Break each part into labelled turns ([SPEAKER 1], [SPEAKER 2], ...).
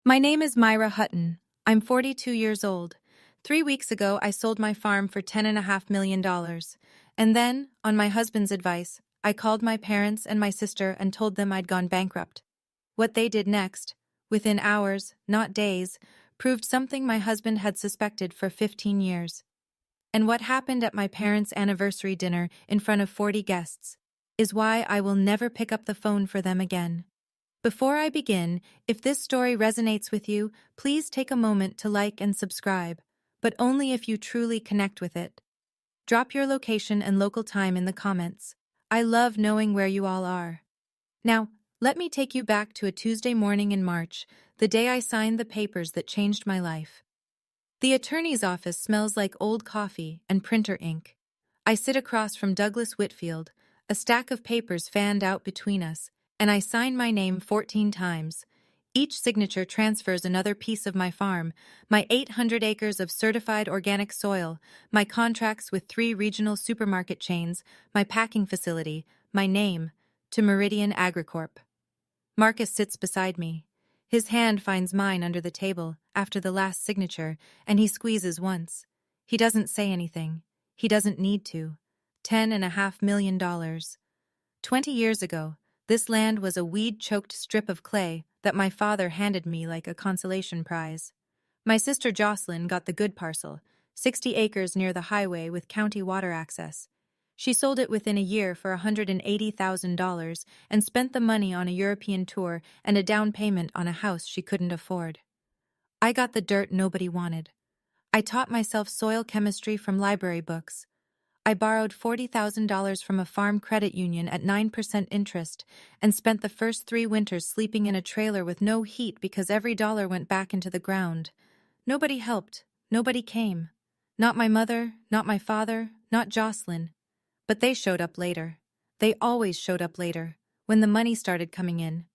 [SPEAKER 1] My name is Myra Hutton. I'm 42 years old. 3 weeks ago, I sold my farm for $10.5 million. And then, on my husband's advice, I called my parents and my sister and told them I'd gone bankrupt. What they did next, within hours, not days, proved something my husband had suspected for 15 years. And what happened at my parents' anniversary dinner in front of 40 guests is why I will never pick up the phone for them again. Before I begin, if this story resonates with you, please take a moment to like and subscribe, but only if you truly connect with it. Drop your location and local time in the comments. I love knowing where you all are. Now, let me take you back to a Tuesday morning in March, the day I signed the papers that changed my life. The attorney's office smells like old coffee and printer ink. I sit across from Douglas Whitfield, a stack of papers fanned out between us, and I sign my name 14 times. Each signature transfers another piece of my farm, my 800 acres of certified organic soil, my contracts with 3 regional supermarket chains, my packing facility, my name, to Meridian Agricorp. Marcus sits beside me. His hand finds mine under the table after the last signature, and he squeezes once. He doesn't say anything. He doesn't need to. $10.5 million. 20 years ago, this land was a weed-choked strip of clay that my father handed me like a consolation prize. My sister Jocelyn got the good parcel, 60 acres near the highway with county water access. She sold it within a year for $180,000 and spent the money on a European tour and a down payment on a house she couldn't afford. I got the dirt nobody wanted. I taught myself soil chemistry from library books. I borrowed $40,000 from a farm credit union at 9% interest and spent the first 3 winters sleeping in a trailer with no heat because every dollar went back into the ground. Nobody helped. Nobody came. Not my mother, not my father, not Jocelyn. But they showed up later. They always showed up later, when the money started coming in.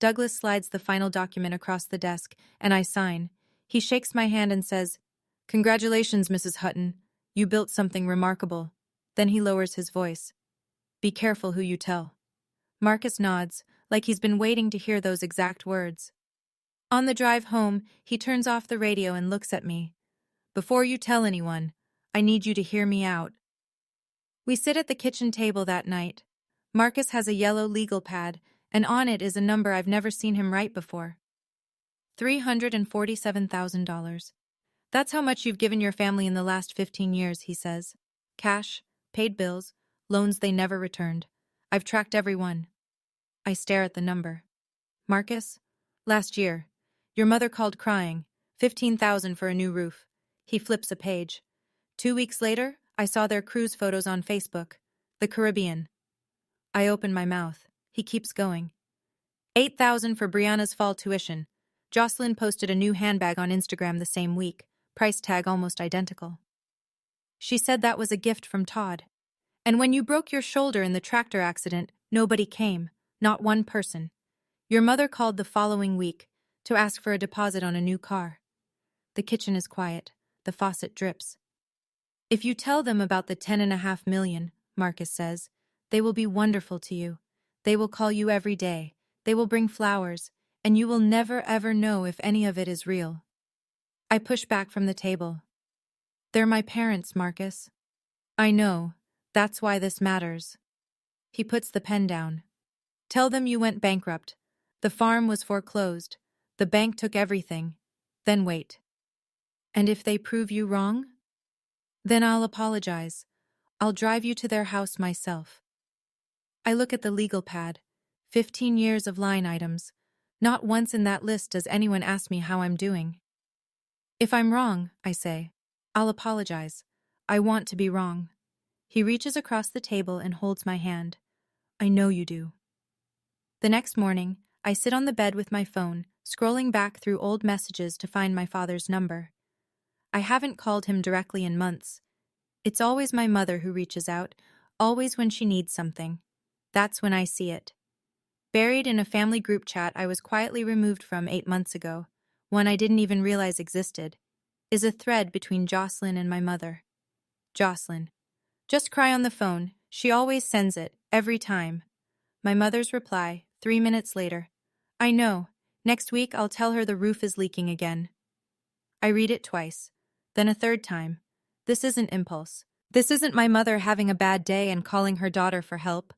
[SPEAKER 1] Douglas slides the final document across the desk, and I sign. He shakes my hand and says, "Congratulations, Mrs. Hutton. You built something remarkable." Then he lowers his voice. "Be careful who you tell." Marcus nods, like he's been waiting to hear those exact words. On the drive home, he turns off the radio and looks at me. "Before you tell anyone, I need you to hear me out." We sit at the kitchen table that night. Marcus has a yellow legal pad, and on it is a number I've never seen him write before. $347,000. "That's how much you've given your family in the last 15 years, he says. Cash, paid bills, loans they never returned. I've tracked every one. I stare at the number. "Marcus, last year, your mother called crying, 15,000 for a new roof." He flips a page. 2 weeks later, I saw their cruise photos on Facebook. The Caribbean. I open my mouth. He keeps going. 8,000 for Brianna's fall tuition. Jocelyn posted a new handbag on Instagram the same week. Price tag almost identical. She said that was a gift from Todd. And when you broke your shoulder in the tractor accident, nobody came. Not one person. Your mother called the following week to ask for a deposit on a new car. The kitchen is quiet. The faucet drips. "If you tell them about the $10.5 million, Marcus says, they will be wonderful to you. They will call you every day. They will bring flowers, and you will never ever know if any of it is real." I push back from the table. "They're my parents, Marcus." "I know. That's why this matters." He puts the pen down. "Tell them you went bankrupt. The farm was foreclosed. The bank took everything. Then wait. And if they prove you wrong? Then I'll apologize. I'll drive you to their house myself." I look at the legal pad. 15 years of line items. Not once in that list does anyone ask me how I'm doing. "If I'm wrong," I say, "I'll apologize. I want to be wrong." He reaches across the table and holds my hand. "I know you do." The next morning, I sit on the bed with my phone, scrolling back through old messages to find my father's number. I haven't called him directly in months. It's always my mother who reaches out, always when she needs something. That's when I see it. Buried in a family group chat I was quietly removed from 8 months ago, one I didn't even realize existed, is a thread between Jocelyn and my mother. Jocelyn. "Just cry on the phone. She always sends it, every time." My mother's reply, 3 minutes later. "I know. Next week, I'll tell her the roof is leaking again. I read it twice, then a third time. This isn't impulse. This isn't my mother having a bad day and calling her daughter for help.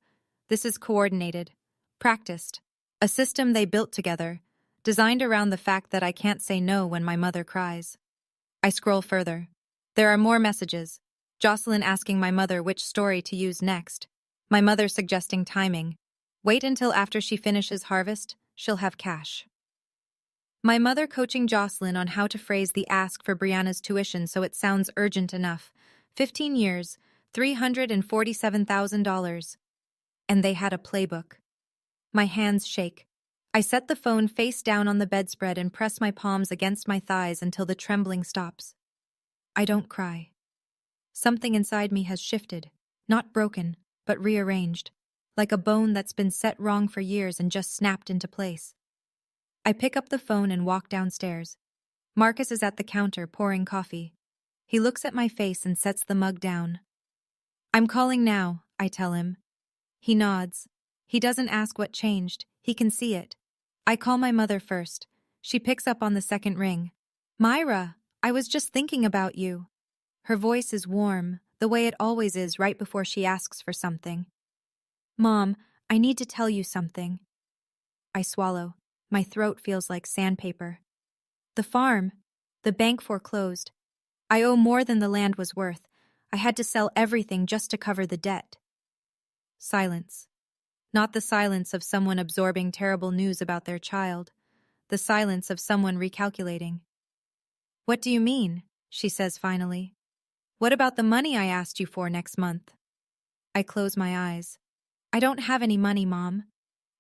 [SPEAKER 1] This is coordinated, practiced, a system they built together, designed around the fact that I can't say no when my mother cries. I scroll further. There are more messages. Jocelyn asking my mother which story to use next. My mother suggesting timing. Wait until after she finishes harvest, she'll have cash. My mother coaching Jocelyn on how to phrase the ask for Brianna's tuition so it sounds urgent enough. 15 years, $347,000. And they had a playbook. My hands shake. I set the phone face down on the bedspread and press my palms against my thighs until the trembling stops. I don't cry. Something inside me has shifted, not broken, but rearranged, like a bone that's been set wrong for years and just snapped into place. I pick up the phone and walk downstairs. Marcus is at the counter pouring coffee. He looks at my face and sets the mug down. I'm calling now, I tell him. He nods. He doesn't ask what changed. He can see it. I call my mother first. She picks up on the second ring. Myra, I was just thinking about you. Her voice is warm, the way it always is right before she asks for something. Mom, I need to tell you something. I swallow. My throat feels like sandpaper. The farm. The bank foreclosed. I owe more than the land was worth. I had to sell everything just to cover the debt. Silence. Not the silence of someone absorbing terrible news about their child. The silence of someone recalculating. What do you mean? She says finally. What about the money I asked you for next month? I close my eyes. I don't have any money, Mom.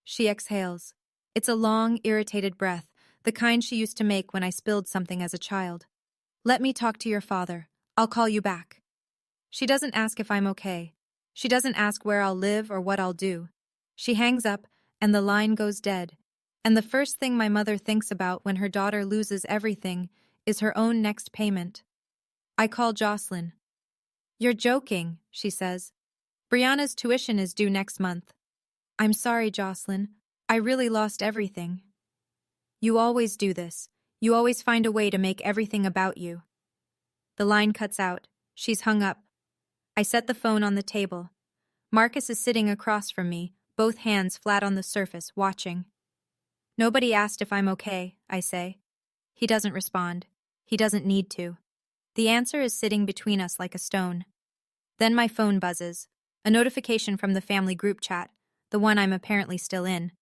[SPEAKER 1] She exhales. It's a long, irritated breath, the kind she used to make when I spilled something as a child. Let me talk to your father. I'll call you back. She doesn't ask if I'm okay. She doesn't ask where I'll live or what I'll do. She hangs up, and the line goes dead. And the first thing my mother thinks about when her daughter loses everything is her own next payment. I call Jocelyn. You're joking, she says. Brianna's tuition is due next month. I'm sorry, Jocelyn. I really lost everything. You always do this. You always find a way to make everything about you. The line cuts out. She's hung up. I set the phone on the table. Marcus is sitting across from me, both hands flat on the surface, watching. Nobody asked if I'm okay, I say. He doesn't respond. He doesn't need to. The answer is sitting between us like a stone. Then my phone buzzes. A notification from the family group chat, the one I'm apparently still in.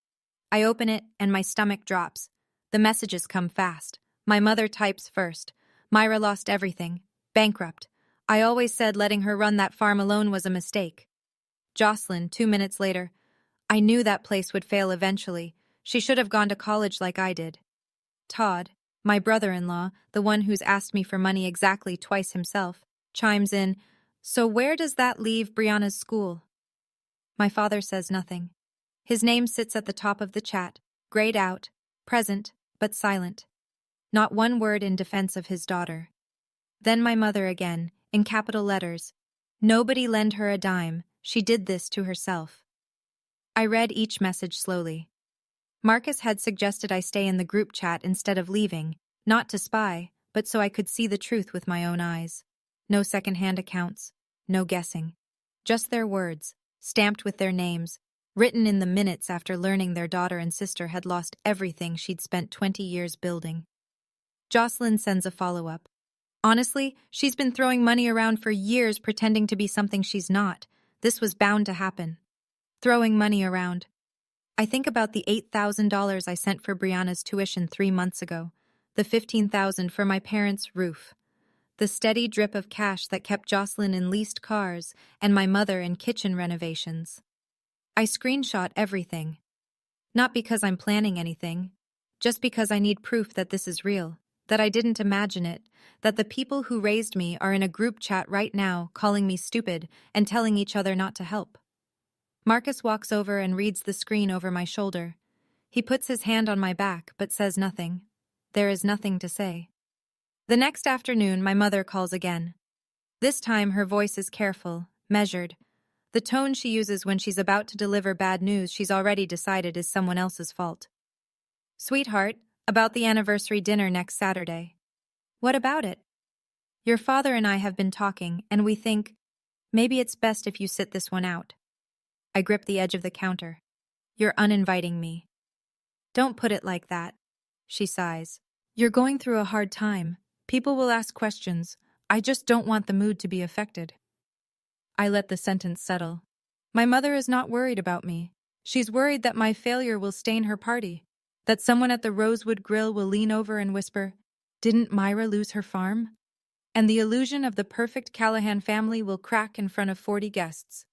[SPEAKER 1] I open it and my stomach drops. The messages come fast. My mother types first. Myra lost everything. Bankrupt. I always said letting her run that farm alone was a mistake. Jocelyn, 2 minutes later. I knew that place would fail eventually. She should have gone to college like I did. Todd, my brother-in-law, the one who's asked me for money exactly twice himself, chimes in, So where does that leave Brianna's school? My father says nothing. His name sits at the top of the chat, grayed out, present, but silent. Not one word in defense of his daughter. Then my mother again, in capital letters. Nobody lend her a dime. She did this to herself. I read each message slowly. Marcus had suggested I stay in the group chat instead of leaving, not to spy, but so I could see the truth with my own eyes. No second-hand accounts, no guessing. Just their words, stamped with their names, written in the minutes after learning their daughter and sister had lost everything she'd spent 20 years building. Jocelyn sends a follow-up. Honestly, she's been throwing money around for years pretending to be something she's not. This was bound to happen. Throwing money around. I think about the $8,000 I sent for Brianna's tuition 3 months ago, the $15,000 for my parents' roof, the steady drip of cash that kept Jocelyn in leased cars and my mother in kitchen renovations. I screenshot everything. Not because I'm planning anything, just because I need proof that this is real, that I didn't imagine it, that the people who raised me are in a group chat right now calling me stupid and telling each other not to help. Marcus walks over and reads the screen over my shoulder. He puts his hand on my back but says nothing. There is nothing to say. The next afternoon, my mother calls again. This time, her voice is careful, measured. The tone she uses when she's about to deliver bad news she's already decided is someone else's fault. Sweetheart, about the anniversary dinner next Saturday. What about it? Your father and I have been talking, and we think maybe it's best if you sit this one out. I grip the edge of the counter. You're uninviting me. Don't put it like that. She sighs. You're going through a hard time. People will ask questions. I just don't want the mood to be affected. I let the sentence settle. My mother is not worried about me. She's worried that my failure will stain her party. That someone at the Rosewood Grill will lean over and whisper, "Didn't Myra lose her farm?" And the illusion of the perfect Callahan family will crack in front of 40 guests.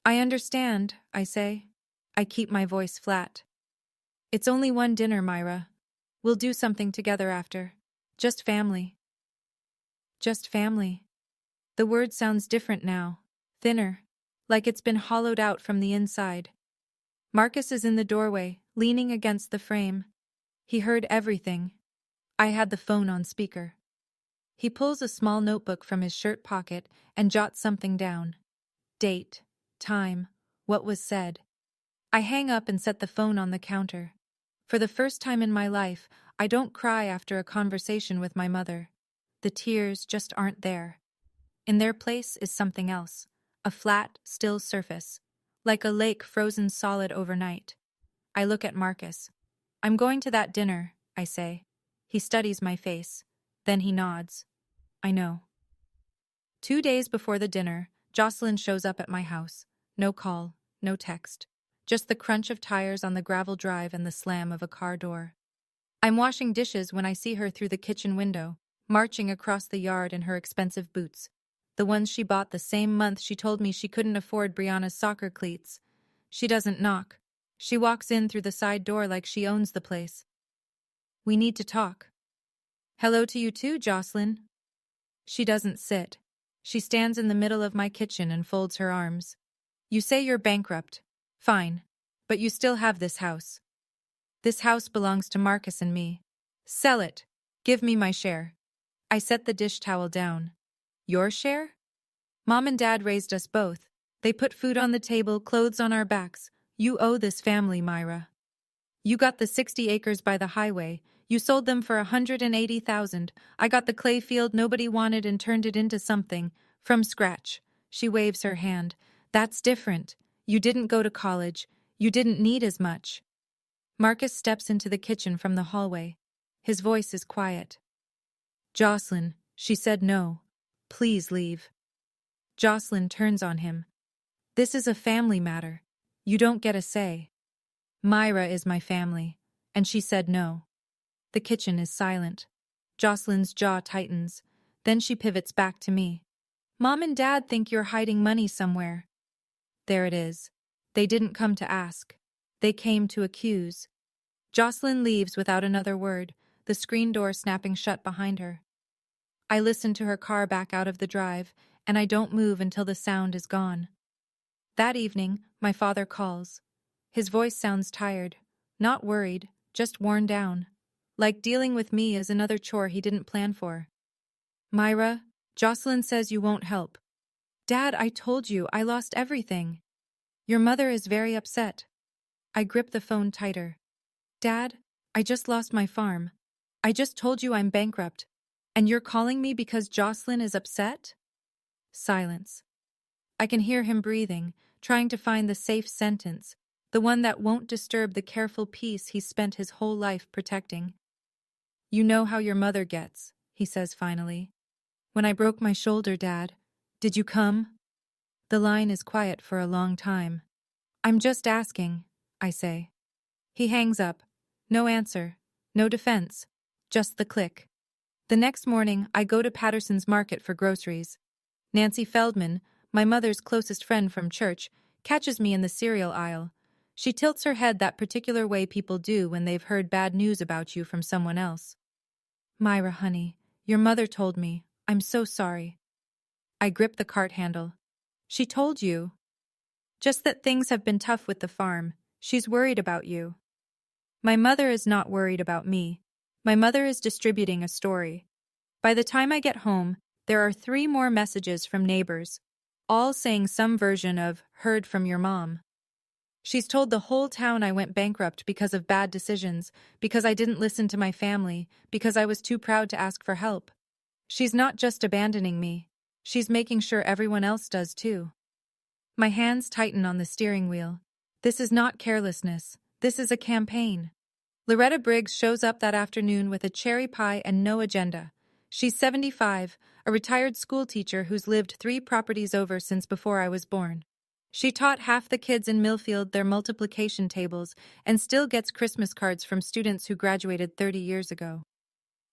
[SPEAKER 1] I understand, I say. I keep my voice flat. It's only one dinner, Myra. We'll do something together after. Just family. Just family. The word sounds different now. Thinner. Like it's been hollowed out from the inside. Marcus is in the doorway, leaning against the frame. He heard everything. I had the phone on speaker. He pulls a small notebook from his shirt pocket and jots something down. Date, time, what was said. I hang up and set the phone on the counter. For the first time in my life, I don't cry after a conversation with my mother. The tears just aren't there. In their place is something else. A flat, still surface. Like a lake frozen solid overnight. I look at Marcus. I'm going to that dinner, I say. He studies my face. Then he nods. I know. 2 days before the dinner, Jocelyn shows up at my house. No call, no text. Just the crunch of tires on the gravel drive and the slam of a car door. I'm washing dishes when I see her through the kitchen window, marching across the yard in her expensive boots. The ones she bought the same month she told me she couldn't afford Brianna's soccer cleats. She doesn't knock. She walks in through the side door like she owns the place. We need to talk. Hello to you too, Jocelyn. She doesn't sit. She stands in the middle of my kitchen and folds her arms. You say you're bankrupt. Fine. But you still have this house. This house belongs to Marcus and me. Sell it. Give me my share. I set the dish towel down. Your share? Mom and Dad raised us both. They put food on the table, clothes on our backs. You owe this family, Myra. You got the 60 acres by the highway. You sold them for $180,000. I got the clay field nobody wanted and turned it into something. From scratch. She waves her hand. That's different. You didn't go to college. You didn't need as much. Marcus steps into the kitchen from the hallway. His voice is quiet. Jocelyn, she said no. Please leave. Jocelyn turns on him. This is a family matter. You don't get a say. Myra is my family. And she said no. The kitchen is silent. Jocelyn's jaw tightens. Then she pivots back to me. Mom and Dad think you're hiding money somewhere. There it is. They didn't come to ask. They came to accuse. Jocelyn leaves without another word, the screen door snapping shut behind her. I listen to her car back out of the drive, and I don't move until the sound is gone. That evening, my father calls. His voice sounds tired, not worried, just worn down. Like dealing with me is another chore he didn't plan for. Myra, Jocelyn says you won't help. Dad, I told you, I lost everything. Your mother is very upset. I grip the phone tighter. Dad, I just lost my farm. I just told you I'm bankrupt. And you're calling me because Jocelyn is upset? Silence. I can hear him breathing, trying to find the safe sentence, the one that won't disturb the careful peace he's spent his whole life protecting. You know how your mother gets, he says finally. When I broke my shoulder, Dad, did you come? The line is quiet for a long time. I'm just asking, I say. He hangs up. No answer. No defense. Just the click. The next morning, I go to Patterson's Market for groceries. Nancy Feldman, my mother's closest friend from church, catches me in the cereal aisle. She tilts her head that particular way people do when they've heard bad news about you from someone else. Myra, honey, your mother told me. I'm so sorry. I grip the cart handle. She told you. Just that things have been tough with the farm. She's worried about you. My mother is not worried about me. My mother is distributing a story. By the time I get home, there are 3 more messages from neighbors, all saying some version of "heard from your mom." She's told the whole town I went bankrupt because of bad decisions, because I didn't listen to my family, because I was too proud to ask for help. She's not just abandoning me. She's making sure everyone else does too. My hands tighten on the steering wheel. This is not carelessness. This is a campaign. Loretta Briggs shows up that afternoon with a cherry pie and no agenda. She's 75, a retired schoolteacher who's lived 3 properties over since before I was born. She taught half the kids in Millfield their multiplication tables and still gets Christmas cards from students who graduated 30 years ago.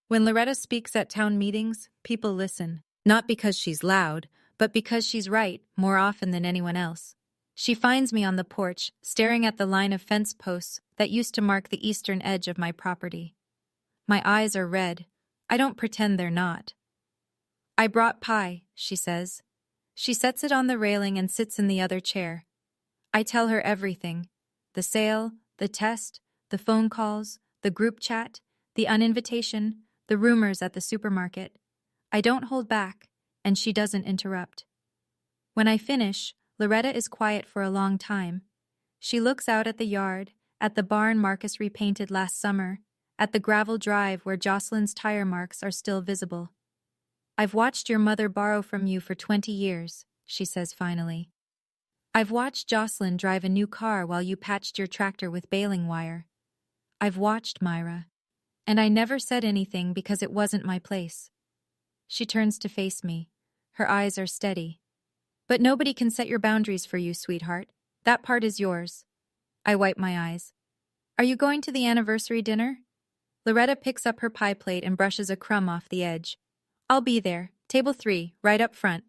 [SPEAKER 1] When Loretta speaks at town meetings, people listen, not because she's loud, but because she's right more often than anyone else. She finds me on the porch, staring at the line of fence posts that used to mark the eastern edge of my property. My eyes are red. I don't pretend they're not. "I brought pie," she says. She sets it on the railing and sits in the other chair. I tell her everything: the sale, the test, the phone calls, the group chat, the uninvitation, the rumors at the supermarket. I don't hold back, and she doesn't interrupt. When I finish, Loretta is quiet for a long time. She looks out at the yard, at the barn Marcus repainted last summer, at the gravel drive where Jocelyn's tire marks are still visible. "I've watched your mother borrow from you for 20 years, she says finally. "I've watched Jocelyn drive a new car while you patched your tractor with baling wire. I've watched, Myra. And I never said anything because it wasn't my place." She turns to face me. Her eyes are steady. "But nobody can set your boundaries for you, sweetheart. That part is yours." I wipe my eyes. "Are you going to the anniversary dinner?" Loretta picks up her pie plate and brushes a crumb off the edge. "I'll be there. Table 3, right up front."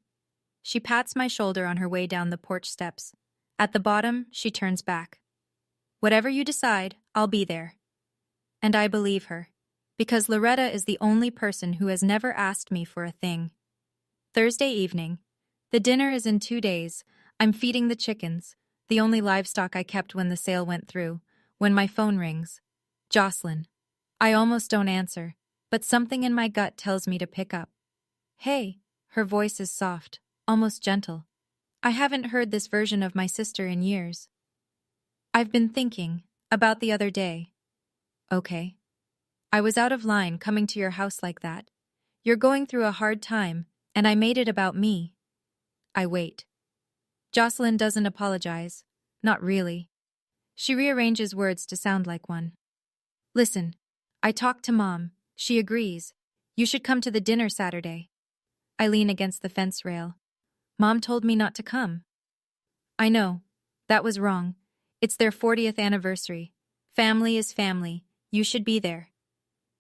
[SPEAKER 1] She pats my shoulder on her way down the porch steps. At the bottom, she turns back. "Whatever you decide, I'll be there." And I believe her, because Loretta is the only person who has never asked me for a thing. Thursday evening. The dinner is in 2 days. I'm feeding the chickens, the only livestock I kept when the sale went through, when my phone rings. Jocelyn. I almost don't answer, but something in my gut tells me to pick up. "Hey," her voice is soft, almost gentle. I haven't heard this version of my sister in years. "I've been thinking about the other day." "Okay." "I was out of line coming to your house like that. You're going through a hard time, and I made it about me." I wait. Jocelyn doesn't apologize. Not really. She rearranges words to sound like one. "Listen, I talked to Mom. She agrees. You should come to the dinner Saturday." I lean against the fence rail. "Mom told me not to come." "I know. That was wrong. It's their 40th anniversary. Family is family. You should be there."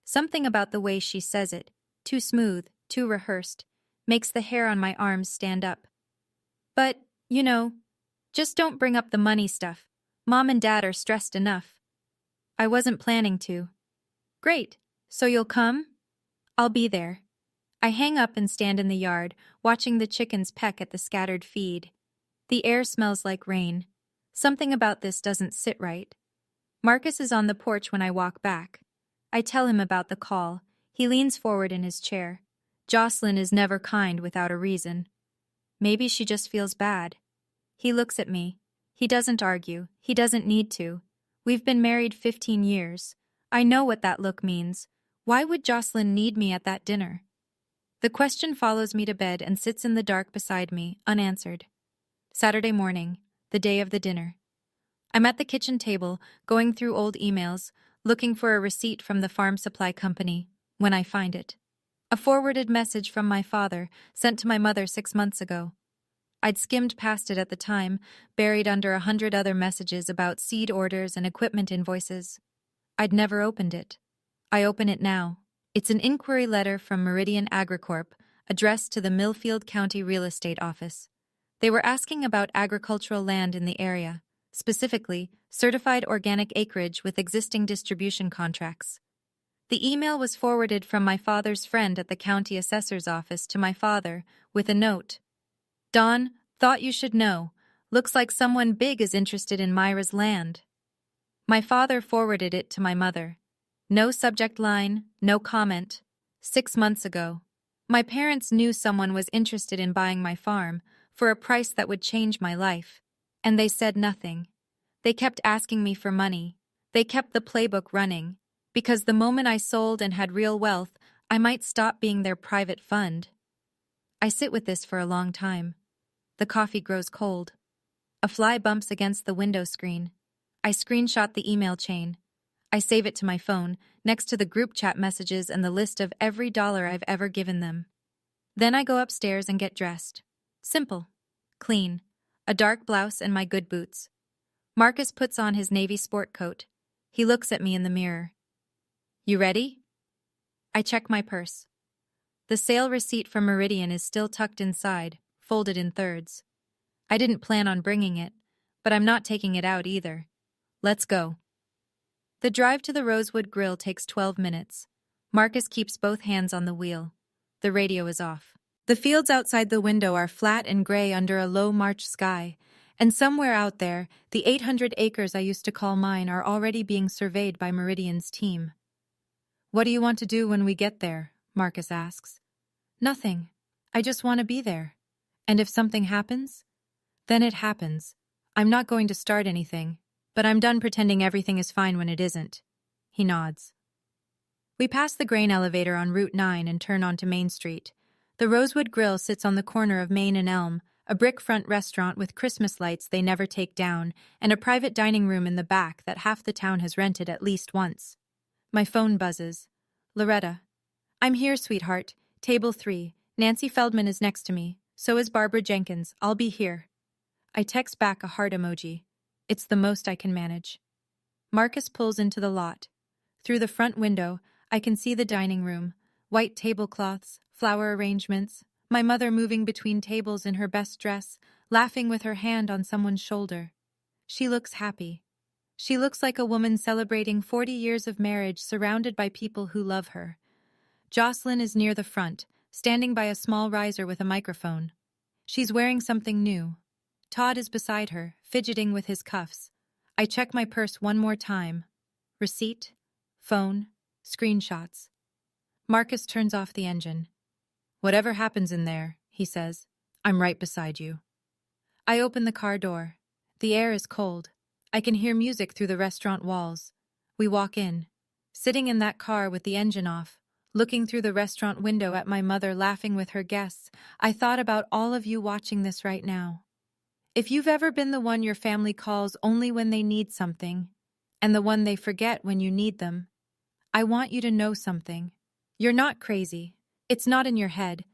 [SPEAKER 1] Something about the way she says it, too smooth, too rehearsed, makes the hair on my arms stand up. "But, just don't bring up the money stuff. Mom and Dad are stressed enough." I wasn't planning to. "Great. So you'll come?" "I'll be there." I hang up and stand in the yard, watching the chickens peck at the scattered feed. The air smells like rain. Something about this doesn't sit right. Marcus is on the porch when I walk back. I tell him about the call. He leans forward in his chair. Jocelyn is never kind without a reason. Maybe she just feels bad. He looks at me. He doesn't argue. He doesn't need to. We've been married 15 years. I know what that look means. Why would Jocelyn need me at that dinner? The question follows me to bed and sits in the dark beside me, unanswered. Saturday morning, the day of the dinner. I'm at the kitchen table, going through old emails, looking for a receipt from the farm supply company, when I find it. A forwarded message from my father, sent to my mother 6 months ago. I'd skimmed past it at the time, buried under 100 other messages about seed orders and equipment invoices. I'd never opened it. I open it now. It's an inquiry letter from Meridian Agricorp, addressed to the Millfield County Real Estate Office. They were asking about agricultural land in the area, specifically certified organic acreage with existing distribution contracts. The email was forwarded from my father's friend at the county assessor's office to my father, with a note. "Don, thought you should know. Looks like someone big is interested in Myra's land." My father forwarded it to my mother. No subject line, no comment. 6 months ago. My parents knew someone was interested in buying my farm, for a price that would change my life. And they said nothing. They kept asking me for money. They kept the playbook running. Because the moment I sold and had real wealth, I might stop being their private fund. I sit with this for a long time. The coffee grows cold. A fly bumps against the window screen. I screenshot the email chain. I save it to my phone, next to the group chat messages and the list of every dollar I've ever given them. Then I go upstairs and get dressed. Simple. Clean. A dark blouse and my good boots. Marcus puts on his navy sport coat. He looks at me in the mirror. You ready? I check my purse. The sale receipt from Meridian is still tucked inside, folded in thirds. I didn't plan on bringing it, but I'm not taking it out either. Let's go. The drive to the Rosewood Grill takes 12 minutes. Marcus keeps both hands on the wheel. The radio is off. The fields outside the window are flat and gray under a low March sky, and somewhere out there, the 800 acres I used to call mine are already being surveyed by Meridian's team. What do you want to do when we get there? Marcus asks. Nothing. I just want to be there. And if something happens, then it happens. I'm not going to start anything, but I'm done pretending everything is fine when it isn't. He nods. We pass the grain elevator on Route 9 and turn onto Main Street. The Rosewood Grill sits on the corner of Main and Elm, a brick-front restaurant with Christmas lights they never take down, and a private dining room in the back that half the town has rented at least once. My phone buzzes. Loretta. I'm here, sweetheart. Table 3. Nancy Feldman is next to me. So is Barbara Jenkins. I'll be here. I text back a heart emoji. It's the most I can manage. Marcus pulls into the lot. Through the front window, I can see the dining room. White tablecloths, flower arrangements, my mother moving between tables in her best dress, laughing with her hand on someone's shoulder. She looks happy. She looks like a woman celebrating 40 years of marriage surrounded by people who love her. Jocelyn is near the front, standing by a small riser with a microphone. She's wearing something new. Todd is beside her, fidgeting with his cuffs. I check my purse one more time. Receipt, phone, screenshots. Marcus turns off the engine. Whatever happens in there, he says, I'm right beside you. I open the car door. The air is cold. I can hear music through the restaurant walls. We walk in. Sitting in that car with the engine off, looking through the restaurant window at my mother laughing with her guests, I thought about all of you watching this right now. If you've ever been the one your family calls only when they need something, and the one they forget when you need them, I want you to know something. You're not crazy. It's not in your head.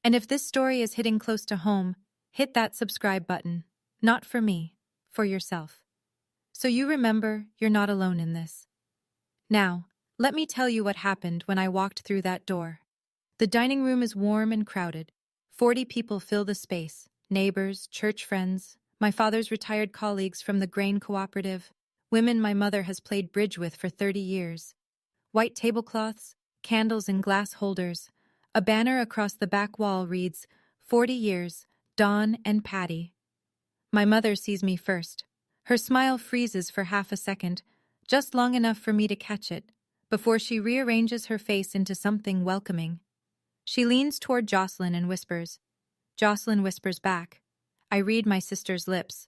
[SPEAKER 1] And if this story is hitting close to home, hit that subscribe button. Not for me, for yourself. So you remember you're not alone in this. Now, let me tell you what happened when I walked through that door. The dining room is warm and crowded. 40 people fill the space. Neighbors, church friends, my father's retired colleagues from the grain cooperative, women my mother has played bridge with for 30 years. White tablecloths, candles in glass holders. A banner across the back wall reads, 40 years, Dawn and Patty. My mother sees me first. Her smile freezes for half a second, just long enough for me to catch it, before she rearranges her face into something welcoming. She leans toward Jocelyn and whispers. Jocelyn whispers back. I read my sister's lips.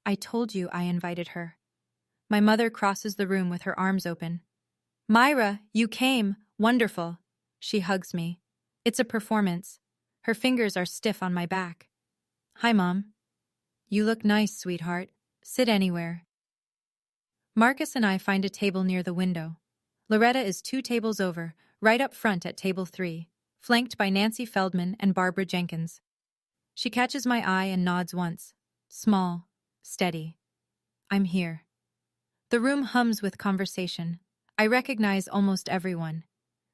[SPEAKER 1] I told you I invited her. My mother crosses the room with her arms open. Myra, you came. Wonderful. She hugs me. It's a performance. Her fingers are stiff on my back. Hi, Mom. You look nice, sweetheart. Sit anywhere. Marcus and I find a table near the window. Loretta is 2 tables over, right up front at table 3, flanked by Nancy Feldman and Barbara Jenkins. She catches my eye and nods once. Small, steady. I'm here. The room hums with conversation. I recognize almost everyone.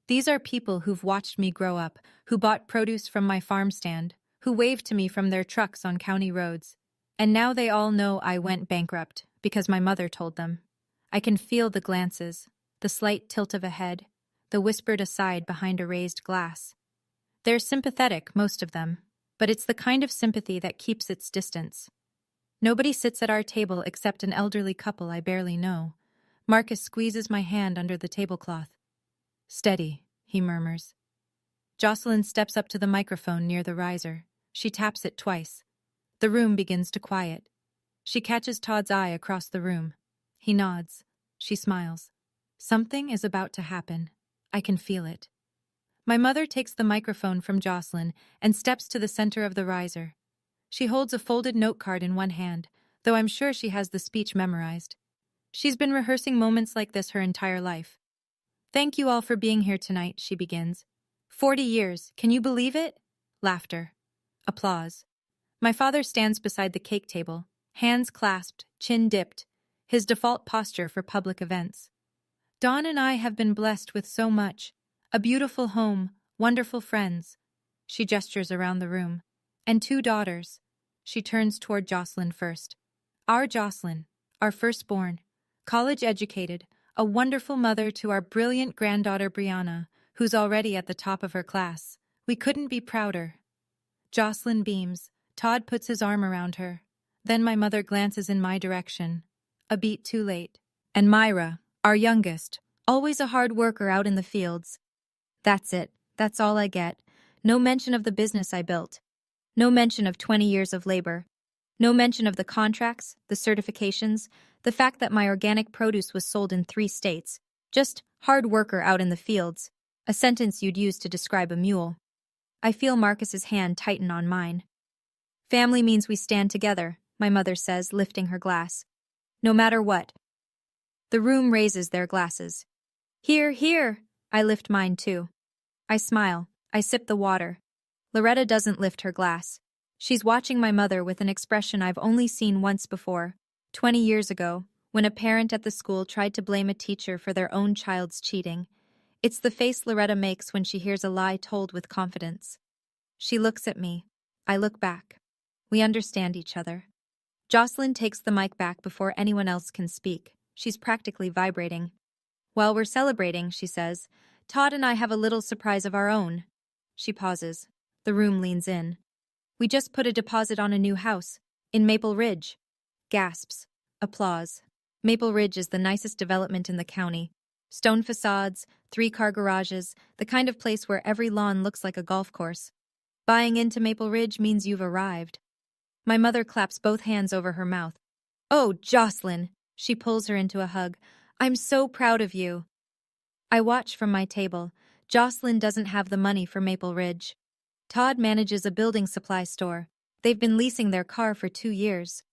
[SPEAKER 1] These are people who've watched me grow up, who bought produce from my farm stand, who waved to me from their trucks on county roads. And now they all know I went bankrupt because my mother told them. I can feel the glances, the slight tilt of a head, the whispered aside behind a raised glass. They're sympathetic, most of them, but it's the kind of sympathy that keeps its distance. Nobody sits at our table except an elderly couple I barely know. Marcus squeezes my hand under the tablecloth. Steady, he murmurs. Jocelyn steps up to the microphone near the riser. She taps it twice. The room begins to quiet. She catches Todd's eye across the room. He nods. She smiles. Something is about to happen. I can feel it. My mother takes the microphone from Jocelyn and steps to the center of the riser. She holds a folded note card in one hand, though I'm sure she has the speech memorized. She's been rehearsing moments like this her entire life. Thank you all for being here tonight, she begins. 40 years, can you believe it? Laughter. Applause. My father stands beside the cake table, hands clasped, chin dipped, his default posture for public events. Dawn and I have been blessed with so much. A beautiful home, wonderful friends. She gestures around the room. And 2 daughters. She turns toward Jocelyn first. Our Jocelyn, our firstborn, college educated, a wonderful mother to our brilliant granddaughter Brianna, who's already at the top of her class. We couldn't be prouder. Jocelyn beams. Todd puts his arm around her. Then my mother glances in my direction. A beat too late. And Myra, our youngest, always a hard worker out in the fields. That's it. That's all I get. No mention of the business I built. No mention of 20 years of labor. No mention of the contracts, the certifications, the fact that my organic produce was sold in 3 states. Just hard worker out in the fields. A sentence you'd use to describe a mule. I feel Marcus's hand tighten on mine. Family means we stand together, my mother says, lifting her glass. No matter what. The room raises their glasses. Here, here! I lift mine too. I smile. I sip the water. Loretta doesn't lift her glass. She's watching my mother with an expression I've only seen once before, 20 years ago, when a parent at the school tried to blame a teacher for their own child's cheating. It's the face Loretta makes when she hears a lie told with confidence. She looks at me. I look back. We understand each other. Jocelyn takes the mic back before anyone else can speak. She's practically vibrating. While we're celebrating, she says, Todd and I have a little surprise of our own. She pauses. The room leans in. We just put a deposit on a new house, in Maple Ridge. Gasps. Applause. Maple Ridge is the nicest development in the county. Stone facades, 3-car garages, the kind of place where every lawn looks like a golf course. Buying into Maple Ridge means you've arrived. My mother claps both hands over her mouth. Oh, Jocelyn! She pulls her into a hug. I'm so proud of you. I watch from my table. Jocelyn doesn't have the money for Maple Ridge. Todd manages a building supply store. They've been leasing their car for 2 years.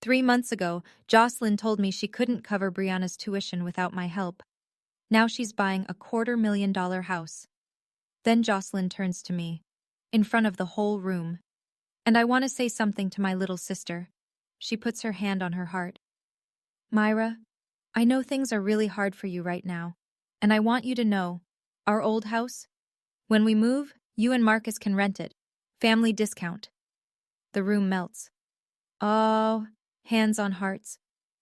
[SPEAKER 1] 3 months ago, Jocelyn told me she couldn't cover Brianna's tuition without my help. Now she's buying a $250,000 house. Then Jocelyn turns to me, in front of the whole room. And I want to say something to my little sister. She puts her hand on her heart. Myra, I know things are really hard for you right now, and I want you to know, our old house, when we move, you and Marcus can rent it. Family discount. The room melts. Oh, hands on hearts.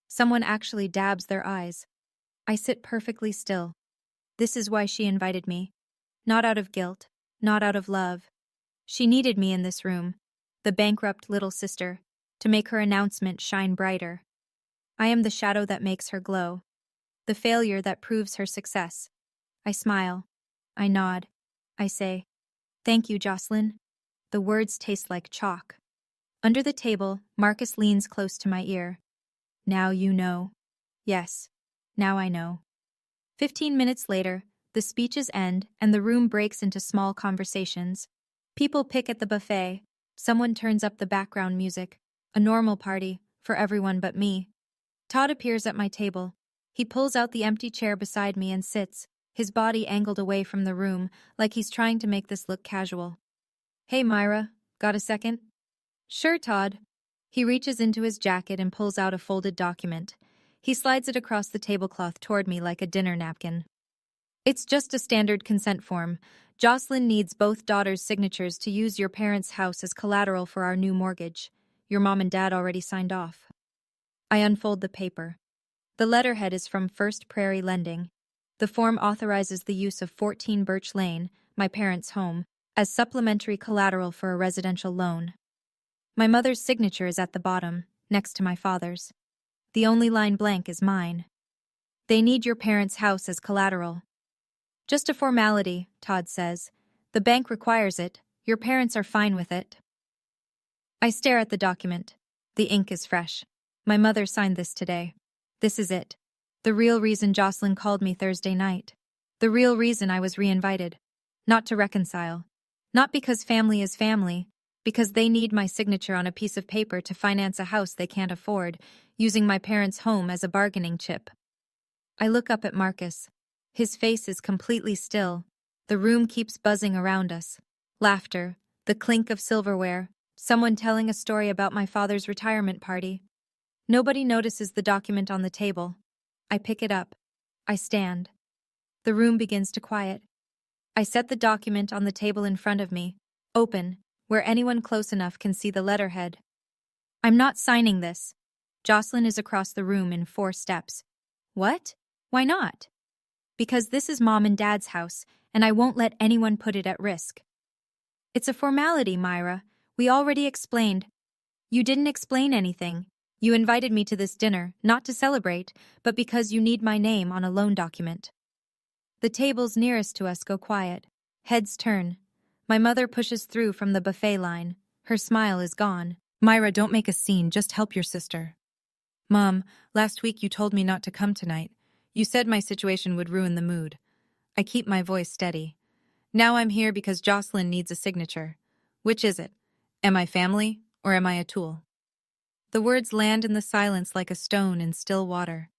[SPEAKER 1] Someone actually dabs their eyes. I sit perfectly still. This is why she invited me. Not out of guilt, not out of love. She needed me in this room, the bankrupt little sister, to make her announcement shine brighter. I am the shadow that makes her glow, the failure that proves her success. I smile. I nod. I say, Thank you, Jocelyn. The words taste like chalk. Under the table, Marcus leans close to my ear. Now you know. Yes, now I know. 15 minutes later, the speeches end and the room breaks into small conversations. People pick at the buffet. Someone turns up the background music. A normal party, for everyone but me. Todd appears at my table. He pulls out the empty chair beside me and sits, his body angled away from the room, like he's trying to make this look casual. Hey, Myra, got a second? Sure, Todd. He reaches into his jacket and pulls out a folded document. He slides it across the tablecloth toward me like a dinner napkin. It's just a standard consent form. Jocelyn needs both daughters' signatures to use your parents' house as collateral for our new mortgage. Your mom and dad already signed off. I unfold the paper. The letterhead is from First Prairie Lending. The form authorizes the use of 14 Birch Lane, my parents' home, as supplementary collateral for a residential loan. My mother's signature is at the bottom, next to my father's. The only line blank is mine. They need your parents' house as collateral. Just a formality, Todd says. The bank requires it. Your parents are fine with it. I stare at the document. The ink is fresh. My mother signed this today. This is it. The real reason Jocelyn called me Thursday night. The real reason I was reinvited. Not to reconcile. Not because family is family, because they need my signature on a piece of paper to finance a house they can't afford, using my parents' home as a bargaining chip. I look up at Marcus. His face is completely still. The room keeps buzzing around us. Laughter, the clink of silverware, someone telling a story about my father's retirement party. Nobody notices the document on the table. I pick it up. I stand. The room begins to quiet. I set the document on the table in front of me, open, where anyone close enough can see the letterhead. I'm not signing this. Jocelyn is across the room in 4 steps. What? Why not? Because this is Mom and Dad's house, and I won't let anyone put it at risk. It's a formality, Myra. We already explained. You didn't explain anything. You invited me to this dinner, not to celebrate, but because you need my name on a loan document. The tables nearest to us go quiet. Heads turn. My mother pushes through from the buffet line. Her smile is gone. Myra, don't make a scene, just help your sister. Mom, last week you told me not to come tonight. You said my situation would ruin the mood. I keep my voice steady. Now I'm here because Jocelyn needs a signature. Which is it? Am I family, or am I a tool? The words land in the silence like a stone in still water.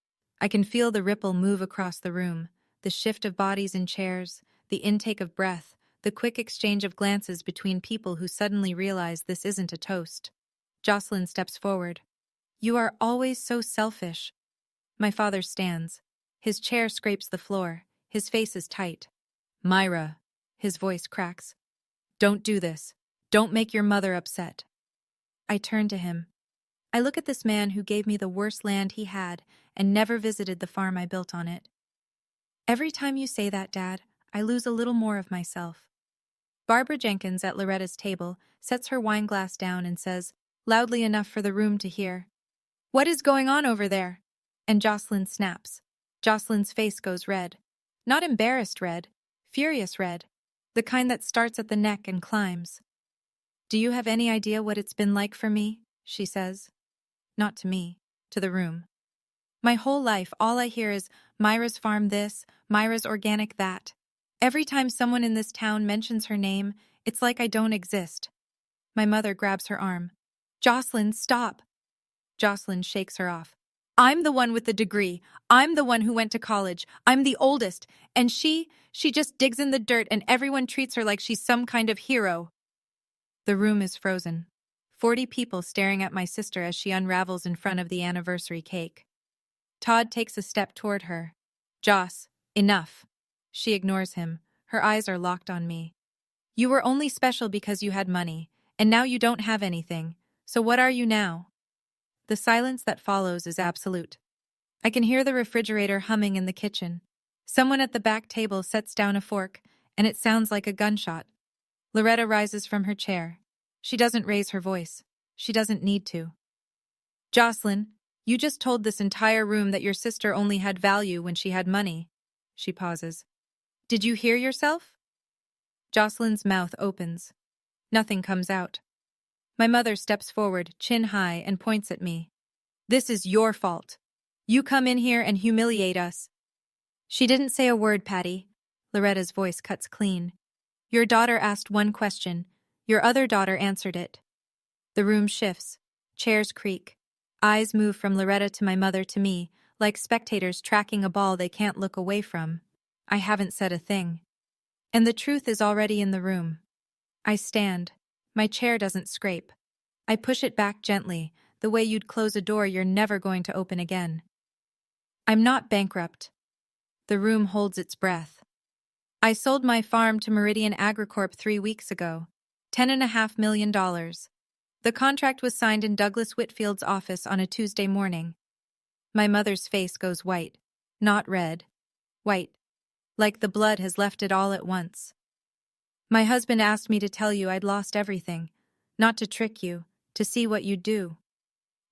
[SPEAKER 1] I can feel the ripple move across the room, the shift of bodies in chairs, the intake of breath, the quick exchange of glances between people who suddenly realize this isn't a toast. Jocelyn steps forward. You are always so selfish. My father stands. His chair scrapes the floor. His face is tight. Myra, his voice cracks. Don't do this. Don't make your mother upset. I turn to him. I look at this man who gave me the worst land he had and never visited the farm I built on it. Every time you say that, Dad, I lose a little more of myself. Barbara Jenkins at Loretta's table sets her wine glass down and says, loudly enough for the room to hear, "What is going on over there?" And Jocelyn snaps. Jocelyn's face goes red. Not embarrassed red, furious red. The kind that starts at the neck and climbs. Do you have any idea what it's been like for me? She says. Not to me, to the room. My whole life, all I hear is Myra's farm this, Myra's organic that. Every time someone in this town mentions her name, it's like I don't exist. My mother grabs her arm. Jocelyn, stop. Jocelyn shakes her off. I'm the one with the degree. I'm the one who went to college. I'm the oldest. And she just digs in the dirt and everyone treats her like she's some kind of hero. The room is frozen. 40 people staring at my sister as she unravels in front of the anniversary cake. Todd takes a step toward her. Joss, enough. She ignores him. Her eyes are locked on me. You were only special because you had money, and now you don't have anything. So what are you now? The silence that follows is absolute. I can hear the refrigerator humming in the kitchen. Someone at the back table sets down a fork, and it sounds like a gunshot. Loretta rises from her chair. She doesn't raise her voice. She doesn't need to. Jocelyn, you just told this entire room that your sister only had value when she had money. She pauses. Did you hear yourself? Jocelyn's mouth opens. Nothing comes out. My mother steps forward, chin high, and points at me. This is your fault. You come in here and humiliate us. She didn't say a word, Patty. Loretta's voice cuts clean. Your daughter asked one question. Your other daughter answered it. The room shifts. Chairs creak. Eyes move from Loretta to my mother to me, like spectators tracking a ball they can't look away from. I haven't said a thing. And the truth is already in the room. I stand. My chair doesn't scrape. I push it back gently, the way you'd close a door you're never going to open again. I'm not bankrupt. The room holds its breath. I sold my farm to Meridian Agricorp 3 weeks ago. $10.5 million. The contract was signed in Douglas Whitfield's office on a Tuesday morning. My mother's face goes white. Not red. White. Like the blood has left it all at once. My husband asked me to tell you I'd lost everything. Not to trick you, to see what you'd do.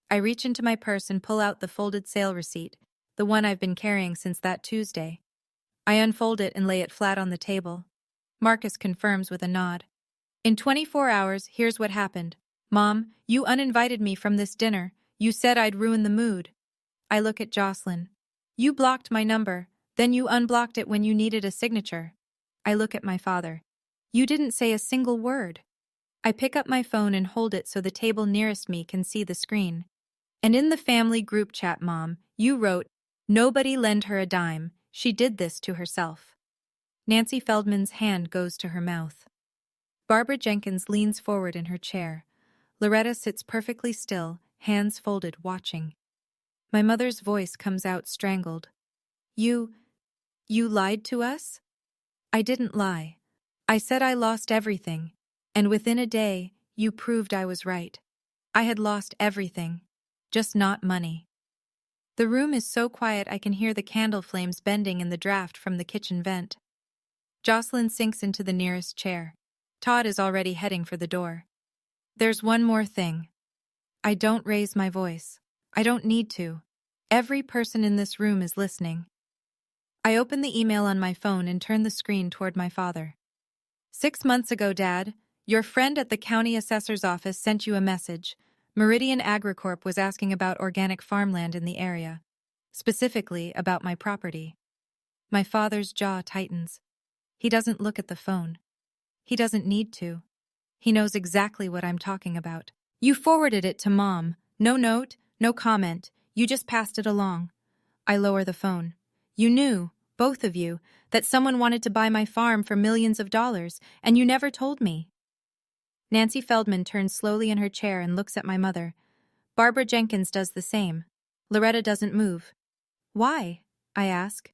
[SPEAKER 1] I reach into my purse and pull out the folded sale receipt, the one I've been carrying since that Tuesday. I unfold it and lay it flat on the table. Marcus confirms with a nod. In 24 hours, here's what happened. Mom, you uninvited me from this dinner. You said I'd ruin the mood. I look at Jocelyn. You blocked my number, then you unblocked it when you needed a signature. I look at my father. You didn't say a single word. I pick up my phone and hold it so the table nearest me can see the screen. And in the family group chat, Mom, you wrote, "Nobody lend her a dime. She did this to herself." Nancy Feldman's hand goes to her mouth. Barbara Jenkins leans forward in her chair. Loretta sits perfectly still, hands folded, watching. My mother's voice comes out strangled. You lied to us? I didn't lie. I said I lost everything, and within a day, you proved I was right. I had lost everything, just not money. The room is so quiet I can hear the candle flames bending in the draft from the kitchen vent. Jocelyn sinks into the nearest chair. Todd is already heading for the door. There's one more thing. I don't raise my voice. I don't need to. Every person in this room is listening. I open the email on my phone and turn the screen toward my father. 6 months ago, Dad, your friend at the county assessor's office sent you a message. Meridian Agricorp was asking about organic farmland in the area, specifically about my property. My father's jaw tightens. He doesn't look at the phone. He doesn't need to. He knows exactly what I'm talking about. You forwarded it to Mom. No note, no comment. You just passed it along. I lower the phone. You knew, both of you, that someone wanted to buy my farm for millions of dollars, and you never told me. Nancy Feldman turns slowly in her chair and looks at my mother. Barbara Jenkins does the same. Loretta doesn't move. Why? I ask.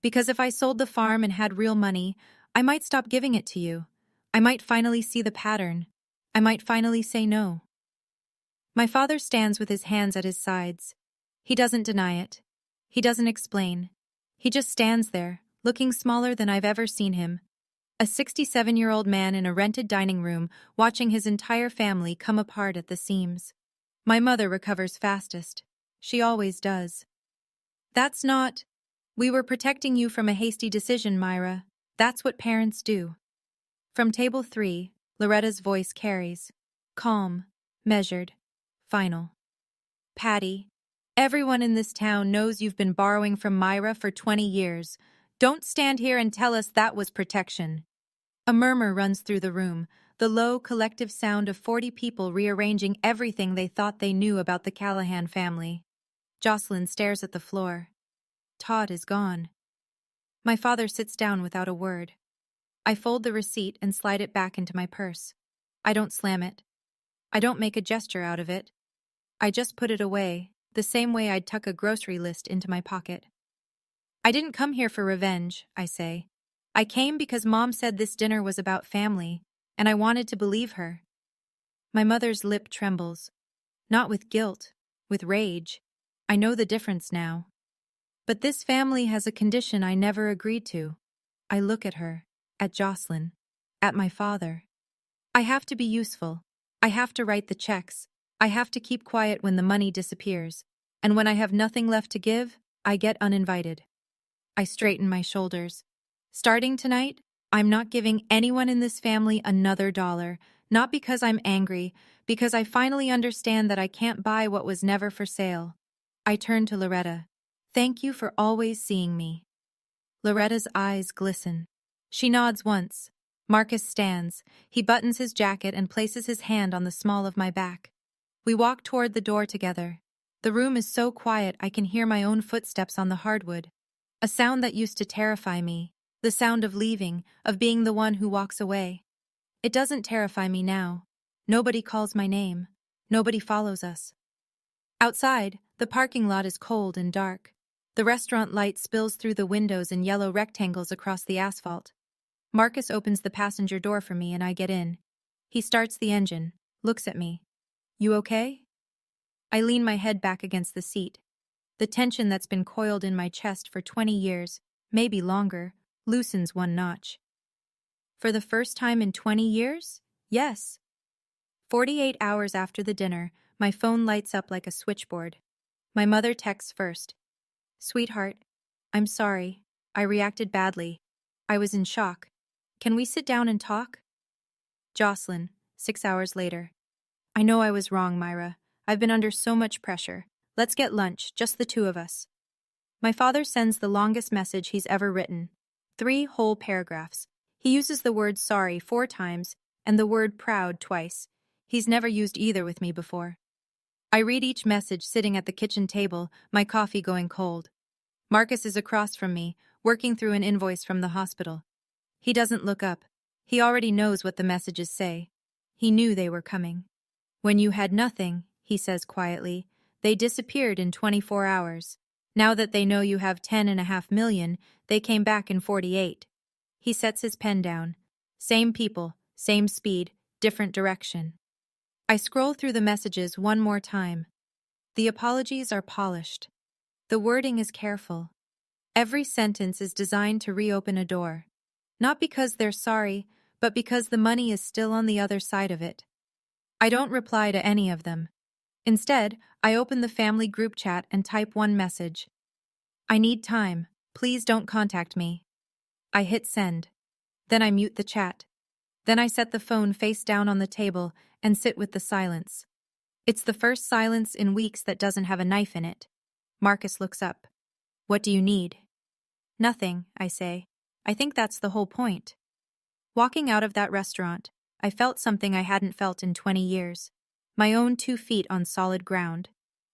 [SPEAKER 1] Because if I sold the farm and had real money, I might stop giving it to you. I might finally see the pattern. I might finally say no. My father stands with his hands at his sides. He doesn't deny it. He doesn't explain. He just stands there, looking smaller than I've ever seen him. A 67-year-old man in a rented dining room, watching his entire family come apart at the seams. My mother recovers fastest. She always does. That's not... We were protecting you from a hasty decision, Myra. That's what parents do. From table 3, Loretta's voice carries. Calm, measured, final. Patty, everyone in this town knows you've been borrowing from Myra for 20 years. Don't stand here and tell us that was protection. A murmur runs through the room, the low, collective sound of 40 people rearranging everything they thought they knew about the Callahan family. Jocelyn stares at the floor. Todd is gone. My father sits down without a word. I fold the receipt and slide it back into my purse. I don't slam it. I don't make a gesture out of it. I just put it away, the same way I'd tuck a grocery list into my pocket. I didn't come here for revenge, I say. I came because Mom said this dinner was about family, and I wanted to believe her. My mother's lip trembles. Not with guilt, with rage. I know the difference now. But this family has a condition I never agreed to. I look at her, at Jocelyn, at my father. I have to be useful. I have to write the checks. I have to keep quiet when the money disappears. And when I have nothing left to give, I get uninvited. I straighten my shoulders. Starting tonight, I'm not giving anyone in this family another dollar, not because I'm angry, because I finally understand that I can't buy what was never for sale. I turn to Loretta. Thank you for always seeing me. Loretta's eyes glisten. She nods once. Marcus stands. He buttons his jacket and places his hand on the small of my back. We walk toward the door together. The room is so quiet I can hear my own footsteps on the hardwood. A sound that used to terrify me. The sound of leaving, of being the one who walks away. It doesn't terrify me now. Nobody calls my name. Nobody follows us. Outside, the parking lot is cold and dark. The restaurant light spills through the windows in yellow rectangles across the asphalt. Marcus opens the passenger door for me and I get in. He starts the engine, looks at me. You okay? I lean my head back against the seat. The tension that's been coiled in my chest for 20 years, maybe longer, loosens one notch. For the first time in 20 years? Yes. 48 hours after the dinner, my phone lights up like a switchboard. My mother texts first. Sweetheart, I'm sorry. I reacted badly. I was in shock. Can we sit down and talk? Jocelyn, 6 hours later. I know I was wrong, Myra. I've been under so much pressure. Let's get lunch, just the two of us. My father sends the longest message he's ever written. 3 whole paragraphs. He uses the word sorry 4 times and the word proud twice. He's never used either with me before. I read each message sitting at the kitchen table, my coffee going cold. Marcus is across from me, working through an invoice from the hospital. He doesn't look up. He already knows what the messages say. He knew they were coming. When you had nothing, he says quietly, they disappeared in 24 hours. Now that they know you have 10.5 million, they came back in 48. He sets his pen down. Same people, same speed, different direction. I scroll through the messages one more time. The apologies are polished. The wording is careful. Every sentence is designed to reopen a door. Not because they're sorry, but because the money is still on the other side of it. I don't reply to any of them. Instead, I open the family group chat and type one message. I need time. Please don't contact me. I hit send. Then I mute the chat. Then I set the phone face down on the table and sit with the silence. It's the first silence in weeks that doesn't have a knife in it. Marcus looks up. What do you need? Nothing, I say. I think that's the whole point. Walking out of that restaurant, I felt something I hadn't felt in 20 years. My own 2 feet on solid ground.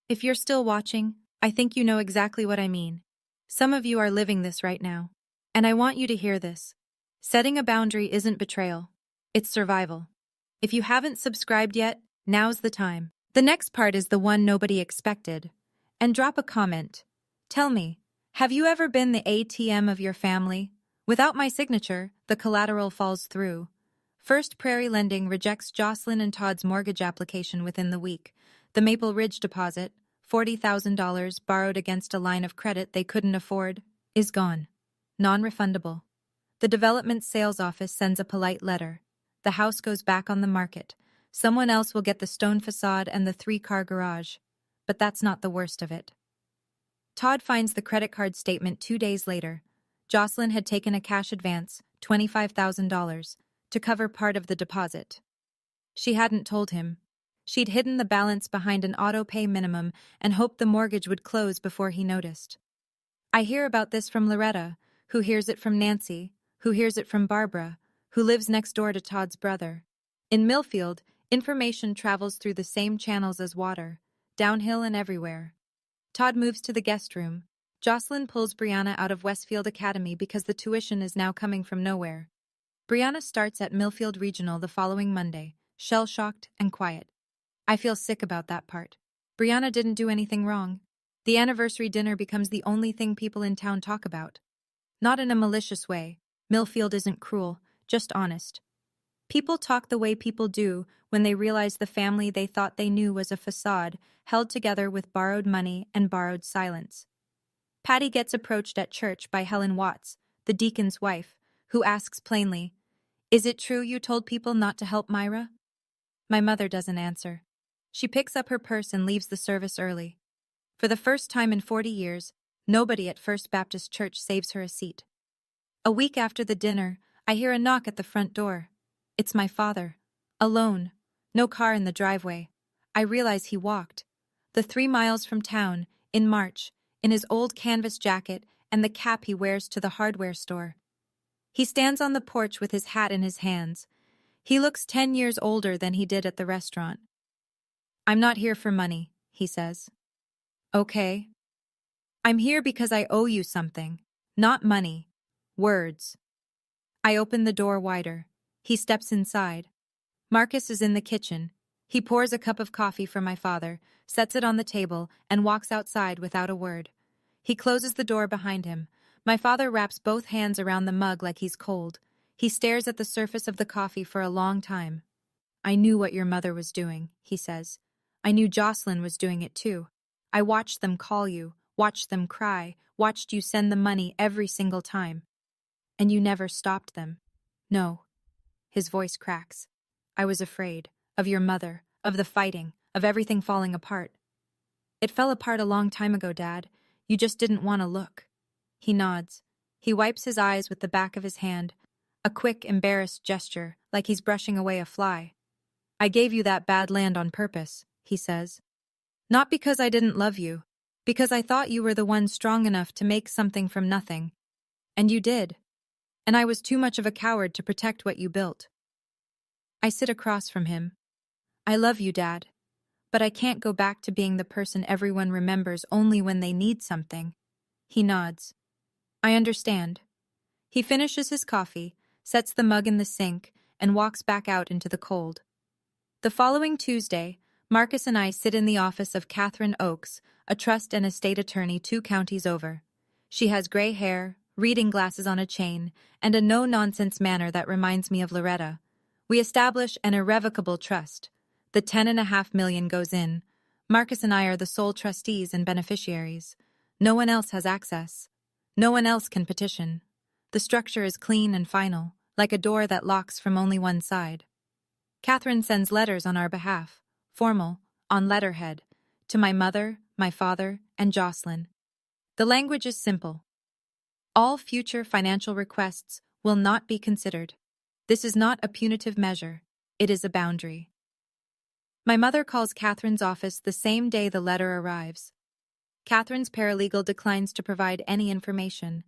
[SPEAKER 1] If you're still watching, I think you know exactly what I mean. Some of you are living this right now. And I want you to hear this. Setting a boundary isn't betrayal. It's survival. If you haven't subscribed yet, now's the time. The next part is the one nobody expected. And drop a comment. Tell me, have you ever been the ATM of your family? Without my signature, the collateral falls through. First Prairie Lending rejects Jocelyn and Todd's mortgage application within the week. The Maple Ridge deposit, $40,000 borrowed against a line of credit they couldn't afford, is gone. Non-refundable. The development sales office sends a polite letter. The house goes back on the market. Someone else will get the stone facade and the 3-car garage. But that's not the worst of it. Todd finds the credit card statement 2 days later. Jocelyn had taken a cash advance, $25,000, to cover part of the deposit. She hadn't told him. She'd hidden the balance behind an auto-pay minimum and hoped the mortgage would close before he noticed. I hear about this from Loretta, who hears it from Nancy, who hears it from Barbara, who lives next door to Todd's brother. In Millfield, information travels through the same channels as water, downhill and everywhere. Todd moves to the guest room. Jocelyn pulls Brianna out of Westfield Academy because the tuition is now coming from nowhere. Brianna starts at Millfield Regional the following Monday, shell-shocked and quiet. I feel sick about that part. Brianna didn't do anything wrong. The anniversary dinner becomes the only thing people in town talk about. Not in a malicious way. Millfield isn't cruel, just honest. People talk the way people do when they realize the family they thought they knew was a facade, held together with borrowed money and borrowed silence. Patty gets approached at church by Helen Watts, the deacon's wife, who asks plainly, "Is it true you told people not to help Myra?" My mother doesn't answer. She picks up her purse and leaves the service early. For the first time in 40 years, nobody at First Baptist Church saves her a seat. A week after the dinner, I hear a knock at the front door. It's my father. Alone. No car in the driveway. I realize he walked. The 3 miles from town, in March, in his old canvas jacket and the cap he wears to the hardware store. He stands on the porch with his hat in his hands. He looks 10 years older than he did at the restaurant. "I'm not here for money," he says. "Okay. I'm here because I owe you something. Not money. Words." I open the door wider. He steps inside. Marcus is in the kitchen. He pours a cup of coffee for my father, sets it on the table, and walks outside without a word. He closes the door behind him. My father wraps both hands around the mug like he's cold. He stares at the surface of the coffee for a long time. "I knew what your mother was doing," he says. "I knew Jocelyn was doing it too. I watched them call you, watched them cry, watched you send the money every single time. And you never stopped them." "No." His voice cracks. "I was afraid. Of your mother. Of the fighting. Of everything falling apart." "It fell apart a long time ago, Dad. You just didn't want to look." He nods. He wipes his eyes with the back of his hand. A quick, embarrassed gesture, like he's brushing away a fly. "I gave you that bad land on purpose," he says. Not because I didn't love you, because I thought you were the one strong enough to make something from nothing. And you did. And I was too much of a coward to protect what you built. I sit across from him. I love you, Dad. But I can't go back to being the person everyone remembers only when they need something. He nods. I understand. He finishes his coffee, sets the mug in the sink, and walks back out into the cold. The following Tuesday, Marcus and I sit in the office of Catherine Oakes, a trust and estate attorney 2 counties over. She has gray hair, reading glasses on a chain, and a no-nonsense manner that reminds me of Loretta. We establish an irrevocable trust. The $10.5 million goes in. Marcus and I are the sole trustees and beneficiaries. No one else has access. No one else can petition. The structure is clean and final, like a door that locks from only one side. Catherine sends letters on our behalf, formal, on letterhead, to my mother, my father, and Jocelyn. The language is simple. All future financial requests will not be considered. This is not a punitive measure. It is a boundary. My mother calls Catherine's office the same day the letter arrives. Catherine's paralegal declines to provide any information.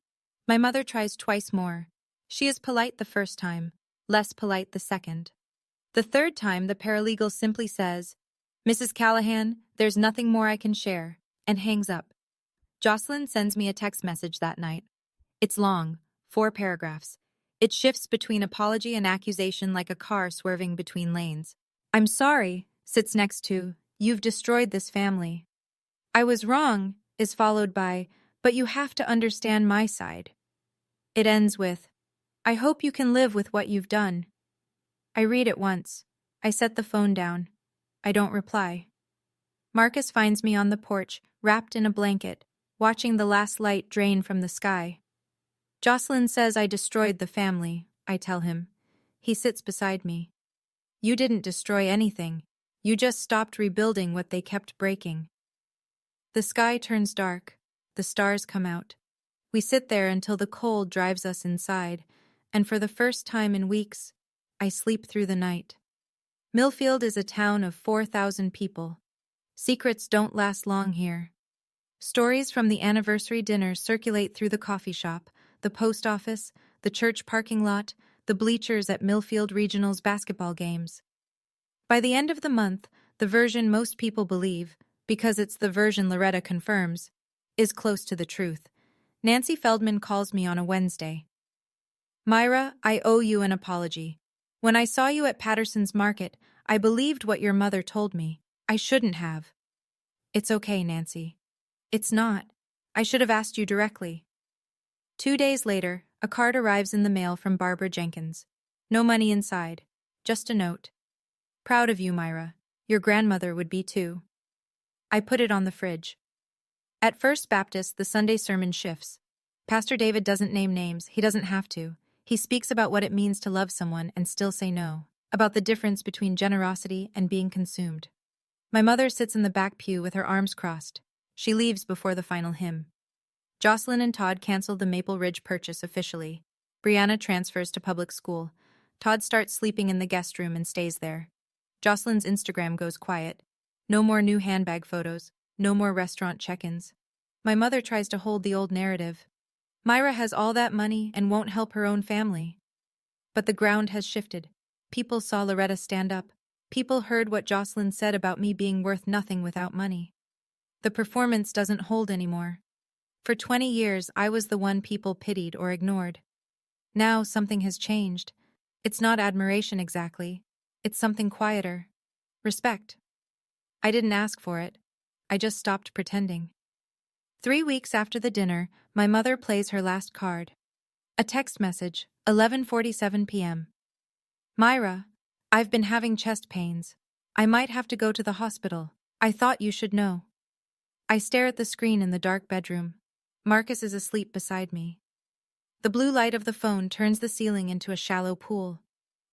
[SPEAKER 1] My mother tries twice more. She is polite the first time, less polite the second. The third time, the paralegal simply says, "Mrs. Callahan, there's nothing more I can share," and hangs up. Jocelyn sends me a text message that night. It's long, 4 paragraphs. It shifts between apology and accusation like a car swerving between lanes. "I'm sorry," sits next to, "You've destroyed this family." "I was wrong," is followed by, "But you have to understand my side." It ends with, "I hope you can live with what you've done." I read it once. I set the phone down. I don't reply. Marcus finds me on the porch, wrapped in a blanket, watching the last light drain from the sky. "Jocelyn says I destroyed the family," I tell him. He sits beside me. "You didn't destroy anything. You just stopped rebuilding what they kept breaking." The sky turns dark. The stars come out. We sit there until the cold drives us inside, and for the first time in weeks, I sleep through the night. Millfield is a town of 4,000 people. Secrets don't last long here. Stories from the anniversary dinner circulate through the coffee shop, the post office, the church parking lot, the bleachers at Millfield Regional's basketball games. By the end of the month, the version most people believe, because it's the version Loretta confirms, is close to the truth. Nancy Feldman calls me on a Wednesday. "Myra, I owe you an apology. When I saw you at Patterson's Market, I believed what your mother told me. I shouldn't have." "It's okay, Nancy." "It's not. I should have asked you directly." 2 days later, a card arrives in the mail from Barbara Jenkins. No money inside, just a note. "Proud of you, Myra. Your grandmother would be too." I put it on the fridge. At First Baptist, the Sunday sermon shifts. Pastor David doesn't name names. He doesn't have to. He speaks about what it means to love someone and still say no, about the difference between generosity and being consumed. My mother sits in the back pew with her arms crossed. She leaves before the final hymn. Jocelyn and Todd cancel the Maple Ridge purchase officially. Brianna transfers to public school. Todd starts sleeping in the guest room and stays there. Jocelyn's Instagram goes quiet. No more new handbag photos. No more restaurant check-ins. My mother tries to hold the old narrative. Myra has all that money and won't help her own family. But the ground has shifted. People saw Loretta stand up. People heard what Jocelyn said about me being worth nothing without money. The performance doesn't hold anymore. For 20 years, I was the one people pitied or ignored. Now something has changed. It's not admiration exactly. It's something quieter. Respect. I didn't ask for it. I just stopped pretending. 3 weeks after the dinner, my mother plays her last card. A text message, 11:47 p.m. "Myra, I've been having chest pains. I might have to go to the hospital. I thought you should know." I stare at the screen in the dark bedroom. Marcus is asleep beside me. The blue light of the phone turns the ceiling into a shallow pool.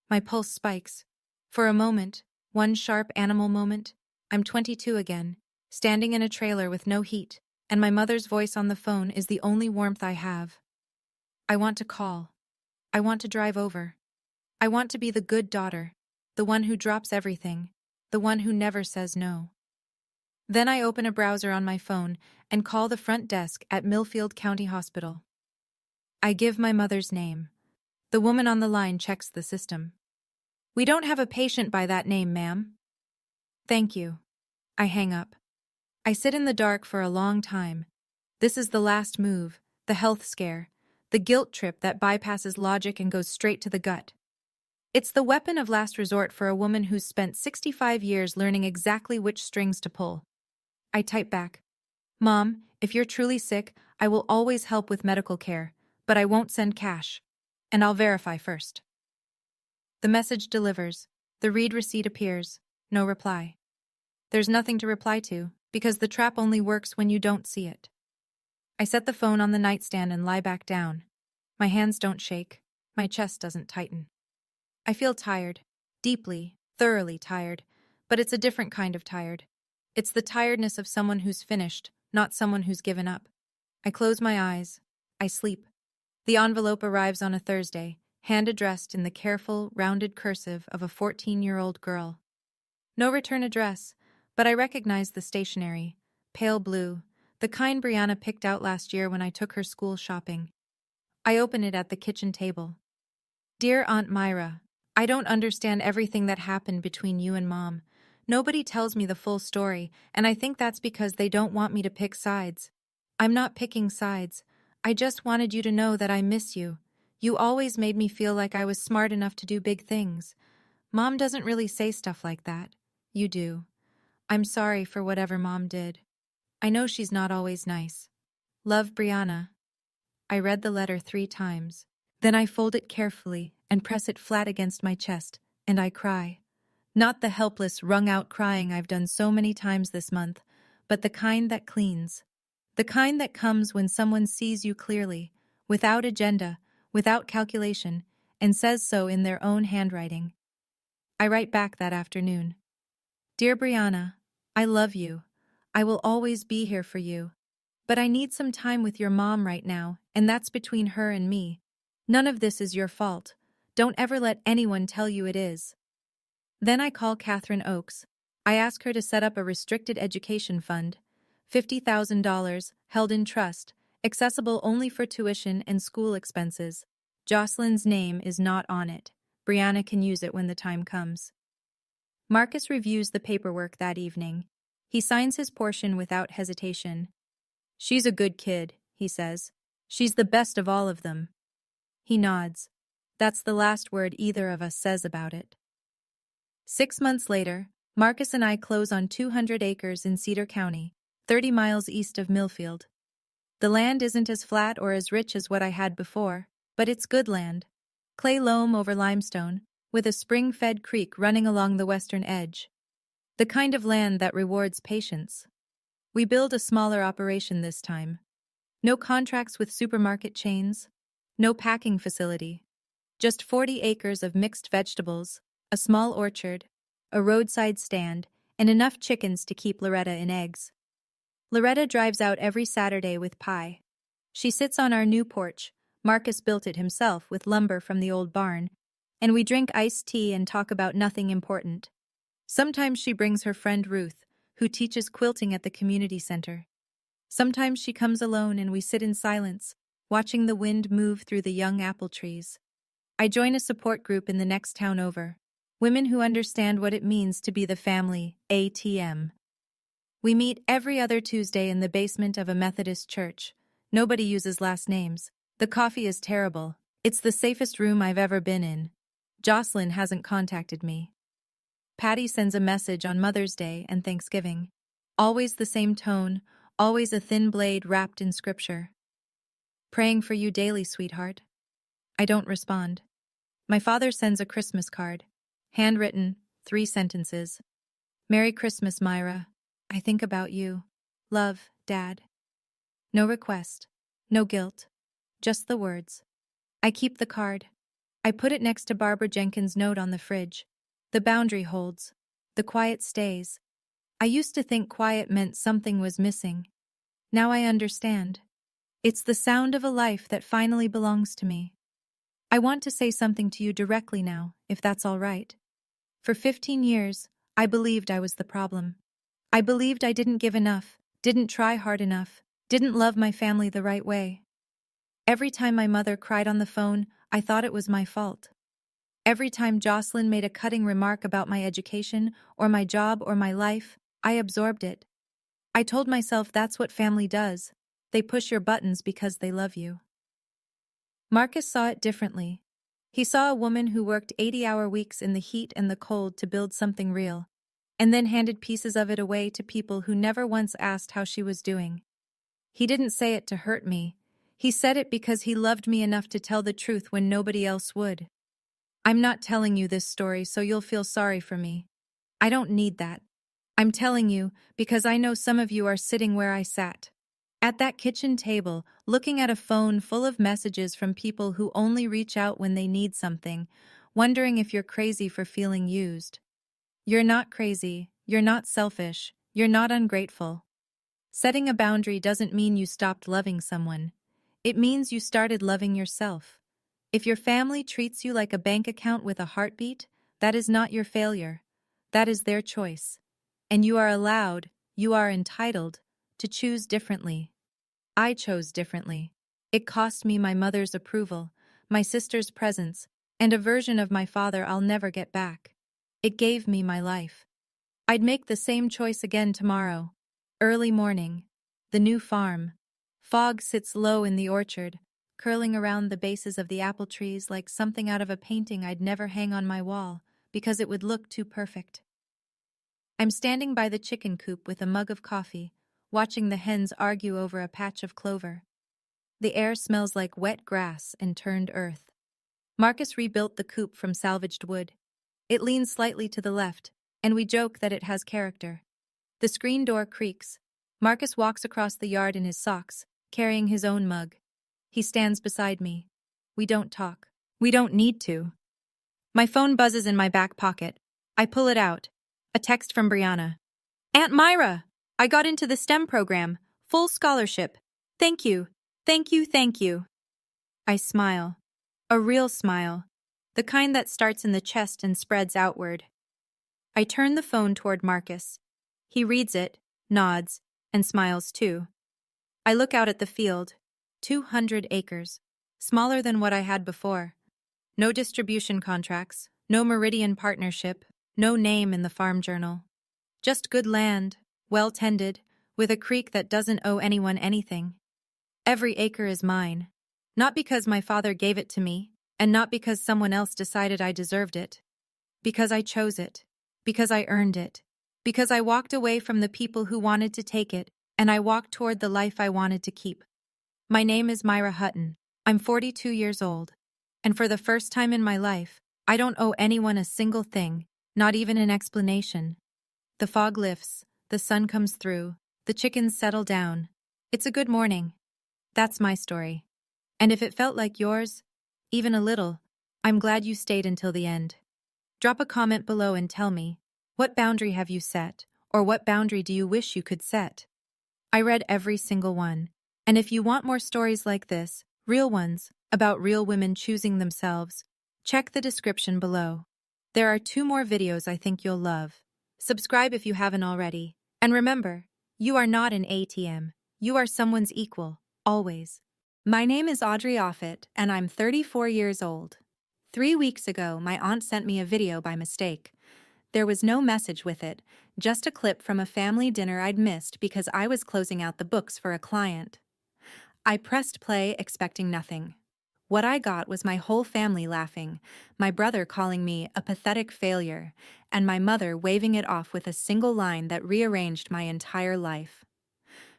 [SPEAKER 1] My pulse spikes. For a moment, one sharp animal moment, I'm 22 again, standing in a trailer with no heat, and my mother's voice on the phone is the only warmth I have. I want to call. I want to drive over. I want to be the good daughter, the one who drops everything, the one who never says no. Then I open a browser on my phone and call the front desk at Millfield County Hospital. I give my mother's name. The woman on the line checks the system. "We don't have a patient by that name, ma'am." "Thank you." I hang up. I sit in the dark for a long time. This is the last move, the health scare, the guilt trip that bypasses logic and goes straight to the gut. It's the weapon of last resort for a woman who's spent 65 years learning exactly which strings to pull. I type back, "Mom, if you're truly sick, I will always help with medical care, but I won't send cash. And I'll verify first." The message delivers. The read receipt appears. No reply. There's nothing to reply to, because the trap only works when you don't see it. I set the phone on the nightstand and lie back down. My hands don't shake. My chest doesn't tighten. I feel tired. Deeply, thoroughly tired. But it's a different kind of tired. It's the tiredness of someone who's finished, not someone who's given up. I close my eyes. I sleep. The envelope arrives on a Thursday, hand-addressed in the careful, rounded cursive of a 14-year-old girl. No return address, but I recognize the stationery. Pale blue, the kind Brianna picked out last year when I took her school shopping. I open it at the kitchen table. "Dear Aunt Myra, I don't understand everything that happened between you and Mom. Nobody tells me the full story, and I think that's because they don't want me to pick sides. I'm not picking sides. I just wanted you to know that I miss you. You always made me feel like I was smart enough to do big things. Mom doesn't really say stuff like that. You do. I'm sorry for whatever Mom did. I know she's not always nice. Love, Brianna." I read the letter 3 times. Then I fold it carefully and press it flat against my chest, and I cry. Not the helpless, wrung-out crying I've done so many times this month, but the kind that cleans. The kind that comes when someone sees you clearly, without agenda, without calculation, and says so in their own handwriting. I write back that afternoon. "Dear Brianna, I love you. I will always be here for you. But I need some time with your mom right now, and that's between her and me. None of this is your fault. Don't ever let anyone tell you it is." Then I call Catherine Oakes. I ask her to set up a restricted education fund, $50,000, held in trust, accessible only for tuition and school expenses. Jocelyn's name is not on it. Brianna can use it when the time comes. Marcus reviews the paperwork that evening. He signs his portion without hesitation. "She's a good kid," he says. "She's the best of all of them." He nods. That's the last word either of us says about it. 6 months later, Marcus and I close on 200 acres in Cedar County, 30 miles east of Millfield. The land isn't as flat or as rich as what I had before, but it's good land. Clay loam over limestone, with a spring-fed creek running along the western edge. The kind of land that rewards patience. We build a smaller operation this time. No contracts with supermarket chains. No packing facility. Just 40 acres of mixed vegetables, a small orchard, a roadside stand, and enough chickens to keep Loretta in eggs. Loretta drives out every Saturday with pie. She sits on our new porch. Marcus built it himself with lumber from the old barn, and we drink iced tea and talk about nothing important. Sometimes she brings her friend Ruth, who teaches quilting at the community center. Sometimes she comes alone and we sit in silence, watching the wind move through the young apple trees. I join a support group in the next town over. Women who understand what it means to be the family ATM. We meet every other Tuesday in the basement of a Methodist church. Nobody uses last names. The coffee is terrible. It's the safest room I've ever been in. Jocelyn hasn't contacted me. Patty sends a message on Mother's Day and Thanksgiving. Always the same tone, always a thin blade wrapped in scripture. "Praying for you daily, sweetheart." I don't respond. My father sends a Christmas card. Handwritten, 3 sentences. "Merry Christmas, Myra. I think about you. Love, Dad." No request. No guilt. Just the words. I keep the card. I put it next to Barbara Jenkins' note on the fridge. The boundary holds. The quiet stays. I used to think quiet meant something was missing. Now I understand. It's the sound of a life that finally belongs to me. I want to say something to you directly now, if that's all right. For 15 years, I believed I was the problem. I believed I didn't give enough, didn't try hard enough, didn't love my family the right way. Every time my mother cried on the phone, I thought it was my fault. Every time Jocelyn made a cutting remark about my education, or my job, or my life, I absorbed it. I told myself that's what family does. They push your buttons because they love you. Marcus saw it differently. He saw a woman who worked 80-hour weeks in the heat and the cold to build something real, and then handed pieces of it away to people who never once asked how she was doing. He didn't say it to hurt me. He said it because he loved me enough to tell the truth when nobody else would. I'm not telling you this story so you'll feel sorry for me. I don't need that. I'm telling you because I know some of you are sitting where I sat. At that kitchen table, looking at a phone full of messages from people who only reach out when they need something, wondering if you're crazy for feeling used. You're not crazy, you're not selfish, you're not ungrateful. Setting a boundary doesn't mean you stopped loving someone. It means you started loving yourself. If your family treats you like a bank account with a heartbeat, that is not your failure. That is their choice. And you are allowed, you are entitled, to choose differently. I chose differently. It cost me my mother's approval, my sister's presence, and a version of my father I'll never get back. It gave me my life. I'd make the same choice again tomorrow. Early morning. The new farm. Fog sits low in the orchard, curling around the bases of the apple trees like something out of a painting I'd never hang on my wall, because it would look too perfect. I'm standing by the chicken coop with a mug of coffee, watching the hens argue over a patch of clover. The air smells like wet grass and turned earth. Marcus rebuilt the coop from salvaged wood. It leans slightly to the left, and we joke that it has character. The screen door creaks. Marcus walks across the yard in his socks, carrying his own mug. He stands beside me. We don't talk. We don't need to. My phone buzzes in my back pocket. I pull it out. A text from Brianna. Aunt Myra! I got into the STEM program. Full scholarship. Thank you. Thank you, thank you. I smile. A real smile. The kind that starts in the chest and spreads outward. I turn the phone toward Marcus. He reads it, nods, and smiles too. I look out at the field. 200 acres. Smaller than what I had before. No distribution contracts, no Meridian partnership, no name in the farm journal. Just good land, well tended, with a creek that doesn't owe anyone anything. Every acre is mine. Not because my father gave it to me, and not because someone else decided I deserved it. Because I chose it. Because I earned it. Because I walked away from the people who wanted to take it, and I walked toward the life I wanted to keep. My name is Myra Hutton. I'm 42 years old. And for the first time in my life, I don't owe anyone a single thing, not even an explanation. The fog lifts, the sun comes through, the chickens settle down. It's a good morning. That's my story. And if it felt like yours, even a little, I'm glad you stayed until the end. Drop a comment below and tell me, what boundary have you set, or what boundary do you wish you could set? I read every single one. And if you want more stories like this, real ones, about real women choosing themselves, check the description below. There are 2 more videos I think you'll love. Subscribe if you haven't already. And remember, you are not an ATM. You are someone's equal, always.
[SPEAKER 2] My name is Audrey Offit, and I'm 34 years old. 3 weeks ago, my aunt sent me a video by mistake. There was no message with it, just a clip from a family dinner I'd missed because I was closing out the books for a client. I pressed play, expecting nothing. What I got was my whole family laughing, my brother calling me a pathetic failure, and my mother waving it off with a single line that rearranged my entire life.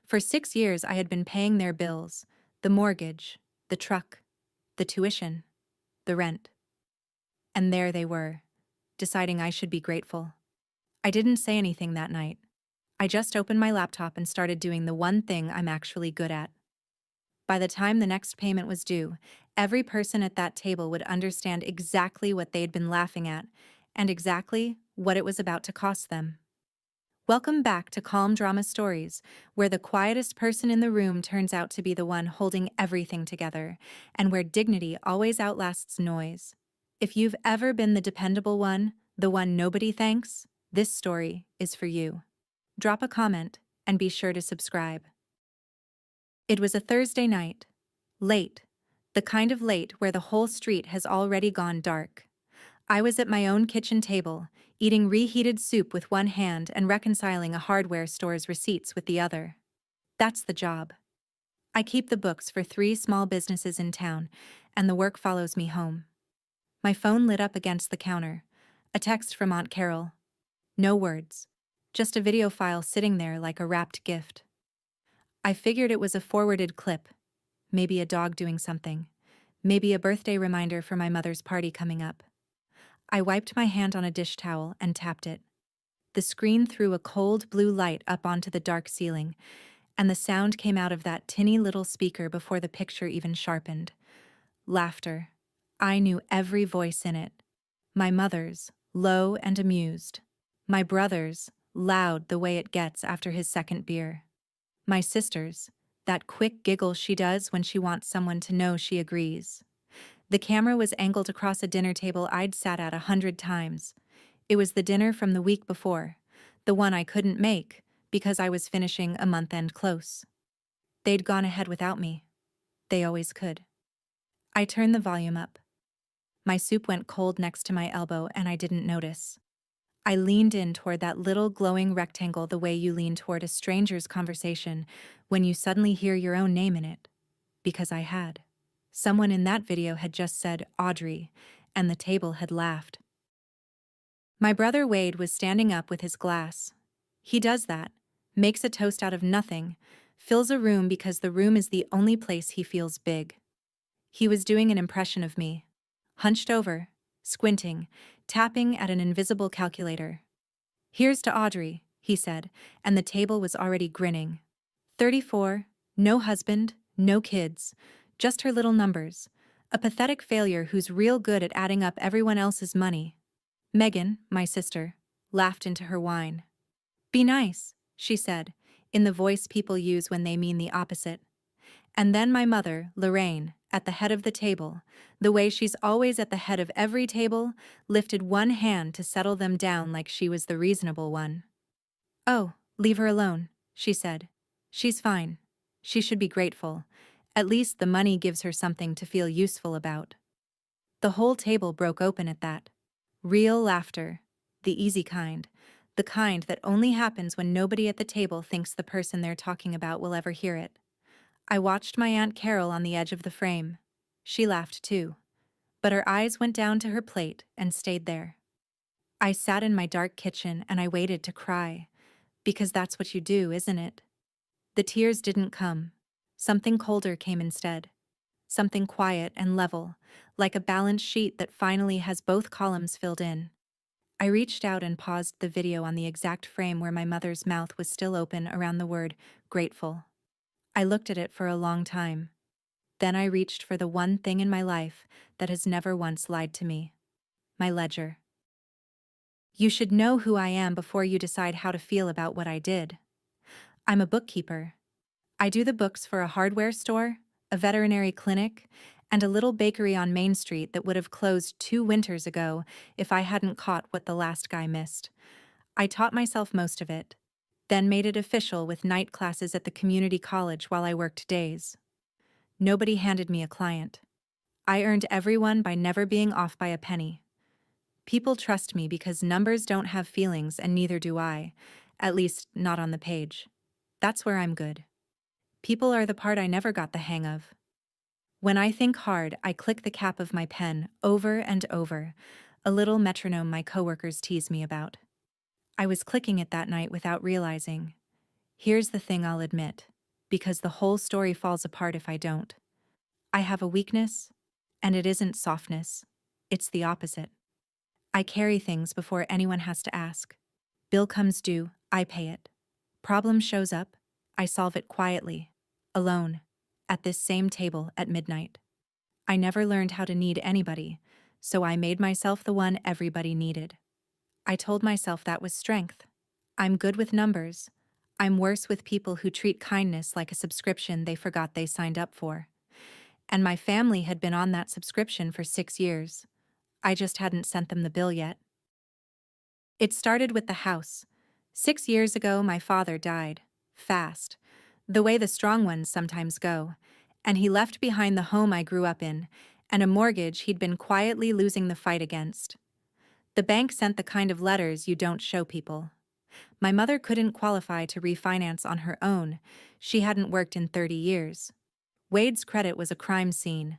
[SPEAKER 2] For 6 years, I had been paying their bills, the mortgage, the truck, the tuition, the rent. And there they were, deciding I should be grateful. I didn't say anything that night. I just opened my laptop and started doing the one thing I'm actually good at. By the time the next payment was due, every person at that table would understand exactly what they'd been laughing at and exactly what it was about to cost them. Welcome back to Calm Drama Stories, where the quietest person in the room turns out to be the one holding everything together, and where dignity always outlasts noise. If you've ever been the dependable one, the one nobody thanks, this story is for you. drop a comment, and be sure to subscribe. It was a Thursday night. Late. The kind of late where the whole street has already gone dark. I was at my own kitchen table, eating reheated soup with one hand and reconciling a hardware store's receipts with the other. That's the job. I keep the books for 3 small businesses in town, and the work follows me home. My phone lit up against the counter. A text from Aunt Carol. No words. Just a video file sitting there like a wrapped gift. I figured it was a forwarded clip. Maybe a dog doing something. Maybe a birthday reminder for my mother's party coming up. I wiped my hand on a dish towel and tapped it. The screen threw a cold blue light up onto the dark ceiling, and the sound came out of that tinny little speaker before the picture even sharpened. Laughter. I knew every voice in it. My mother's, low and amused. My brother's, loud the way it gets after his second beer. My sister's, that quick giggle she does when she wants someone to know she agrees. The camera was angled across a dinner table I'd sat at 100 times. It was the dinner from the week before, the one I couldn't make because I was finishing a month-end close. They'd gone ahead without me. They always could. I turned the volume up. My soup went cold next to my elbow and I didn't notice. I leaned in toward that little glowing rectangle the way you lean toward a stranger's conversation when you suddenly hear your own name in it. Because I had. Someone in that video had just said Audrey, and the table had laughed. My brother Wade was standing up with his glass. He does that, makes a toast out of nothing, fills a room because the room is the only place he feels big. He was doing an impression of me. Hunched over, squinting, tapping at an invisible calculator. Here's to Audrey, he said, and the table was already grinning. 34, no husband, no kids, just her little numbers. A pathetic failure who's real good at adding up everyone else's money. Megan, my sister, laughed into her wine. Be nice, she said, in the voice people use when they mean the opposite. And then my mother, Lorraine, at the head of the table, the way she's always at the head of every table, lifted one hand to settle them down like she was the reasonable one. Oh, leave her alone, she said. She's fine. She should be grateful. At least the money gives her something to feel useful about. The whole table broke open at that. Real laughter. The easy kind. The kind that only happens when nobody at the table thinks the person they're talking about will ever hear it. I watched my Aunt Carol on the edge of the frame. She laughed too. But her eyes went down to her plate and stayed there. I sat in my dark kitchen and I waited to cry. Because that's what you do, isn't it? The tears didn't come. Something colder came instead. Something quiet and level, like a balance sheet that finally has both columns filled in. I reached out and paused the video on the exact frame where my mother's mouth was still open around the word grateful. I looked at it for a long time. Then I reached for the one thing in my life that has never once lied to me. My ledger. You should know who I am before you decide how to feel about what I did. I'm a bookkeeper. I do the books for a hardware store, a veterinary clinic, and a little bakery on Main Street that would have closed 2 winters ago if I hadn't caught what the last guy missed. I taught myself most of it, then made it official with night classes at the community college while I worked days. Nobody handed me a client. I earned everyone by never being off by a penny. People trust me because numbers don't have feelings and neither do I, at least not on the page. That's where I'm good. People are the part I never got the hang of. When I think hard, I click the cap of my pen over and over, a little metronome my coworkers tease me about. I was clicking it that night without realizing. Here's the thing I'll admit, because the whole story falls apart if I don't. I have a weakness, and it isn't softness. It's the opposite. I carry things before anyone has to ask. Bill comes due, I pay it. Problem shows up, I solve it quietly, alone, at this same table at midnight. I never learned how to need anybody, so I made myself the one everybody needed. I told myself that was strength. I'm good with numbers. I'm worse with people who treat kindness like a subscription they forgot they signed up for. And my family had been on that subscription for 6 years. I just hadn't sent them the bill yet. It started with the house. 6 years ago, my father died. Fast. The way the strong ones sometimes go. And he left behind the home I grew up in, and a mortgage he'd been quietly losing the fight against. The bank sent the kind of letters you don't show people. My mother couldn't qualify to refinance on her own. She hadn't worked in 30 years. Wade's credit was a crime scene.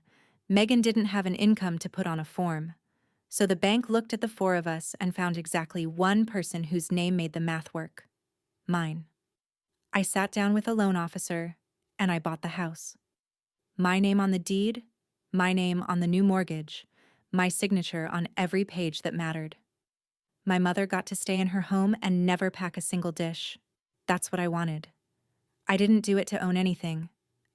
[SPEAKER 2] Megan didn't have an income to put on a form. So the bank looked at the four of us and found exactly one person whose name made the math work. Mine. I sat down with a loan officer, and I bought the house. My name on the deed, my name on the new mortgage, my signature on every page that mattered. My mother got to stay in her home and never pack a single dish. That's what I wanted. I didn't do it to own anything.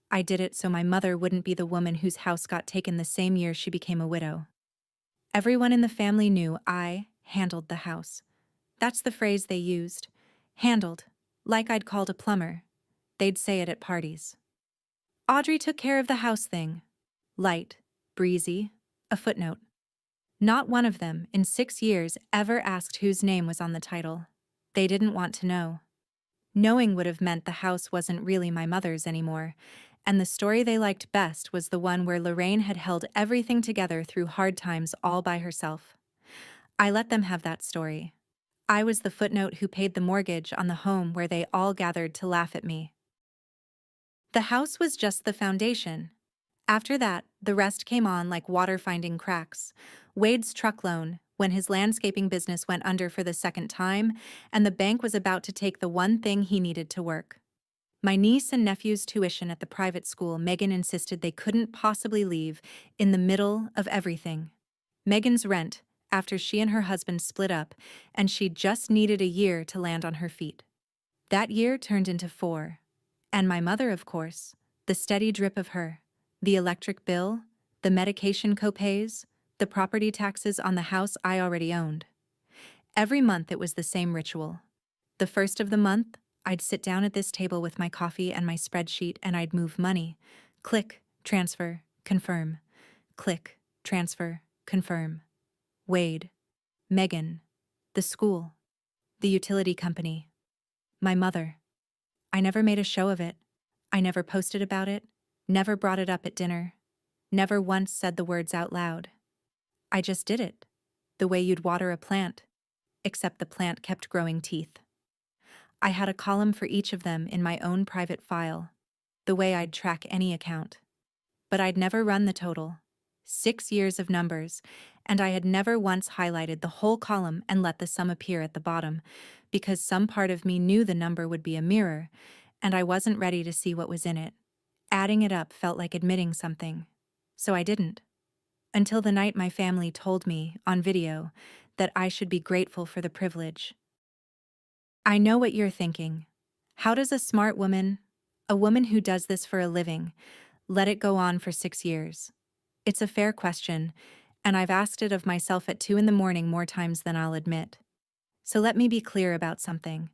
[SPEAKER 2] I did it so my mother wouldn't be the woman whose house got taken the same year she became a widow. Everyone in the family knew I handled the house. That's the phrase they used. Handled. Like I'd called a plumber. They'd say it at parties. Audrey took care of the house thing. Light, breezy, a footnote. Not one of them, in 6 years, ever asked whose name was on the title. They didn't want to know. Knowing would have meant the house wasn't really my mother's anymore, and the story they liked best was the one where Lorraine had held everything together through hard times all by herself. I let them have that story. I was the footnote who paid the mortgage on the home where they all gathered to laugh at me. The house was just the foundation. After that, the rest came on like water finding cracks. Wade's truck loan, when his landscaping business went under for the second time, and the bank was about to take the one thing he needed to work. My niece and nephew's tuition at the private school Megan insisted they couldn't possibly leave in the middle of everything. Megan's rent, after she and her husband split up, and she just needed a year to land on her feet. That year turned into 4. And my mother, of course, the steady drip of her, the electric bill, the medication copays, the property taxes on the house I already owned. Every month it was the same ritual. The first of the month, I'd sit down at this table with my coffee and my spreadsheet and I'd move money. Click, transfer, confirm. Click, transfer, confirm. Wade, Megan, the school, the utility company, my mother. I never made a show of it. I never posted about it, never brought it up at dinner, never once said the words out loud. I just did it, the way you'd water a plant, except the plant kept growing teeth. I had a column for each of them in my own private file, the way I'd track any account. But I'd never run the total. 6 years of numbers, and I had never once highlighted the whole column and let the sum appear at the bottom, because some part of me knew the number would be a mirror, and I wasn't ready to see what was in it. Adding it up felt like admitting something. So I didn't. Until the night my family told me, on video, that I should be grateful for the privilege. I know what you're thinking. How does a smart woman, a woman who does this for a living, let it go on for 6 years? It's a fair question, and I've asked it of myself at 2 in the morning more times than I'll admit. So let me be clear about something.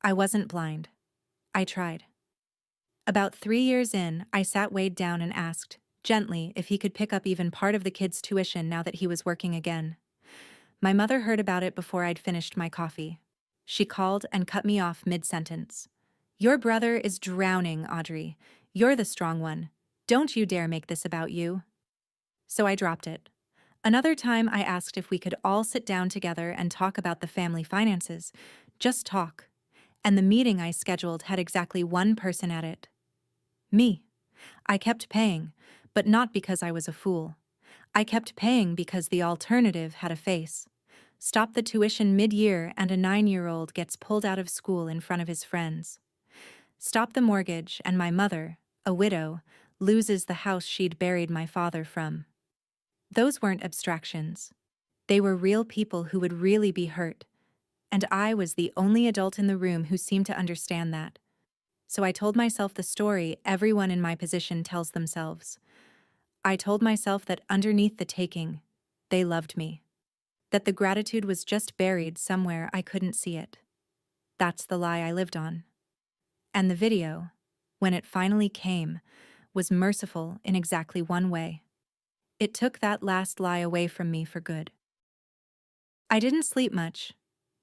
[SPEAKER 2] I wasn't blind. I tried. About 3 years in, I sat Wade down and asked, gently, if he could pick up even part of the kids' tuition now that he was working again. My mother heard about it before I'd finished my coffee. She called and cut me off mid-sentence. Your brother is drowning, Audrey. You're the strong one. Don't you dare make this about you. So I dropped it. Another time I asked if we could all sit down together and talk about the family finances. Just talk. And the meeting I scheduled had exactly one person at it. Me. I kept paying, but not because I was a fool. I kept paying because the alternative had a face. Stop the tuition mid-year and a 9-year-old gets pulled out of school in front of his friends. Stop the mortgage and my mother, a widow, loses the house she'd buried my father from. Those weren't abstractions. They were real people who would really be hurt, and I was the only adult in the room who seemed to understand that. So I told myself the story everyone in my position tells themselves. I told myself that underneath the taking, they loved me. That the gratitude was just buried somewhere I couldn't see it. That's the lie I lived on. And the video, when it finally came, was merciful in exactly one way. It took that last lie away from me for good. I didn't sleep much,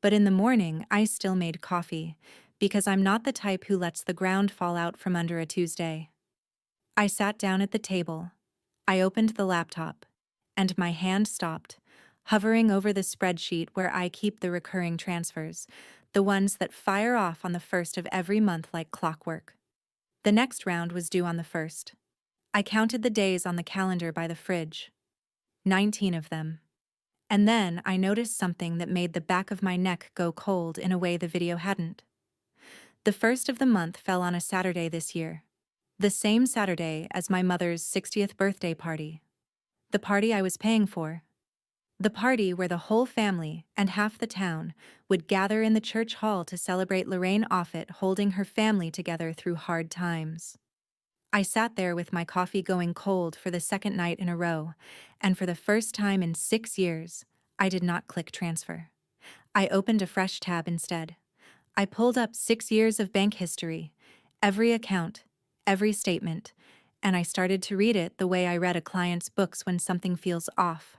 [SPEAKER 2] But in the morning, I still made coffee, because I'm not the type who lets the ground fall out from under a Tuesday. I sat down at the table. I opened the laptop, and my hand stopped, hovering over the spreadsheet where I keep the recurring transfers, the ones that fire off on the first of every month like clockwork. The next round was due on the first. I counted the days on the calendar by the fridge. 19 of them. And then I noticed something that made the back of my neck go cold in a way the video hadn't. The first of the month fell on a Saturday this year. The same Saturday as my mother's 60th birthday party. The party I was paying for. The party where the whole family and half the town would gather in the church hall to celebrate Lorraine Offit holding her family together through hard times. I sat there with my coffee going cold for the second night in a row, and for the first time in 6 years, I did not click transfer. I opened a fresh tab instead. I pulled up 6 years of bank history, every account, every statement, and I started to read it the way I read a client's books when something feels off.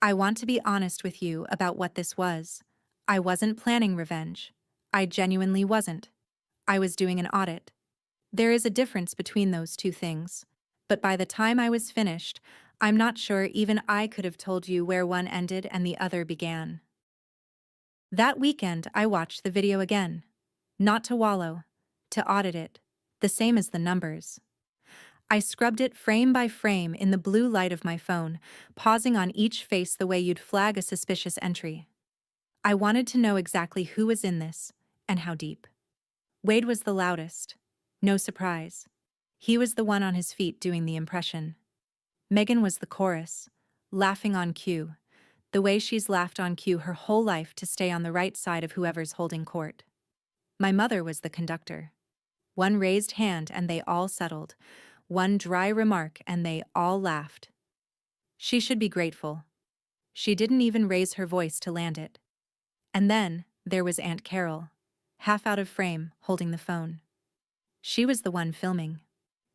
[SPEAKER 2] I want to be honest with you about what this was. I wasn't planning revenge. I genuinely wasn't. I was doing an audit. There is a difference between those two things. But by the time I was finished, I'm not sure even I could have told you where one ended and the other began. That weekend, I watched the video again. Not to wallow, to audit it, the same as the numbers. I scrubbed it frame by frame in the blue light of my phone, pausing on each face the way you'd flag a suspicious entry. I wanted to know exactly who was in this, and how deep. Wade was the loudest. No surprise. He was the one on his feet doing the impression. Megan was the chorus, laughing on cue, the way she's laughed on cue her whole life to stay on the right side of whoever's holding court. My mother was the conductor. One raised hand and they all settled, one dry remark and they all laughed. She should be grateful. She didn't even raise her voice to land it. And then there was Aunt Carol, half out of frame, holding the phone. She was the one filming.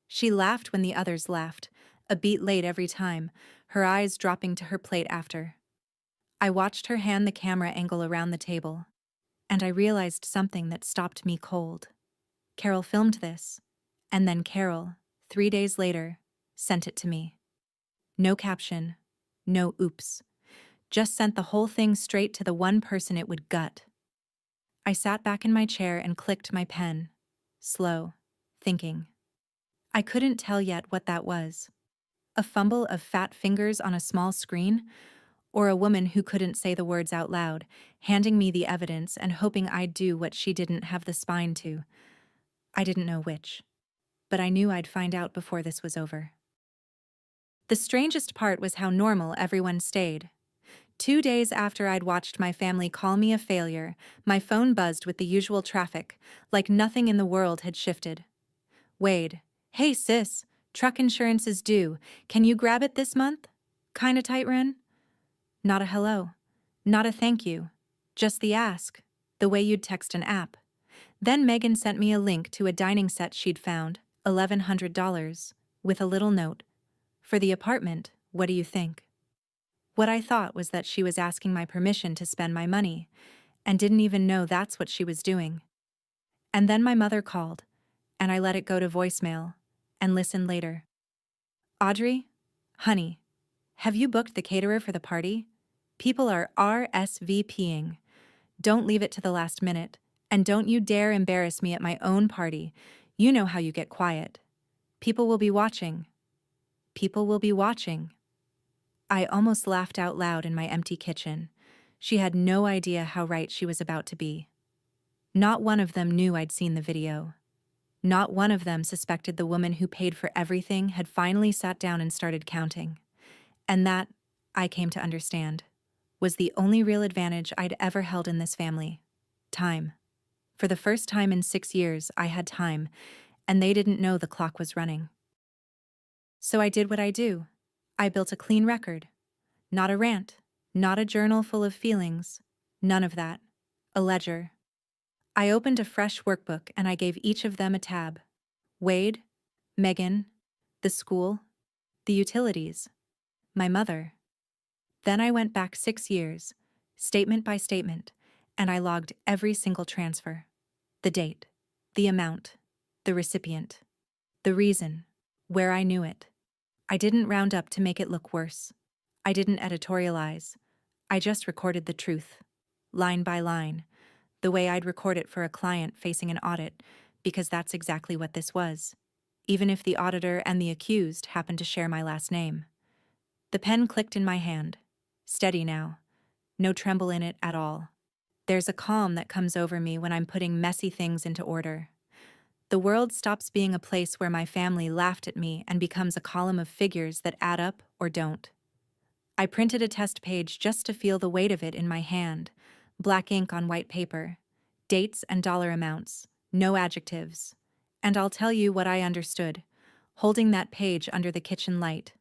[SPEAKER 2] She laughed when the others laughed, a beat late every time, her eyes dropping to her plate after. I watched her hand the camera angle around the table, and I realized something that stopped me cold. Carol filmed this, and then Carol, 3 days later, sent it to me. No caption, no oops. Just sent the whole thing straight to the one person it would gut. I sat back in my chair and clicked my pen, slow, thinking. I couldn't tell yet what that was. A fumble of fat fingers on a small screen, or a woman who couldn't say the words out loud, handing me the evidence and hoping I'd do what she didn't have the spine to. I didn't know which, but I knew I'd find out before this was over. The strangest part was how normal everyone stayed. 2 days after I'd watched my family call me a failure, my phone buzzed with the usual traffic, like nothing in the world had shifted. Wade, hey sis, truck insurance is due. Can you grab it this month? Kinda tight, Ren? Not a hello. Not a thank you. Just the ask, the way you'd text an app. Then Megan sent me a link to a dining set she'd found, $1,100, with a little note. For the apartment, what do you think? What I thought was that she was asking my permission to spend my money, and didn't even know that's what she was doing. And then my mother called, and I let it go to voicemail, and listened later. Audrey? Honey, have you booked the caterer for the party? People are RSVPing. Don't leave it to the last minute, and don't you dare embarrass me at my own party. You know how you get quiet. People will be watching. People will be watching. I almost laughed out loud in my empty kitchen. She had no idea how right she was about to be. Not one of them knew I'd seen the video. Not one of them suspected the woman who paid for everything had finally sat down and started counting. And that, I came to understand, was the only real advantage I'd ever held in this family. Time. For the first time in 6 years, I had time, and they didn't know the clock was running. So I did what I do. I built a clean record. Not a rant, not a journal full of feelings, none of that. A ledger. I opened a fresh workbook and I gave each of them a tab. Wade, Megan, the school, the utilities, my mother. Then I went back 6 years, statement by statement, and I logged every single transfer. The date, the amount, the recipient, the reason, where I knew it. I didn't round up to make it look worse. I didn't editorialize. I just recorded the truth, line by line, the way I'd record it for a client facing an audit, because that's exactly what this was, even if the auditor and the accused happened to share my last name. The pen clicked in my hand. Steady now. No tremble in it at all. There's a calm that comes over me when I'm putting messy things into order. The world stops being a place where my family laughed at me and becomes a column of figures that add up or don't. I printed a test page just to feel the weight of it in my hand, black ink on white paper, dates and dollar amounts, no adjectives. And I'll tell you what I understood, holding that page under the kitchen light.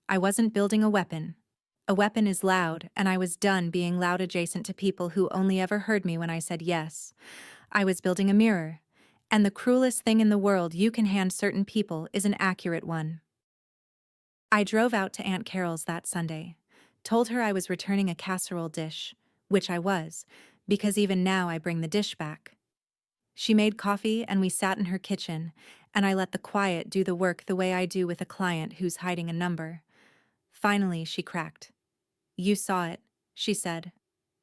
[SPEAKER 2] I wasn't building a weapon. A weapon is loud, and I was done being loud adjacent to people who only ever heard me when I said yes. I was building a mirror, and the cruelest thing in the world you can hand certain people is an accurate one. I drove out to Aunt Carol's that Sunday, told her I was returning a casserole dish, which I was, because even now I bring the dish back. She made coffee and we sat in her kitchen, and I let the quiet do the work the way I do with a client who's hiding a number. Finally, she cracked. "You saw it," she said.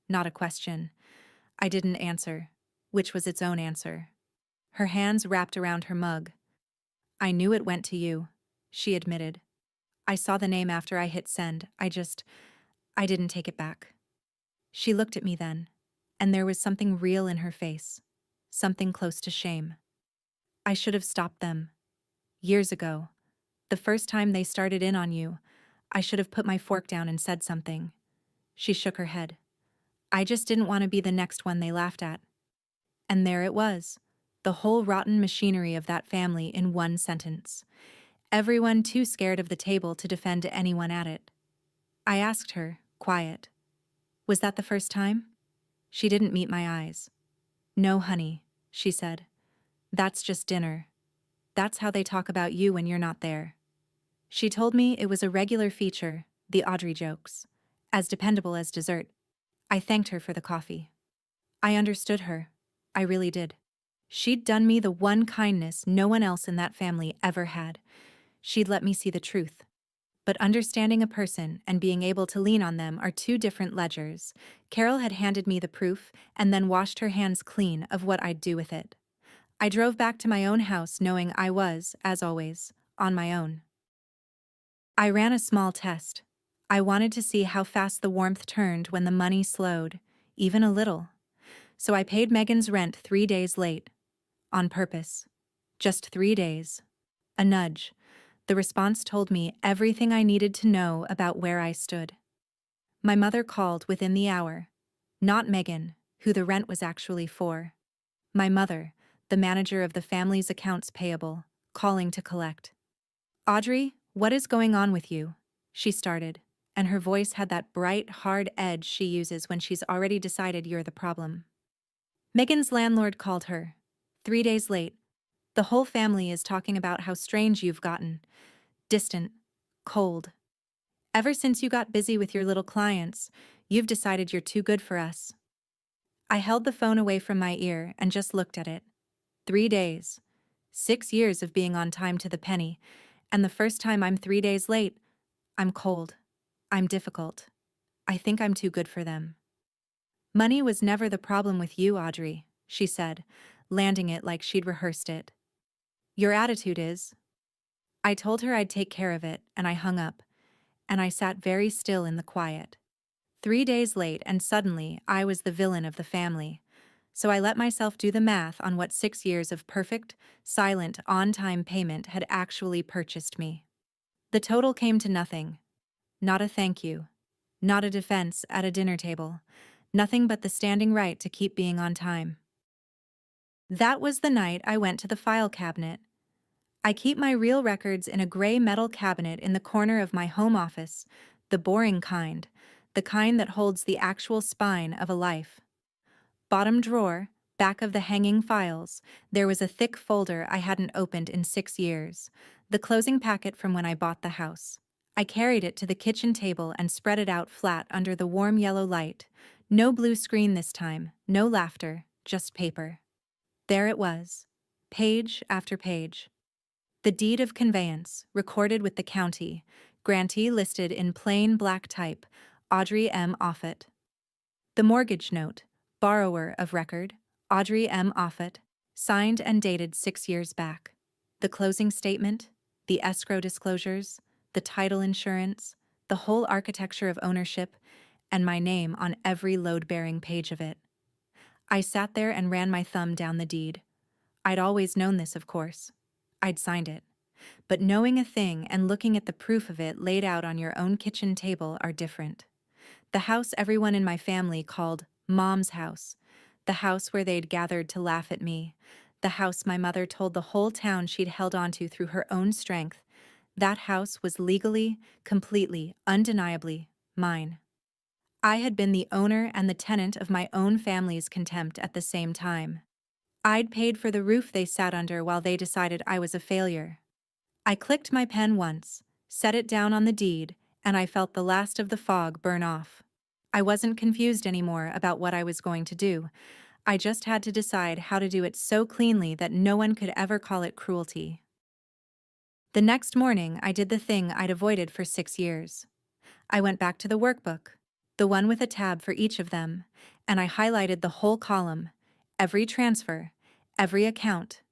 [SPEAKER 2] Not a question. I didn't answer, which was its own answer. Her hands wrapped around her mug. "I knew it went to you," she admitted. "I saw the name after I hit send. I didn't take it back." She looked at me then, and there was something real in her face, something close to shame. "I should have stopped them. Years ago. The first time they started in on you, I should have put my fork down and said something." She shook her head. "I just didn't want to be the next one they laughed at." And there it was, the whole rotten machinery of that family in one sentence. Everyone too scared of the table to defend anyone at it. I asked her, quiet, "Was that the first time?" She didn't meet my eyes. "No, honey," she said. "That's just dinner. That's how they talk about you when you're not there." She told me it was a regular feature, the Audrey jokes, as dependable as dessert. I thanked her for the coffee. I understood her. I really did. She'd done me the one kindness no one else in that family ever had. She'd let me see the truth. But understanding a person and being able to lean on them are two different ledgers. Carol had handed me the proof and then washed her hands clean of what I'd do with it. I drove back to my own house knowing I was, as always, on my own. I ran a small test. I wanted to see how fast the warmth turned when the money slowed, even a little. So I paid Megan's rent 3 days late. On purpose. Just 3 days. A nudge. The response told me everything I needed to know about where I stood. My mother called within the hour. Not Megan, who the rent was actually for. My mother, the manager of the family's accounts payable, calling to collect. "Audrey, what is going on with you?" she started, and her voice had that bright, hard edge she uses when she's already decided you're the problem. Megan's landlord called her. 3 days late. "The whole family is talking about how strange you've gotten. Distant. Cold. Ever since you got busy with your little clients, you've decided you're too good for us." I held the phone away from my ear and just looked at it. 3 days. 6 years of being on time to the penny, and the first time I'm 3 days late, I'm cold. I'm difficult. I think I'm too good for them. "Money was never the problem with you, Audrey," she said, landing it like she'd rehearsed it. "Your attitude is." I told her I'd take care of it, and I hung up, and I sat very still in the quiet. 3 days late, and suddenly I was the villain of the family. So I let myself do the math on what 6 years of perfect, silent, on-time payment had actually purchased me. The total came to nothing. Not a thank you. Not a defense at a dinner table. Nothing but the standing right to keep being on time. That was the night I went to the file cabinet. I keep my real records in a gray metal cabinet in the corner of my home office, the boring kind, the kind that holds the actual spine of a life. Bottom drawer, back of the hanging files, there was a thick folder I hadn't opened in 6 years, the closing packet from when I bought the house. I carried it to the kitchen table and spread it out flat under the warm yellow light, No blue screen this time, no laughter, just paper. There it was, page after page. The deed of conveyance, recorded with the county, grantee listed in plain black type, Audrey M. Offutt. The mortgage note, borrower of record, Audrey M. Offutt, signed and dated 6 years back. The closing statement, the escrow disclosures, the title insurance, the whole architecture of ownership, and my name on every load-bearing page of it. I sat there and ran my thumb down the deed. I'd always known this, of course. I'd signed it. But knowing a thing and looking at the proof of it laid out on your own kitchen table are different. The house everyone in my family called Mom's house, the house where they'd gathered to laugh at me, the house my mother told the whole town she'd held onto through her own strength, that house was legally, completely, undeniably mine. I had been the owner and the tenant of my own family's contempt at the same time. I'd paid for the roof they sat under while they decided I was a failure. I clicked my pen once, set it down on the deed, and I felt the last of the fog burn off. I wasn't confused anymore about what I was going to do. I just had to decide how to do it so cleanly that no one could ever call it cruelty. The next morning, I did the thing I'd avoided for 6 years. I went back to the workbook, the one with a tab for each of them, and I highlighted the whole column, every transfer, every account,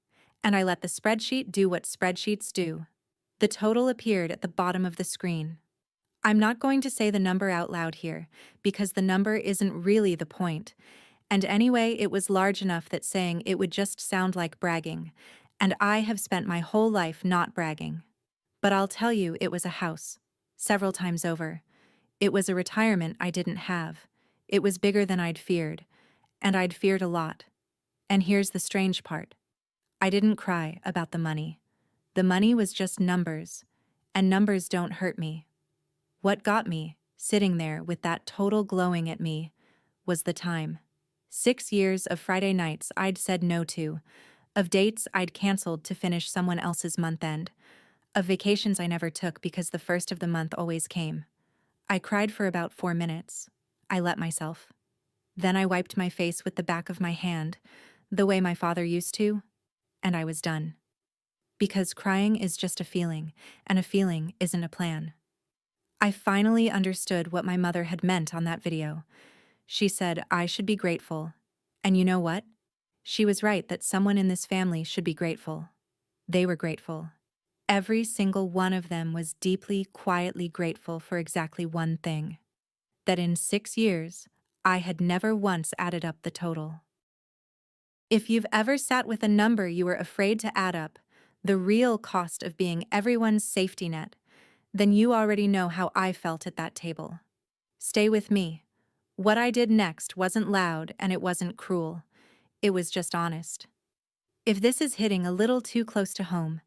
[SPEAKER 2] and I let the spreadsheet do what spreadsheets do. The total appeared at the bottom of the screen. I'm not going to say the number out loud here, because the number isn't really the point, and anyway, it was large enough that saying it would just sound like bragging, and I have spent my whole life not bragging. But I'll tell you, it was a house. Several times over. It was a retirement I didn't have. It was bigger than I'd feared, and I'd feared a lot. And here's the strange part. I didn't cry about the money. The money was just numbers, and numbers don't hurt me. What got me, sitting there with that total glowing at me, was the time. 6 years of Friday nights I'd said no to, of dates I'd canceled to finish someone else's month end, of vacations I never took because the first of the month always came. I cried for about 4 minutes. I let myself. Then I wiped my face with the back of my hand, the way my father used to, and I was done. Because crying is just a feeling, and a feeling isn't a plan. I finally understood what my mother had meant on that video. She said I should be grateful. And you know what? She was right that someone in this family should be grateful. They were grateful. Every single one of them was deeply, quietly grateful for exactly one thing. That in 6 years, I had never once added up the total. If you've ever sat with a number you were afraid to add up, the real cost of being everyone's safety net, then you already know how I felt at that table. Stay with me. What I did next wasn't loud and it wasn't cruel. It was just honest. If this is hitting a little too close to home,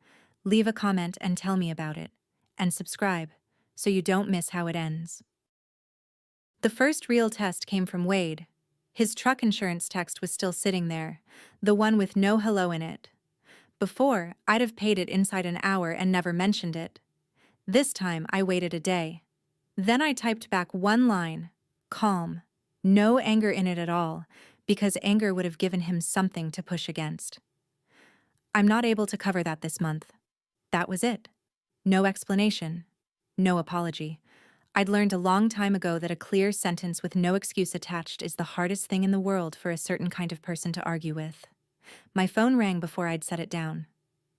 [SPEAKER 2] leave a comment and tell me about it. And subscribe, so you don't miss how it ends. The first real test came from Wade. His truck insurance text was still sitting there, the one with no hello in it. Before, I'd have paid it inside an hour and never mentioned it. This time, I waited a day. Then I typed back one line, calm, no anger in it at all, because anger would have given him something to push against. I'm not able to cover that this month. That was it. No explanation. No apology. I'd learned a long time ago that a clear sentence with no excuse attached is the hardest thing in the world for a certain kind of person to argue with. My phone rang before I'd set it down.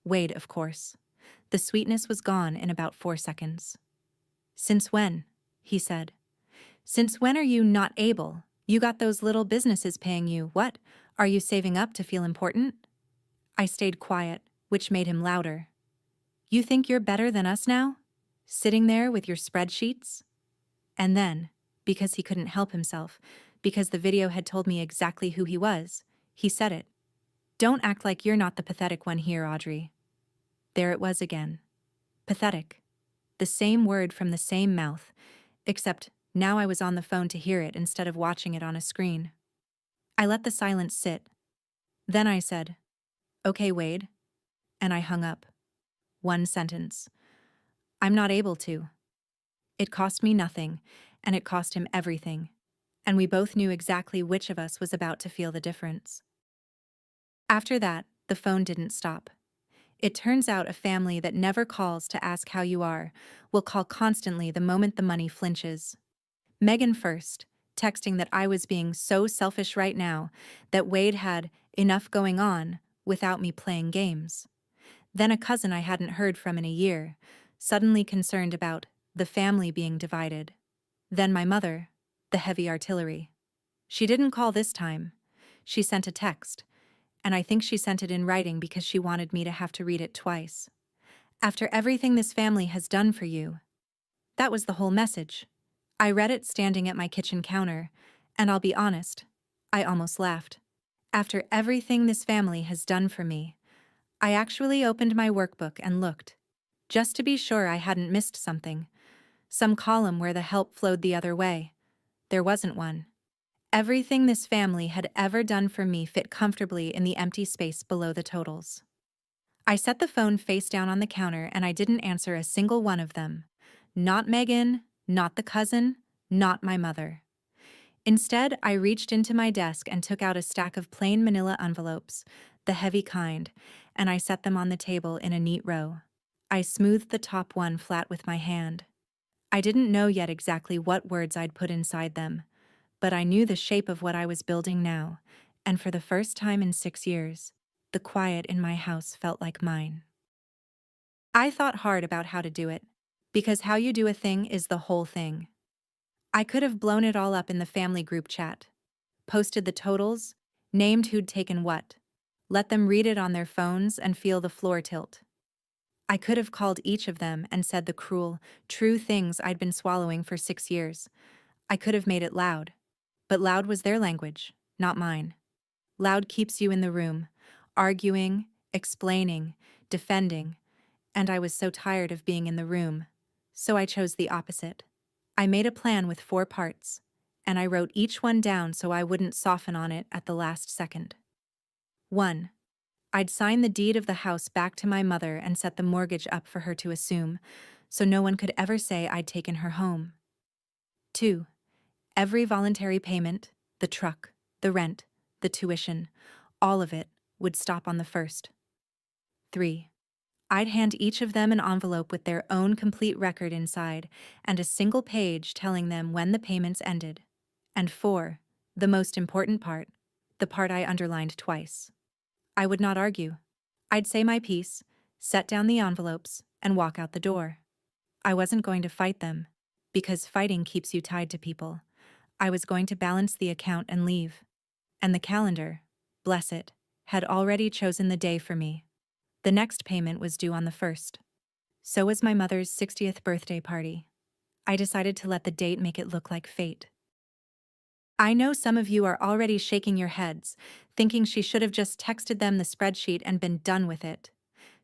[SPEAKER 2] Wade, of course. The sweetness was gone in about 4 seconds. "Since when?" he said. "Since when are you not able? You got those little businesses paying you. What? Are you saving up to feel important?" I stayed quiet, which made him louder. "You think you're better than us now? Sitting there with your spreadsheets?" And then, because he couldn't help himself, because the video had told me exactly who he was, he said it. "Don't act like you're not the pathetic one here, Audrey." There it was again. Pathetic. The same word from the same mouth, except now I was on the phone to hear it instead of watching it on a screen. I let the silence sit. Then I said, "Okay, Wade." And I hung up. One sentence. "I'm not able to." It cost me nothing, and it cost him everything. and we both knew exactly which of us was about to feel the difference. After that, the phone didn't stop. It turns out a family that never calls to ask how you are will call constantly the moment the money flinches. Megan first, texting that I was being so selfish right now that Wade had enough going on without me playing games. Then a cousin I hadn't heard from in a year, suddenly concerned about the family being divided. Then my mother, the heavy artillery. She didn't call this time. She sent a text, and I think she sent it in writing because she wanted me to have to read it twice. After everything this family has done for you. That was the whole message. I read it standing at my kitchen counter, and I'll be honest, I almost laughed. After everything this family has done for me, I actually opened my workbook and looked, just to be sure I hadn't missed something. Some column where the help flowed the other way. There wasn't one. Everything this family had ever done for me fit comfortably in the empty space below the totals. I set the phone face down on the counter and I didn't answer a single one of them. Not Megan, not the cousin, not my mother. Instead, I reached into my desk and took out a stack of plain manila envelopes, the heavy kind, and I set them on the table in a neat row. I smoothed the top one flat with my hand. I didn't know yet exactly what words I'd put inside them, but I knew the shape of what I was building now, and for the first time in 6 years, the quiet in my house felt like mine. I thought hard about how to do it, because how you do a thing is the whole thing. I could have blown it all up in the family group chat, posted the totals, named who'd taken what, let them read it on their phones and feel the floor tilt. I could have called each of them and said the cruel, true things I'd been swallowing for 6 years. I could have made it loud, but loud was their language, not mine. Loud keeps you in the room, arguing, explaining, defending, and I was so tired of being in the room, so I chose the opposite. I made a plan with 4 parts, and I wrote each one down so I wouldn't soften on it at the last second. 1. I'd sign the deed of the house back to my mother and set the mortgage up for her to assume, so no one could ever say I'd taken her home. 2. Every voluntary payment, the truck, the rent, the tuition, all of it, would stop on the 1st. 3. I'd hand each of them an envelope with their own complete record inside and a single page telling them when the payments ended. And 4, the most important part, the part I underlined twice. I would not argue. I'd say my piece, set down the envelopes, and walk out the door. I wasn't going to fight them, because fighting keeps you tied to people. I was going to balance the account and leave. And the calendar, bless it, had already chosen the day for me. The next payment was due on the 1st. So was my mother's 60th birthday party. I decided to let the date make it look like fate. I know some of you are already shaking your heads, thinking she should have just texted them the spreadsheet and been done with it.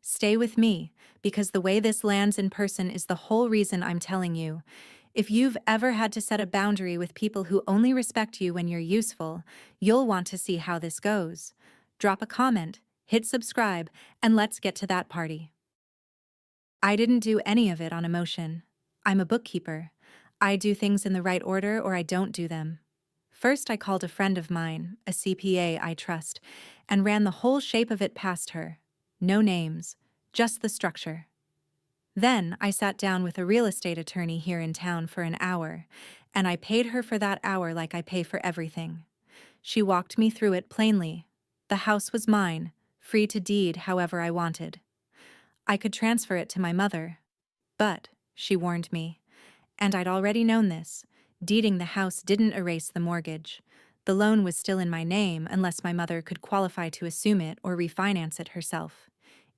[SPEAKER 2] Stay with me, because the way this lands in person is the whole reason I'm telling you. If you've ever had to set a boundary with people who only respect you when you're useful, you'll want to see how this goes. Drop a comment, hit subscribe, and let's get to that party. I didn't do any of it on emotion. I'm a bookkeeper. I do things in the right order or I don't do them. First, I called a friend of mine, a CPA I trust, and ran the whole shape of it past her. No names, just the structure. Then I sat down with a real estate attorney here in town for an hour, and I paid her for that hour like I pay for everything. She walked me through it plainly. The house was mine, free to deed however I wanted. I could transfer it to my mother. But, she warned me, and I'd already known this, deeding the house didn't erase the mortgage. The loan was still in my name unless my mother could qualify to assume it or refinance it herself.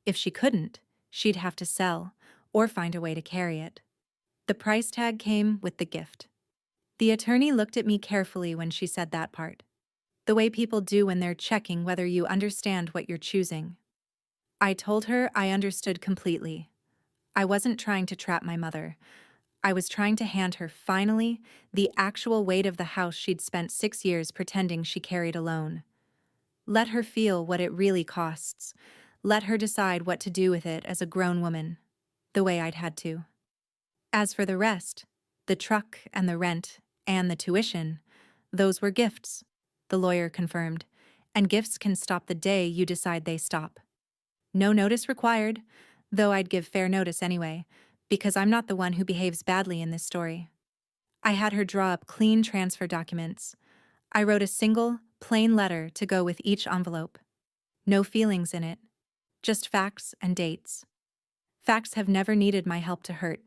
[SPEAKER 2] If she couldn't, she'd have to sell or find a way to carry it. The price tag came with the gift. The attorney looked at me carefully when she said that part. The way people do when they're checking whether you understand what you're choosing. I told her I understood completely. I wasn't trying to trap my mother. I was trying to hand her, finally, the actual weight of the house she'd spent 6 years pretending she carried alone. Let her feel what it really costs. Let her decide what to do with it as a grown woman, the way I'd had to. As for the rest, the truck and the rent and the tuition, Those were gifts, the lawyer confirmed, and gifts can stop the day you decide they stop. No notice required, though I'd give fair notice anyway, because I'm not the one who behaves badly in this story. I had her draw up clean transfer documents. I wrote a single, plain letter to go with each envelope. No feelings in it, just facts and dates. Facts have never needed my help to hurt.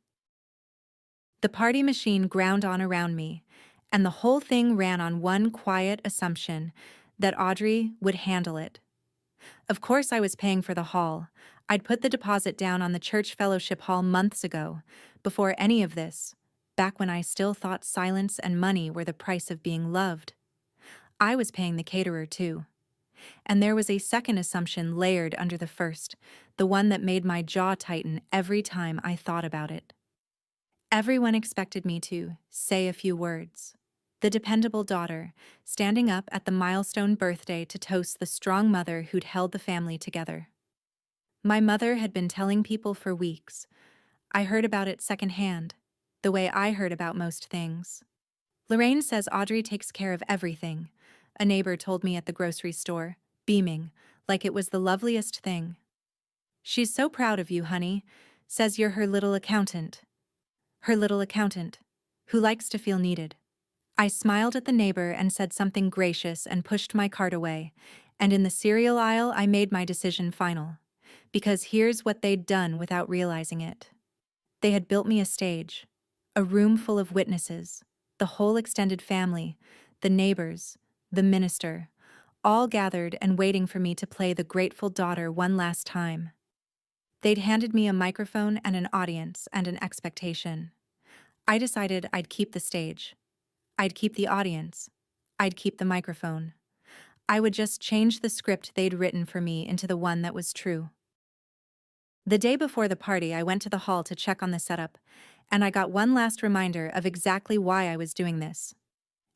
[SPEAKER 2] The party machine ground on around me, and the whole thing ran on one quiet assumption that Audrey would handle it. Of course I was paying for the hall. I'd put the deposit down on the church fellowship hall months ago, before any of this, back when I still thought silence and money were the price of being loved. I was paying the caterer too. And there was a second assumption layered under the first, the one that made my jaw tighten every time I thought about it. Everyone expected me to say a few words. The dependable daughter, standing up at the milestone birthday to toast the strong mother who'd held the family together. My mother had been telling people for weeks. I heard about it secondhand, the way I heard about most things. Lorraine says Audrey takes care of everything, a neighbor told me at the grocery store, beaming, like it was the loveliest thing. She's so proud of you, honey, says you're her little accountant. Her little accountant, who likes to feel needed. I smiled at the neighbor and said something gracious and pushed my cart away, and in the cereal aisle I made my decision final. Because here's what they'd done without realizing it. They had built me a stage, a room full of witnesses, the whole extended family, the neighbors, the minister, all gathered and waiting for me to play the grateful daughter one last time. They'd handed me a microphone and an audience and an expectation. I decided I'd keep the stage. I'd keep the audience. I'd keep the microphone. I would just change the script they'd written for me into the one that was true. The day before the party, I went to the hall to check on the setup, and I got one last reminder of exactly why I was doing this.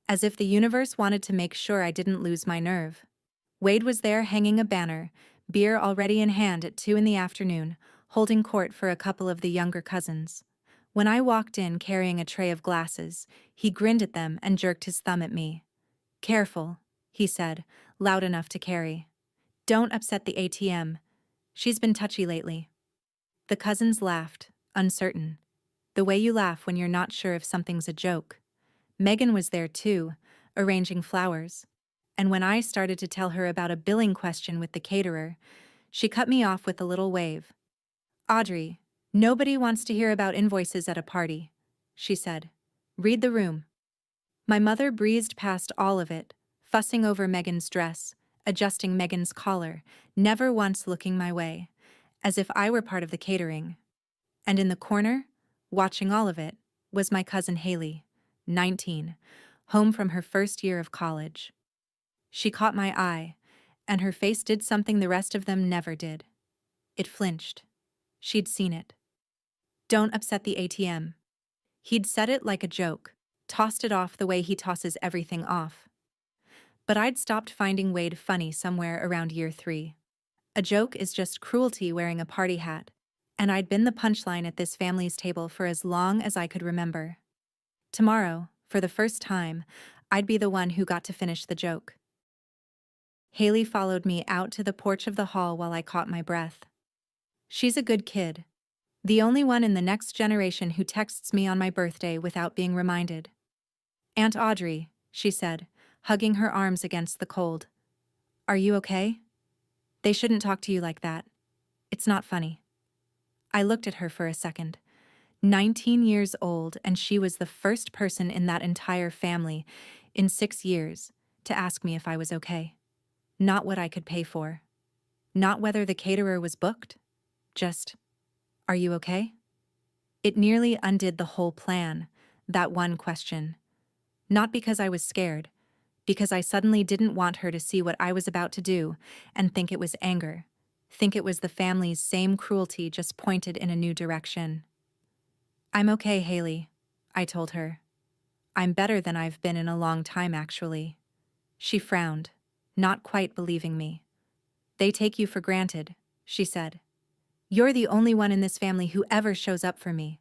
[SPEAKER 2] As if the universe wanted to make sure I didn't lose my nerve. Wade was there hanging a banner, beer already in hand at 2 in the afternoon, holding court for a couple of the younger cousins. When I walked in carrying a tray of glasses, he grinned at them and jerked his thumb at me. "Careful," he said, loud enough to carry. "Don't upset the ATM. She's been touchy lately." The cousins laughed, uncertain. The way you laugh when you're not sure if something's a joke. Megan was there too, arranging flowers. And when I started to tell her about a billing question with the caterer, she cut me off with a little wave. "Audrey, nobody wants to hear about invoices at a party," she said. "Read the room." My mother breezed past all of it, fussing over Megan's dress, adjusting Megan's collar, never once looking my way, as if I were part of the catering. And in the corner, watching all of it, was my cousin Haley, 19, home from her first year of college. She caught my eye, and her face did something the rest of them never did. It flinched. She'd seen it. "Don't upset the ATM." He'd said it like a joke, tossed it off the way he tosses everything off. But I'd stopped finding Wade funny somewhere around year 3. A joke is just cruelty wearing a party hat, and I'd been the punchline at this family's table for as long as I could remember. Tomorrow, for the first time, I'd be the one who got to finish the joke. Haley followed me out to the porch of the hall while I caught my breath. She's a good kid. The only one in the next generation who texts me on my birthday without being reminded. "Aunt Audrey," she said, hugging her arms against the cold. "Are you okay? They shouldn't talk to you like that. It's not funny." I looked at her for a second. 19 years old, and she was the first person in that entire family, in 6 years, to ask me if I was okay. Not what I could pay for. Not whether the caterer was booked. Just, "Are you okay?" It nearly undid the whole plan, that one question. Not because I was scared, because I suddenly didn't want her to see what I was about to do and think it was anger, think it was the family's same cruelty just pointed in a new direction. "I'm okay, Haley," I told her. "I'm better than I've been in a long time, actually." She frowned, not quite believing me. "They take you for granted," she said. "You're the only one in this family who ever shows up for me."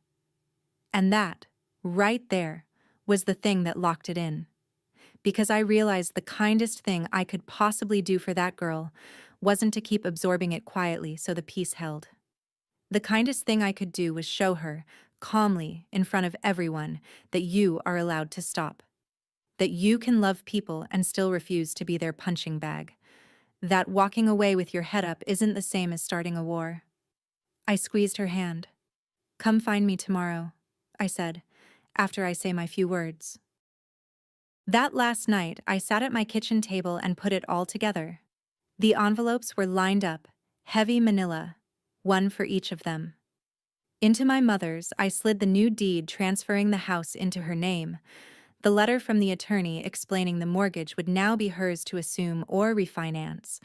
[SPEAKER 2] And that, right there, was the thing that locked it in. because I realized the kindest thing I could possibly do for that girl wasn't to keep absorbing it quietly so the peace held. The kindest thing I could do was show her, calmly, in front of everyone, that you are allowed to stop. That you can love people and still refuse to be their punching bag. That walking away with your head up isn't the same as starting a war. I squeezed her hand. "Come find me tomorrow," I said, after I say my few words. That last night, I sat at my kitchen table and put it all together. The envelopes were lined up, heavy manila, one for each of them. Into my mother's, I slid the new deed transferring the house into her name, the letter from the attorney explaining the mortgage would now be hers to assume or refinance,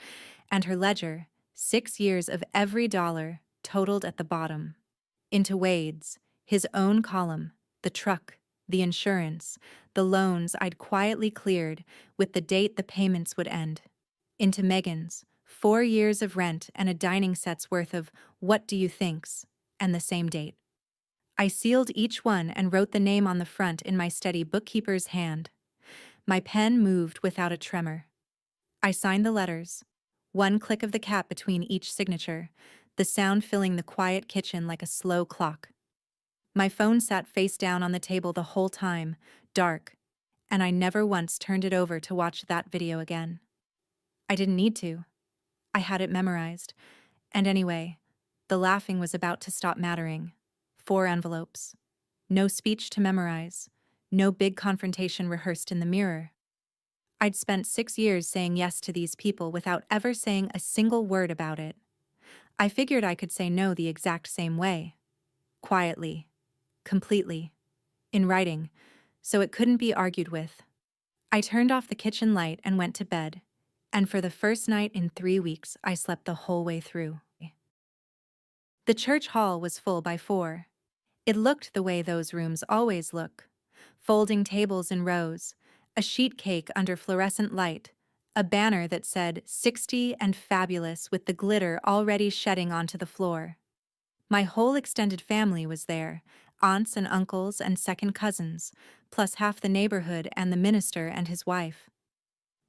[SPEAKER 2] and her ledger, 6 years of every dollar, totaled at the bottom. Into Wade's, his own column, the truck, the insurance, the loans I'd quietly cleared with the date the payments would end. Into Megan's, 4 years of rent and a dining set's worth of "what do you thinks," and the same date. I sealed each one and wrote the name on the front in my steady bookkeeper's hand. My pen moved without a tremor. I signed the letters, one click of the cap between each signature, the sound filling the quiet kitchen like a slow clock. My phone sat face down on the table the whole time, dark, and I never once turned it over to watch that video again. I didn't need to. I had it memorized. And anyway, the laughing was about to stop mattering. 4 envelopes. No speech to memorize. No big confrontation rehearsed in the mirror. I'd spent 6 years saying yes to these people without ever saying a single word about it. I figured I could say no the exact same way. Quietly. Completely. In writing. So it couldn't be argued with. I turned off the kitchen light and went to bed. And for the first night in 3 weeks, I slept the whole way through. The church hall was full by 4. It looked the way those rooms always look. Folding tables in rows, a sheet cake under fluorescent light, a banner that said 60 and fabulous with the glitter already shedding onto the floor. My whole extended family was there, aunts and uncles and second cousins, plus half the neighborhood and the minister and his wife.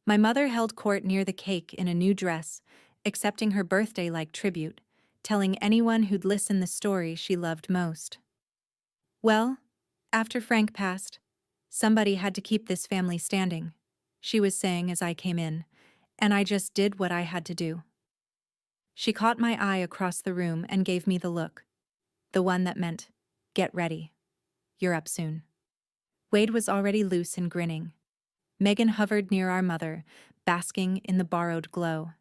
[SPEAKER 2] My mother held court near the cake in a new dress, accepting her birthday-like tribute, telling anyone who'd listen the story she loved most. "Well, after Frank passed, somebody had to keep this family standing," she was saying as I came in, and I just did what I had to do. She caught my eye across the room and gave me the look. The one that meant, "Get ready. You're up soon." Wade was already loose and grinning. Megan hovered near our mother, basking in the borrowed glow.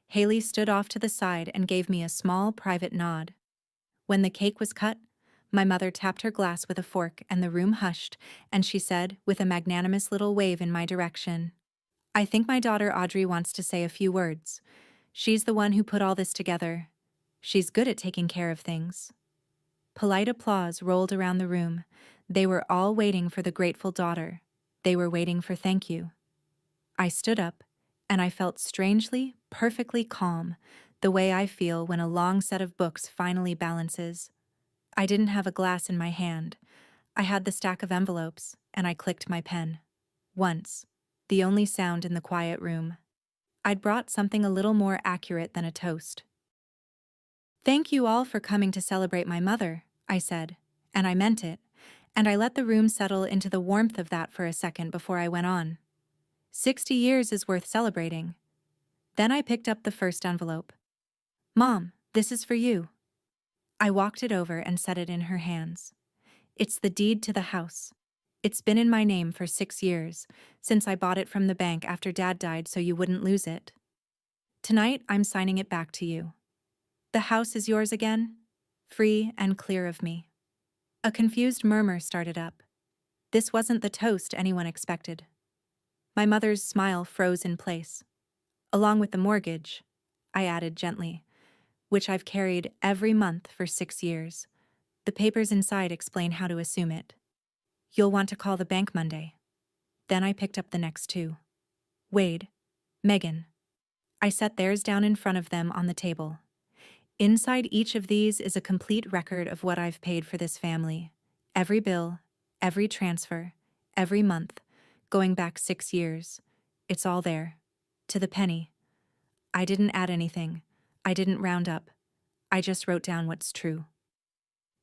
[SPEAKER 2] Haley stood off to the side and gave me a small, private nod. When the cake was cut, my mother tapped her glass with a fork and the room hushed, and she said, with a magnanimous little wave in my direction, "I think my daughter Audrey wants to say a few words. She's the one who put all this together. She's good at taking care of things." Polite applause rolled around the room. They were all waiting for the grateful daughter. They were waiting for thank you. I stood up, and I felt strangely, perfectly calm, the way I feel when a long set of books finally balances. I didn't have a glass in my hand. I had the stack of envelopes, and I clicked my pen. Once, the only sound in the quiet room. I'd brought something a little more accurate than a toast. "Thank you all for coming to celebrate my mother," I said, and I meant it, and I let the room settle into the warmth of that for a second before I went on. 60 years is worth celebrating. Then I picked up the first envelope. "Mom, this is for you." I walked it over and set it in her hands. "It's the deed to the house. It's been in my name for 6 years, since I bought it from the bank after Dad died so you wouldn't lose it. Tonight, I'm signing it back to you. The house is yours again, free and clear of me." A confused murmur started up. This wasn't the toast anyone expected. My mother's smile froze in place. "Along with the mortgage," I added gently, "which I've carried every month for 6 years. The papers inside explain how to assume it. You'll want to call the bank Monday." Then I picked up the next 2. Wade, Megan. I set theirs down in front of them on the table. Inside each of these is a complete record of what I've paid for this family. Every bill, every transfer, every month, going back 6 years. It's all there. To the penny. I didn't add anything. I didn't round up. I just wrote down what's true.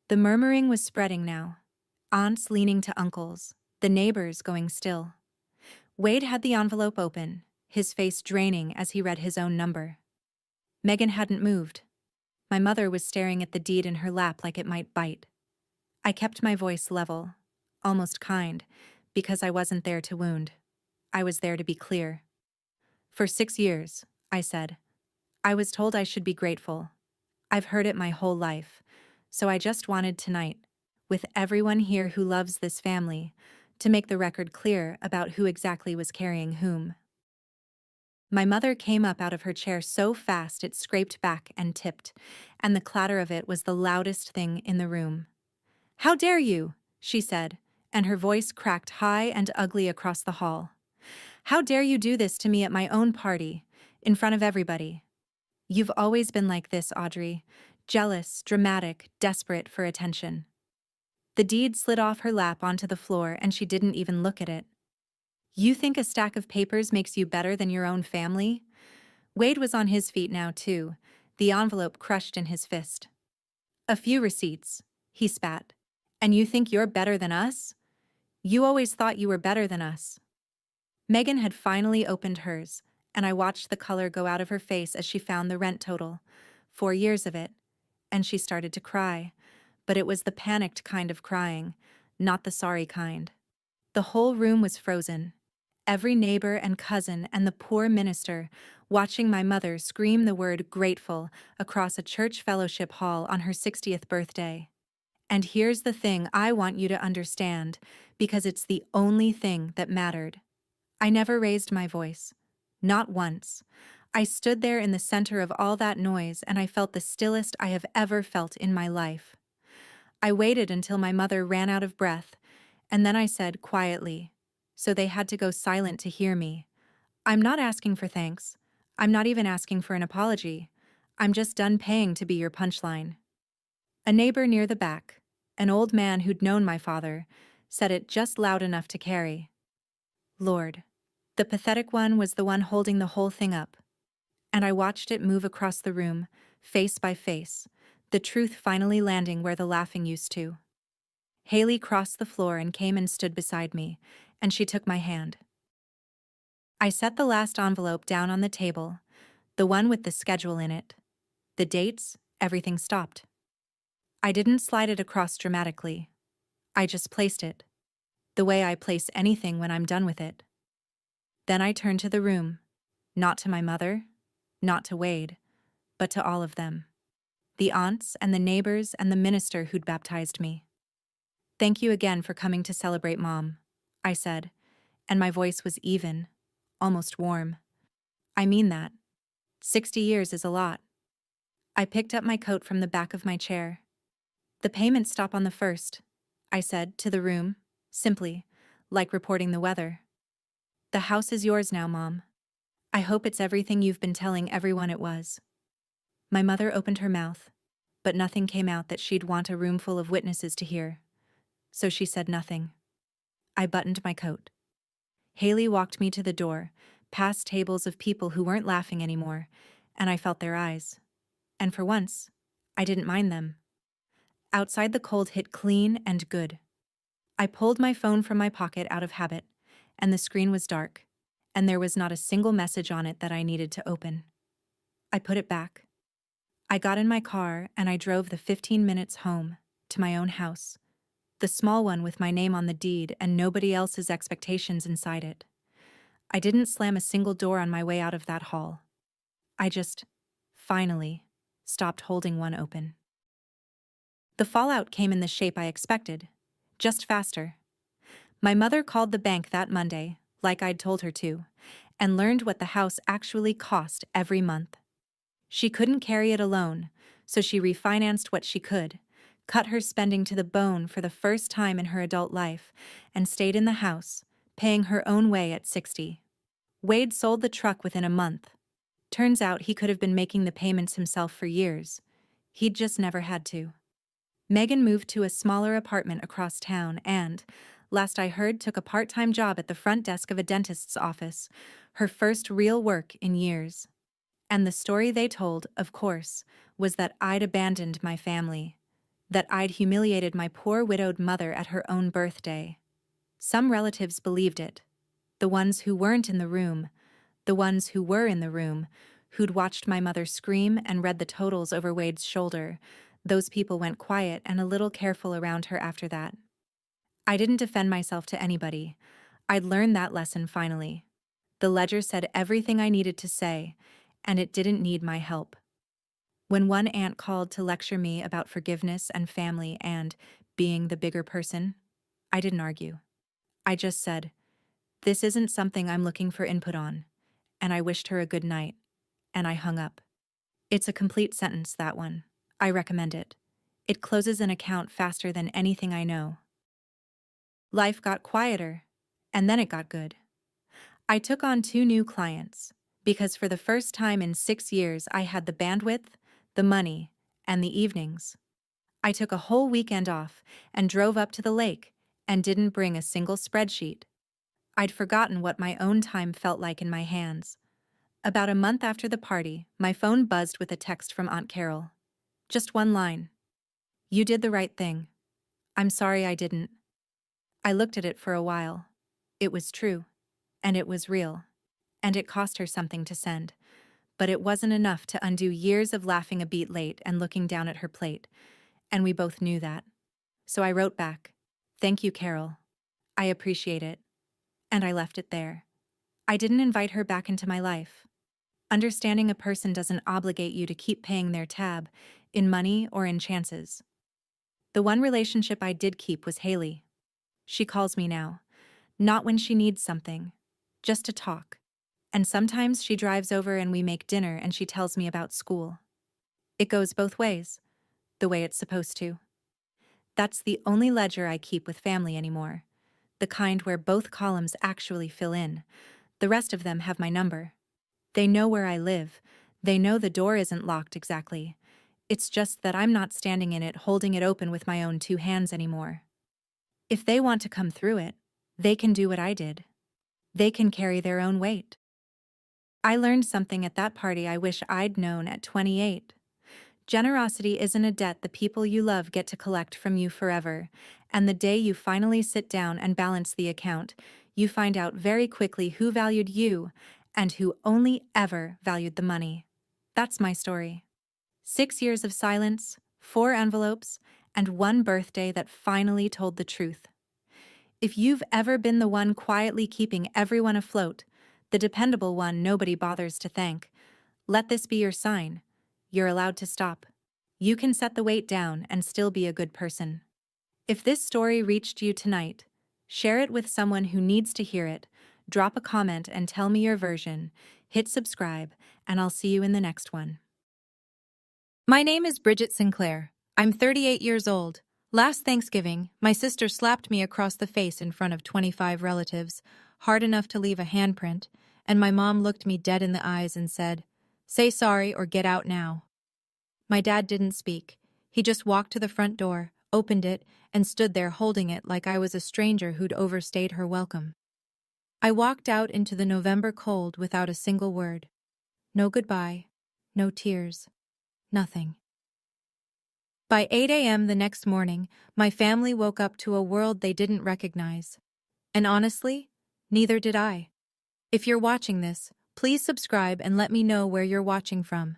[SPEAKER 2] The murmuring was spreading now. Aunts leaning to uncles, the neighbors going still. Wade had the envelope open, his face draining as he read his own number. Megan hadn't moved. My mother was staring at the deed in her lap like it might bite. I kept my voice level, almost kind, because I wasn't there to wound. I was there to be clear. For 6 years, I said. I was told I should be grateful. I've heard it my whole life, so I just wanted tonight, with everyone here who loves this family, to make the record clear about who exactly was carrying whom. My mother came up out of her chair so fast it scraped back and tipped, and the clatter of it was the loudest thing in the room. "How dare you?" she said, and her voice cracked high and ugly across the hall. "How dare you do this to me at my own party, in front of everybody? You've always been like this, Audrey. Jealous, dramatic, desperate for attention." The deed slid off her lap onto the floor and she didn't even look at it. "You think a stack of papers makes you better than your own family?" Wade was on his feet now, too, the envelope crushed in his fist. "A few receipts," he spat. "And you think you're better than us? You always thought you were better than us." Megan had finally opened hers, and I watched the color go out of her face as she found the rent total, 4 years of it, and she started to cry, but it was the panicked kind of crying, not the sorry kind. The whole room was frozen. Every neighbor and cousin and the poor minister watching my mother scream the word grateful across a church fellowship hall on her 60th birthday. And here's the thing I want you to understand, because it's the only thing that mattered. I never raised my voice. Not once. I stood there in the center of all that noise and I felt the stillest I have ever felt in my life. I waited until my mother ran out of breath, and then I said quietly, so they had to go silent to hear me, "I'm not asking for thanks. I'm not even asking for an apology. I'm just done paying to be your punchline." A neighbor near the back, an old man who'd known my father, said it just loud enough to carry. Lord. The pathetic one was the one holding the whole thing up. And I watched it move across the room, face by face, the truth finally landing where the laughing used to. Haley crossed the floor and came and stood beside me, and she took my hand. I set the last envelope down on the table, the one with the schedule in it. The dates, everything stopped. I didn't slide it across dramatically. I just placed it, the way I place anything when I'm done with it. Then I turned to the room, not to my mother, not to Wade, but to all of them. The aunts and the neighbors and the minister who'd baptized me. "Thank you again for coming to celebrate Mom," I said, and my voice was even, almost warm. "I mean that. 60 years is a lot." I picked up my coat from the back of my chair. "The payments stop on the 1st, I said to the room, simply, like reporting the weather. "The house is yours now, Mom. I hope it's everything you've been telling everyone it was." My mother opened her mouth, but nothing came out that she'd want a room full of witnesses to hear, so she said nothing. I buttoned my coat. Haley walked me to the door, past tables of people who weren't laughing anymore, and I felt their eyes. And for once, I didn't mind them. Outside the cold hit clean and good. I pulled my phone from my pocket out of habit, and the screen was dark, and there was not a single message on it that I needed to open. I put it back. I got in my car and I drove the 15 minutes home, to my own house. The small one with my name on the deed and nobody else's expectations inside it. I didn't slam a single door on my way out of that hall. I just, finally, stopped holding one open. The fallout came in the shape I expected, just faster. My mother called the bank that Monday, like I'd told her to, and learned what the house actually cost every month. She couldn't carry it alone, so she refinanced what she could, cut her spending to the bone for the first time in her adult life, and stayed in the house, paying her own way at 60. Wade sold the truck within a month. Turns out he could have been making the payments himself for years. He'd just never had to. Megan moved to a smaller apartment across town and, last I heard, took a part-time job at the front desk of a dentist's office, her first real work in years. And the story they told, of course, was that I'd abandoned my family, that I'd humiliated my poor widowed mother at her own birthday. Some relatives believed it, the ones who weren't in the room, the ones who were in the room, who'd watched my mother scream and read the totals over Wade's shoulder. Those people went quiet and a little careful around her after that. I didn't defend myself to anybody. I'd learned that lesson finally. The ledger said everything I needed to say, and it didn't need my help. When one aunt called to lecture me about forgiveness and family and being the bigger person, I didn't argue. I just said, "This isn't something I'm looking for input on," and I wished her a good night, and I hung up. It's a complete sentence, that one. I recommend it. It closes an account faster than anything I know. Life got quieter, and then it got good. I took on 2 new clients, because for the first time in 6 years I had the bandwidth, the money, and the evenings. I took a whole weekend off and drove up to the lake and didn't bring a single spreadsheet. I'd forgotten what my own time felt like in my hands. About a month after the party, my phone buzzed with a text from Aunt Carol. Just one line. "You did the right thing. I'm sorry I didn't." I looked at it for a while. It was true, and it was real, and it cost her something to send. But it wasn't enough to undo years of laughing a beat late and looking down at her plate, and we both knew that. So I wrote back, "Thank you, Carol. I appreciate it." And I left it there. I didn't invite her back into my life. Understanding a person doesn't obligate you to keep paying their tab, in money or in chances. The one relationship I did keep was Haley. She calls me now, not when she needs something, just to talk. And sometimes she drives over and we make dinner and she tells me about school. It goes both ways, the way it's supposed to. That's the only ledger I keep with family anymore, the kind where both columns actually fill in. The rest of them have my number. They know where I live. They know the door isn't locked exactly. It's just that I'm not standing in it holding it open with my own 2 hands anymore. If they want to come through it, they can do what I did. They can carry their own weight. I learned something at that party I wish I'd known at 28. Generosity isn't a debt the people you love get to collect from you forever, and the day you finally sit down and balance the account, you find out very quickly who valued you and who only ever valued the money. That's my story. 6 years of silence, 4 envelopes, and one birthday that finally told the truth. If you've ever been the one quietly keeping everyone afloat, the dependable one nobody bothers to thank, let this be your sign. You're allowed to stop. You can set the weight down and still be a good person. If this story reached you tonight, share it with someone who needs to hear it, drop a comment and tell me your version, hit subscribe, and I'll see you in the next one.
[SPEAKER 1] My name is Bridget Sinclair. I'm 38 years old. Last Thanksgiving, my sister slapped me across the face in front of 25 relatives, hard enough to leave a handprint, and my mom looked me dead in the eyes and said, "Say sorry or get out now." My dad didn't speak. He just walked to the front door, opened it, and stood there holding it like I was a stranger who'd overstayed her welcome. I walked out into the November cold without a single word. No goodbye, no tears, nothing. By 8 a.m. the next morning, my family woke up to a world they didn't recognize. And honestly, neither did I. If you're watching this, please subscribe and let me know where you're watching from.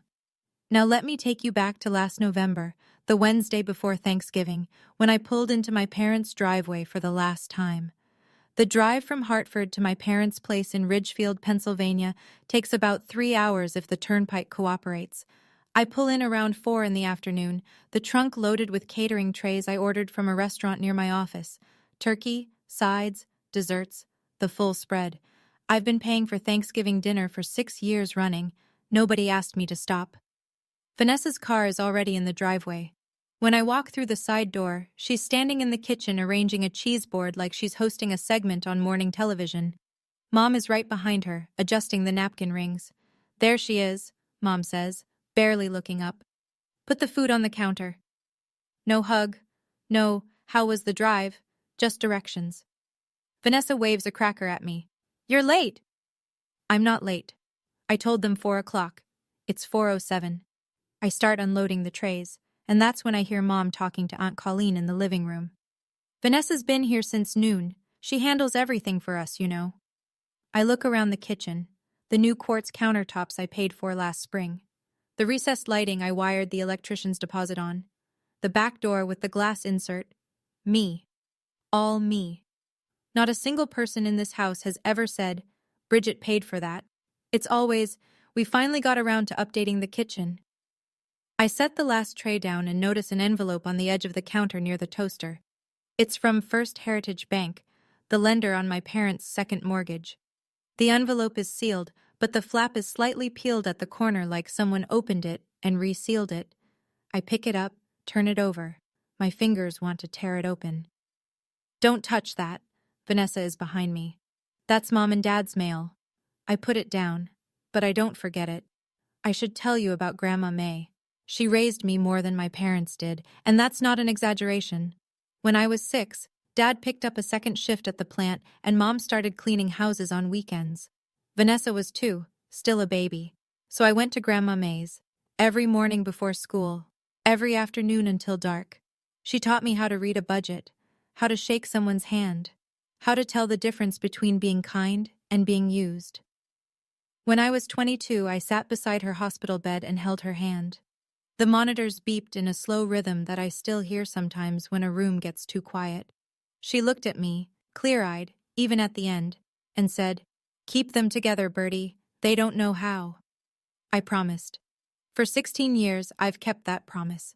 [SPEAKER 1] Now let me take you back to last November, the Wednesday before Thanksgiving, when I pulled into my parents' driveway for the last time. The drive from Hartford to my parents' place in Ridgefield, Pennsylvania, takes about 3 hours if the turnpike cooperates. I pull in around 4 in the afternoon, the trunk loaded with catering trays I ordered from a restaurant near my office. Turkey, sides, desserts, the full spread. I've been paying for Thanksgiving dinner for 6 years running. Nobody asked me to stop. Vanessa's car is already in the driveway. When I walk through the side door, she's standing in the kitchen arranging a cheese board like she's hosting a segment on morning television. Mom is right behind her, adjusting the napkin rings. "There she is," Mom says, barely looking up. "Put the food on the counter." No hug. No, "How was the drive?" Just directions. Vanessa waves a cracker at me. You're late. I'm not late. I told them 4 o'clock. It's 4:07. I start unloading the trays, and that's when I hear Mom talking to Aunt Colleen in the living room. Vanessa's been here since noon. She handles everything for us, you know. I look around the kitchen, the new quartz countertops I paid for last spring, the recessed lighting I wired the electrician's deposit on, the back door with the glass insert. Me. All me. Not a single person in this house has ever said, Bridget paid for that. It's always, we finally got around to updating the kitchen. I set the last tray down and notice an envelope on the edge of the counter near the toaster. It's from First Heritage Bank, the lender on my parents' second mortgage. The envelope is sealed, but the flap is slightly peeled at the corner like someone opened it and resealed it. I pick it up, turn it over. My fingers want to tear it open. Don't touch that. Vanessa is behind me. That's Mom and Dad's mail. I put it down, but I don't forget it. I should tell you about Grandma May. She raised me more than my parents did, and that's not an exaggeration. When I was 6, Dad picked up a second shift at the plant, and Mom started cleaning houses on weekends. Vanessa was 2, still a baby. So I went to Grandma May's, every morning before school, every afternoon until dark. She taught me how to read a budget, how to shake someone's hand, how to tell the difference between being kind and being used. When I was 22, I sat beside her hospital bed and held her hand. The monitors beeped in a slow rhythm that I still hear sometimes when a room gets too quiet. She looked at me, clear-eyed, even at the end, and said, "Keep them together, Bertie. They don't know how." I promised. For 16 years, I've kept that promise.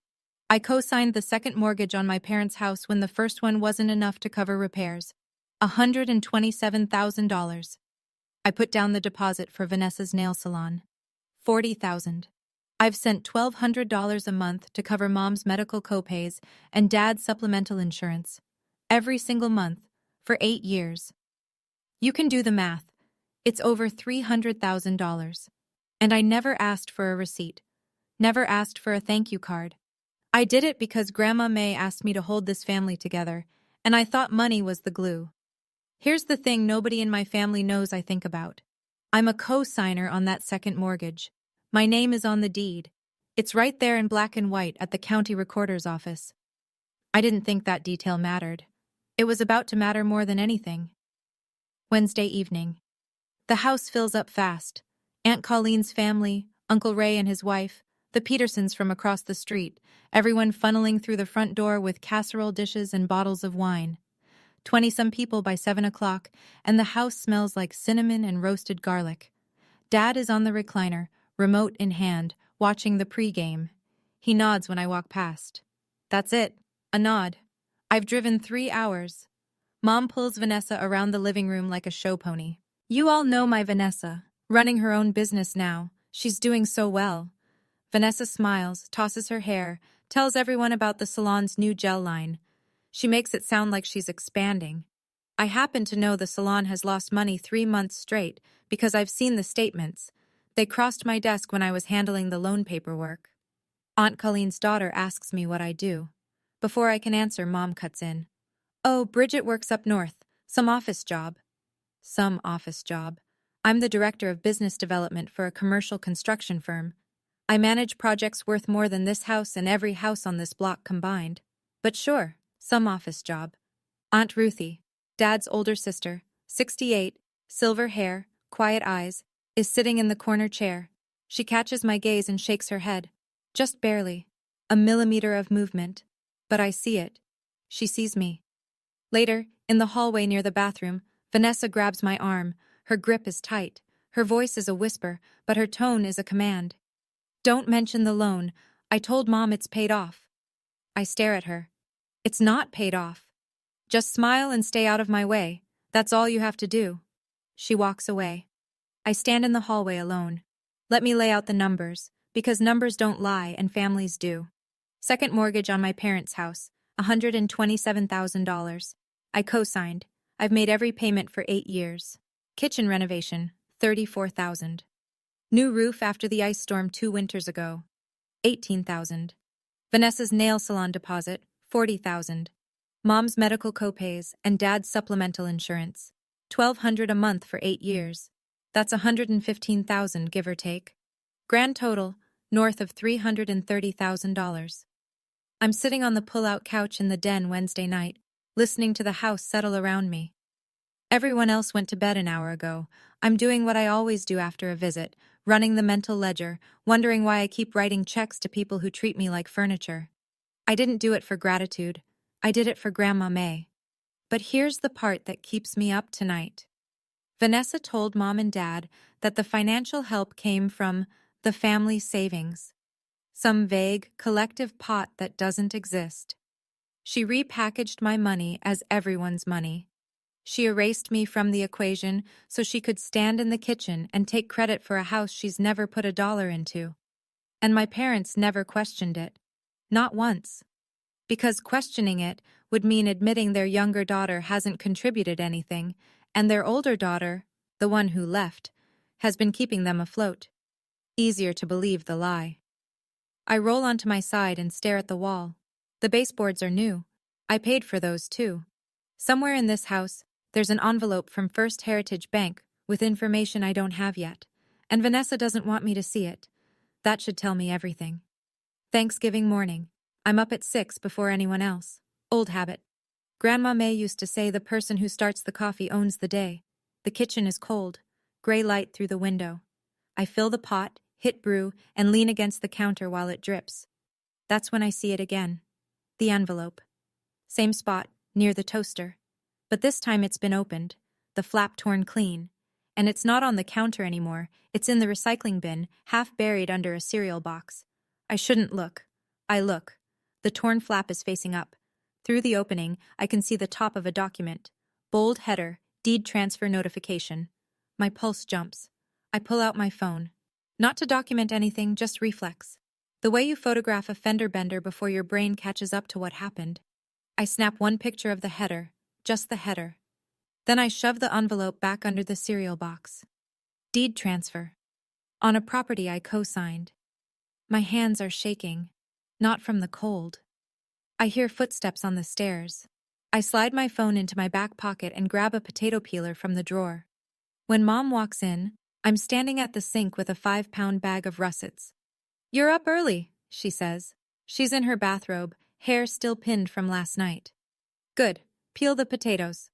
[SPEAKER 1] I co-signed the second mortgage on my parents' house when the first one wasn't enough to cover repairs. $127,000. I put down the deposit for Vanessa's nail salon. $40,000. I've sent $1,200 a month to cover Mom's medical copays and Dad's supplemental insurance. Every single month, for 8 years. You can do the math. It's over $300,000. And I never asked for a receipt. Never asked for a thank you card. I did it because Grandma May asked me to hold this family together, and I thought money was the glue. Here's the thing nobody in my family knows I think about. I'm a co-signer on that second mortgage. My name is on the deed. It's right there in black and white at the county recorder's office. I didn't think that detail mattered. It was about to matter more than anything. Wednesday evening. The house fills up fast. Aunt Colleen's family, Uncle Ray and his wife, the Petersons from across the street, everyone funneling through the front door with casserole dishes and bottles of wine. 20-some people by 7 o'clock, and the house smells like cinnamon and roasted garlic. Dad is on the recliner, remote in hand, watching the pregame. He nods when I walk past. That's it, a nod. I've driven 3 hours. Mom pulls Vanessa around the living room like a show pony. You all know my Vanessa, running her own business now. She's doing so well. Vanessa smiles, tosses her hair, tells everyone about the salon's new gel line. She makes it sound like she's expanding. I happen to know the salon has lost money 3 months straight because I've seen the statements. They crossed my desk when I was handling the loan paperwork. Aunt Colleen's daughter asks me what I do. Before I can answer, Mom cuts in. Oh, Bridget works up north. Some office job. Some office job. I'm the director of business development for a commercial construction firm. I manage projects worth more than this house and every house on this block combined. But sure, some office job. Aunt Ruthie, Dad's older sister, 68, silver hair, quiet eyes, is sitting in the corner chair. She catches my gaze and shakes her head. Just barely. A millimeter of movement. But I see it. She sees me. Later, in the hallway near the bathroom, Vanessa grabs my arm. Her grip is tight. Her voice is a whisper, but her tone is a command. Don't mention the loan. I told Mom it's paid off. I stare at her. It's not paid off. Just smile and stay out of my way. That's all you have to do. She walks away. I stand in the hallway alone. Let me lay out the numbers, because numbers don't lie and families do. Second mortgage on my parents' house, $127,000. I co-signed. I've made every payment for 8 years. Kitchen renovation, $34,000. New roof after the ice storm 2 winters ago, $18,000. Vanessa's nail salon deposit, $40,000. Mom's medical copays and dad's supplemental insurance. $1,200 a month for 8 years. That's $115,000, give or take. Grand total, north of $330,000. I'm sitting on the pull-out couch in the den Wednesday night, listening to the house settle around me. Everyone else went to bed an hour ago. I'm doing what I always do after a visit, running the mental ledger, wondering why I keep writing checks to people who treat me like furniture. I didn't do it for gratitude. I did it for Grandma May. But here's the part that keeps me up tonight. Vanessa told Mom and Dad that the financial help came from the family savings, some vague, collective pot that doesn't exist. She repackaged my money as everyone's money. She erased me from the equation so she could stand in the kitchen and take credit for a house she's never put a dollar into. And my parents never questioned it. Not once. Because questioning it would mean admitting their younger daughter hasn't contributed anything, and their older daughter, the one who left, has been keeping them afloat. Easier to believe the lie. I roll onto my side and stare at the wall. The baseboards are new. I paid for those too. Somewhere in this house, there's an envelope from First Heritage Bank with information I don't have yet, and Vanessa doesn't want me to see it. That should tell me everything. Thanksgiving morning. I'm up at 6 before anyone else. Old habit. Grandma May used to say the person who starts the coffee owns the day. The kitchen is cold. Gray light through the window. I fill the pot, hit brew, and lean against the counter while it drips. That's when I see it again. The envelope. Same spot, near the toaster. But this time it's been opened, the flap torn clean. And it's not on the counter anymore, it's in the recycling bin, half buried under a cereal box. I shouldn't look. I look. The torn flap is facing up. Through the opening, I can see the top of a document. Bold header, deed transfer notification. My pulse jumps. I pull out my phone. Not to document anything, just reflex. The way you photograph a fender bender before your brain catches up to what happened. I snap one picture of the header, just the header. Then I shove the envelope back under the cereal box. Deed transfer. On a property I co-signed. My hands are shaking. Not from the cold. I hear footsteps on the stairs. I slide my phone into my back pocket and grab a potato peeler from the drawer. When Mom walks in, I'm standing at the sink with a 5-pound bag of russets. "You're up early," she says. She's in her bathrobe, hair still pinned from last night. "Good. Peel the potatoes."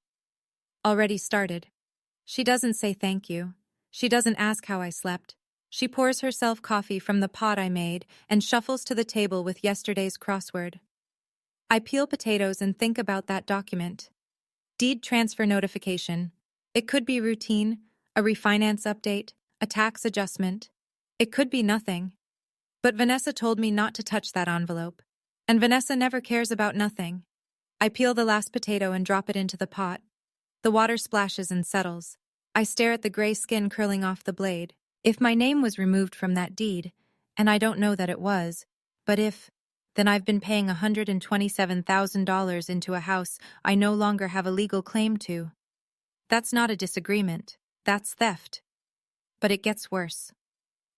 [SPEAKER 1] Already started. She doesn't say thank you. She doesn't ask how I slept. She pours herself coffee from the pot I made and shuffles to the table with yesterday's crossword. I peel potatoes and think about that document. Deed transfer notification. It could be routine, a refinance update, a tax adjustment. It could be nothing. But Vanessa told me not to touch that envelope. And Vanessa never cares about nothing. I peel the last potato and drop it into the pot. The water splashes and settles. I stare at the gray skin curling off the blade. If my name was removed from that deed, and I don't know that it was, but if, then I've been paying $127,000 into a house I no longer have a legal claim to. That's not a disagreement. That's theft. But it gets worse.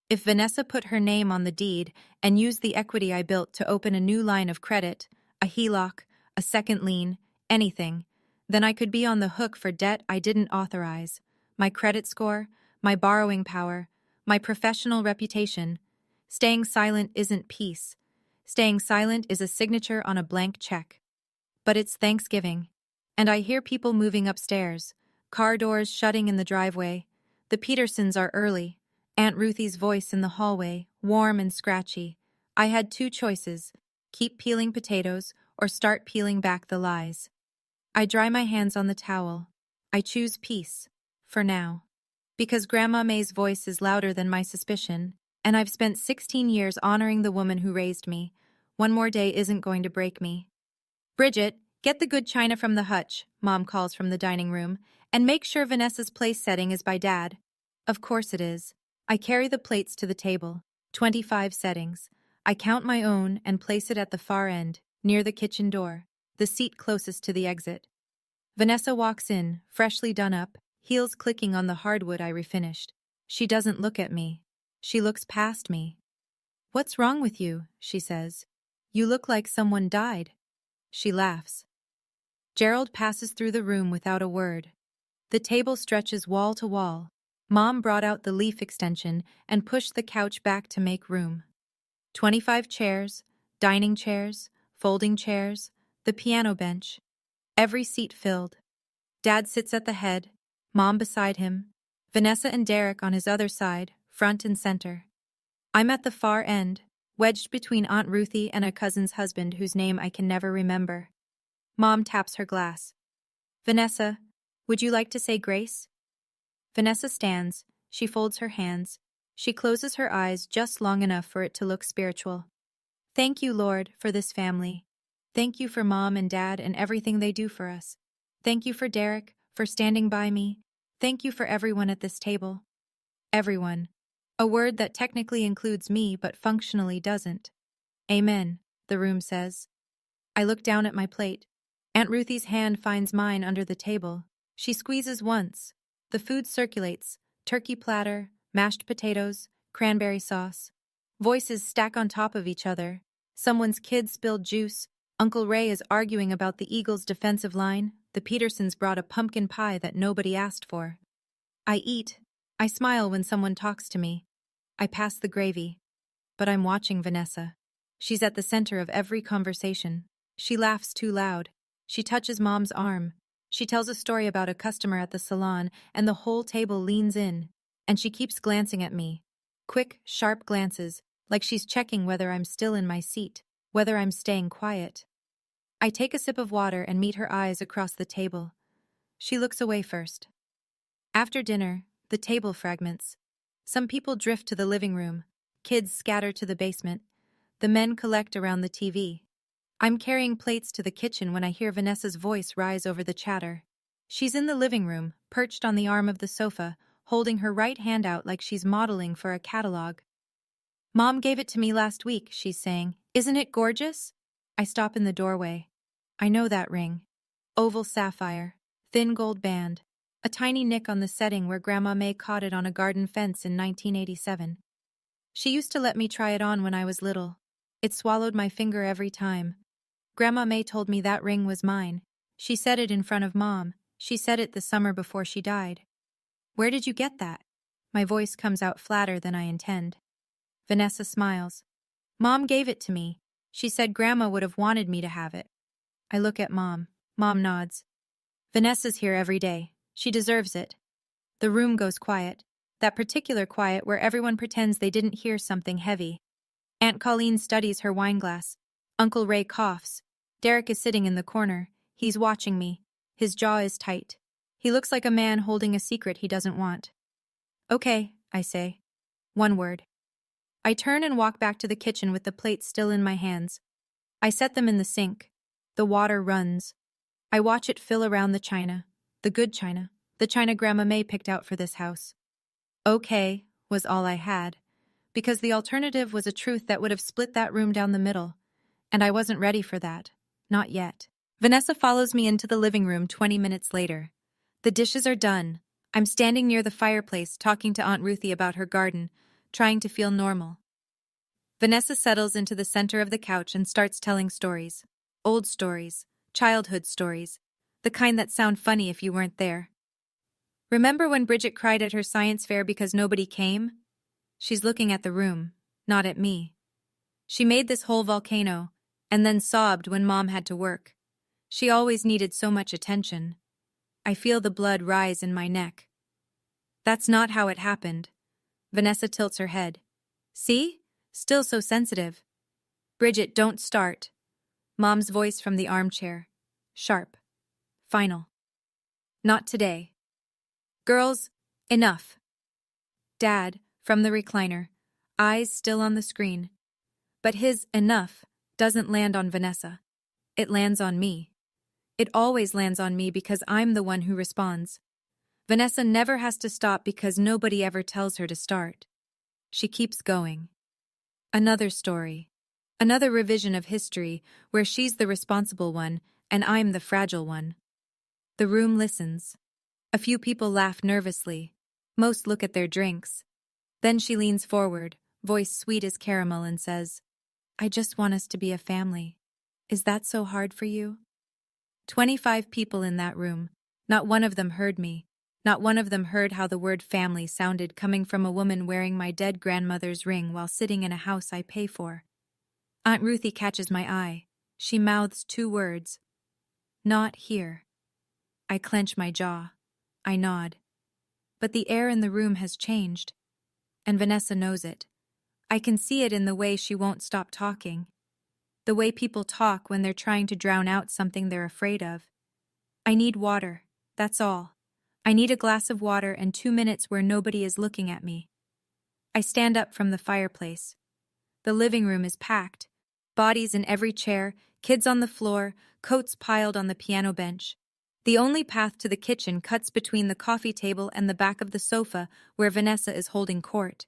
[SPEAKER 1] If Vanessa put her name on the deed and used the equity I built to open a new line of credit, a HELOC, a second lien, anything, then I could be on the hook for debt I didn't authorize. My credit score, my borrowing power, my professional reputation. Staying silent isn't peace. Staying silent is a signature on a blank check. But it's Thanksgiving, and I hear people moving upstairs, car doors shutting in the driveway. The Petersons are early. Aunt Ruthie's voice in the hallway, warm and scratchy. I had two choices, keep peeling potatoes or start peeling back the lies. I dry my hands on the towel. I choose peace, for now. Because Grandma May's voice is louder than my suspicion, and I've spent 16 years honoring the woman who raised me. One more day isn't going to break me. "Bridget, get the good china from the hutch," Mom calls from the dining room, "and make sure Vanessa's place setting is by Dad." Of course it is. I carry the plates to the table, 25 settings. I count my own and place it at the far end, near the kitchen door, the seat closest to the exit. Vanessa walks in, freshly done up, heels clicking on the hardwood I refinished. She doesn't look at me. She looks past me. "What's wrong with you?" she says. "You look like someone died." She laughs. Gerald passes through the room without a word. The table stretches wall to wall. Mom brought out the leaf extension and pushed the couch back to make room. 25 chairs, dining chairs, folding chairs, the piano bench. Every seat filled. Dad sits at the head, Mom beside him, Vanessa and Derek on his other side, front and center. I'm at the far end, wedged between Aunt Ruthie and a cousin's husband whose name I can never remember. Mom taps her glass. Vanessa, would you like to say grace? Vanessa stands, she folds her hands, she closes her eyes just long enough for it to look spiritual. Thank you, Lord, for this family. Thank you for Mom and Dad and everything they do for us. Thank you for Derek, for standing by me. Thank you for everyone at this table. Everyone. A word that technically includes me but functionally doesn't. Amen, the room says. I look down at my plate. Aunt Ruthie's hand finds mine under the table. She squeezes once. The food circulates. Turkey platter, mashed potatoes, cranberry sauce. Voices stack on top of each other. Someone's kid spilled juice. Uncle Ray is arguing about the Eagles' defensive line. The Petersons brought a pumpkin pie that nobody asked for. I eat. I smile when someone talks to me. I pass the gravy. But I'm watching Vanessa. She's at the center of every conversation. She laughs too loud. She touches Mom's arm. She tells a story about a customer at the salon, and the whole table leans in. And she keeps glancing at me. Quick, sharp glances, like she's checking whether I'm still in my seat, whether I'm staying quiet. I take a sip of water and meet her eyes across the table. She looks away first. After dinner, the table fragments. Some people drift to the living room. Kids scatter to the basement. The men collect around the TV. I'm carrying plates to the kitchen when I hear Vanessa's voice rise over the chatter. She's in the living room, perched on the arm of the sofa, holding her right hand out like she's modeling for a catalog. Mom gave it to me last week, she's saying. Isn't it gorgeous? I stop in the doorway. I know that ring. Oval sapphire, thin gold band, a tiny nick on the setting where Grandma May caught it on a garden fence in 1987. She used to let me try it on when I was little. It swallowed my finger every time. Grandma May told me that ring was mine. She said it in front of Mom. She said it the summer before she died. Where did you get that? My voice comes out flatter than I intend. Vanessa smiles. Mom gave it to me. She said Grandma would have wanted me to have it. I look at Mom. Mom nods. Vanessa's here every day. She deserves it. The room goes quiet. That particular quiet where everyone pretends they didn't hear something heavy. Aunt Colleen studies her wineglass. Uncle Ray coughs. Derek is sitting in the corner. He's watching me. His jaw is tight. He looks like a man holding a secret he doesn't want. Okay, I say. One word. I turn and walk back to the kitchen with the plates still in my hands. I set them in the sink. The water runs. I watch it fill around the china. The good china. The china Grandma May picked out for this house. Okay, was all I had. Because the alternative was a truth that would have split that room down the middle. And I wasn't ready for that. Not yet. Vanessa follows me into the living room 20 minutes later. The dishes are done. I'm standing near the fireplace talking to Aunt Ruthie about her garden, trying to feel normal. Vanessa settles into the center of the couch and starts telling stories. Old stories. Childhood stories. The kind that sound funny if you weren't there. Remember when Bridget cried at her science fair because nobody came? She's looking at the room, not at me. She made this whole volcano, and then sobbed when Mom had to work. She always needed so much attention. I feel the blood rise in my neck. That's not how it happened. Vanessa tilts her head. See? Still so sensitive. Bridget, don't start. Mom's voice from the armchair. Sharp. Final. Not today. Girls, enough. Dad, from the recliner, eyes still on the screen. But his enough doesn't land on Vanessa. It lands on me. It always lands on me because I'm the one who responds. Vanessa never has to stop because nobody ever tells her to start. She keeps going. Another story. Another revision of history where she's the responsible one and I'm the fragile one. The room listens. A few people laugh nervously. Most look at their drinks. Then she leans forward, voice sweet as caramel, and says, I just want us to be a family. Is that so hard for you? 25 people in that room. Not one of them heard me. Not one of them heard how the word family sounded coming from a woman wearing my dead grandmother's ring while sitting in a house I pay for. Aunt Ruthie catches my eye. She mouths two words. Not here. I clench my jaw. I nod. But the air in the room has changed. And Vanessa knows it. I can see it in the way she won't stop talking. The way people talk when they're trying to drown out something they're afraid of. I need water, that's all. I need a glass of water and 2 minutes where nobody is looking at me. I stand up from the fireplace. The living room is packed. Bodies in every chair, kids on the floor, coats piled on the piano bench. The only path to the kitchen cuts between the coffee table and the back of the sofa where Vanessa is holding court.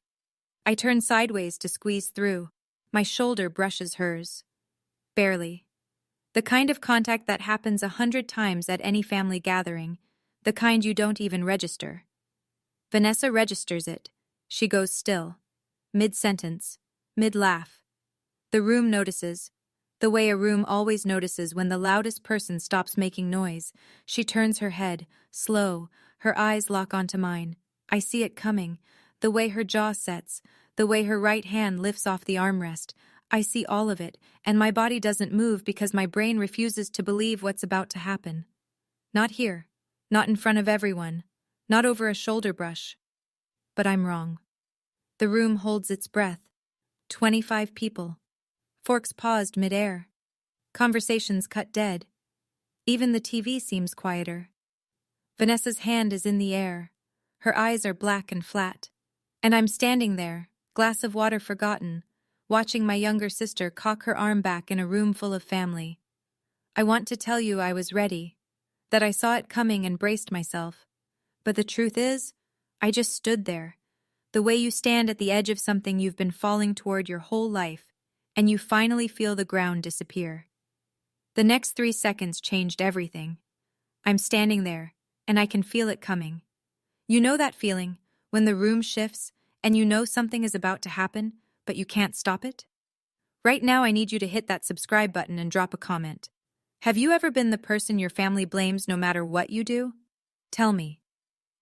[SPEAKER 1] I turn sideways to squeeze through. My shoulder brushes hers. Barely. The kind of contact that happens 100 times at any family gathering, the kind you don't even register. Vanessa registers it. She goes still. Mid-sentence. Mid-laugh. The room notices. The way a room always notices when the loudest person stops making noise. She turns her head, slow, her eyes lock onto mine. I see it coming. The way her jaw sets, the way her right hand lifts off the armrest. I see all of it, and my body doesn't move because my brain refuses to believe what's about to happen. Not here. Not in front of everyone. Not over a shoulder brush. But I'm wrong. The room holds its breath. 25 people. Forks paused mid-air. Conversations cut dead. Even the TV seems quieter. Vanessa's hand is in the air. Her eyes are black and flat. And I'm standing there, glass of water forgotten, watching my younger sister cock her arm back in a room full of family. I want to tell you I was ready, that I saw it coming and braced myself. But the truth is, I just stood there, the way you stand at the edge of something you've been falling toward your whole life, and you finally feel the ground disappear. The next 3 seconds changed everything. I'm standing there, and I can feel it coming. You know that feeling, when the room shifts, and you know something is about to happen, but you can't stop it? Right now I need you to hit that subscribe button and drop a comment. Have you ever been the person your family blames no matter what you do? Tell me.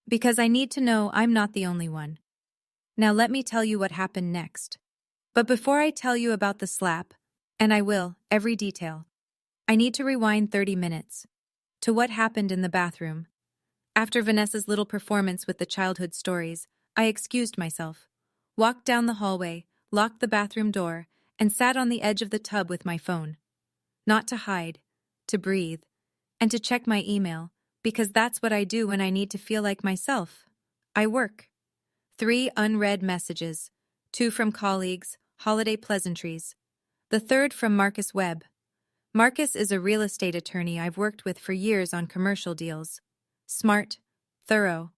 [SPEAKER 1] Because I need to know I'm not the only one. Now let me tell you what happened next. But before I tell you about the slap, and I will, every detail, I need to rewind 30 minutes. To what happened in the bathroom. After Vanessa's little performance with the childhood stories, I excused myself, walked down the hallway, locked the bathroom door, and sat on the edge of the tub with my phone. Not to hide, to breathe, and to check my email, because that's what I do when I need to feel like myself. I work. 3 unread messages, 2 from colleagues, holiday pleasantries. The third from Marcus Webb. Marcus is a real estate attorney I've worked with for years on commercial deals. Smart, thorough,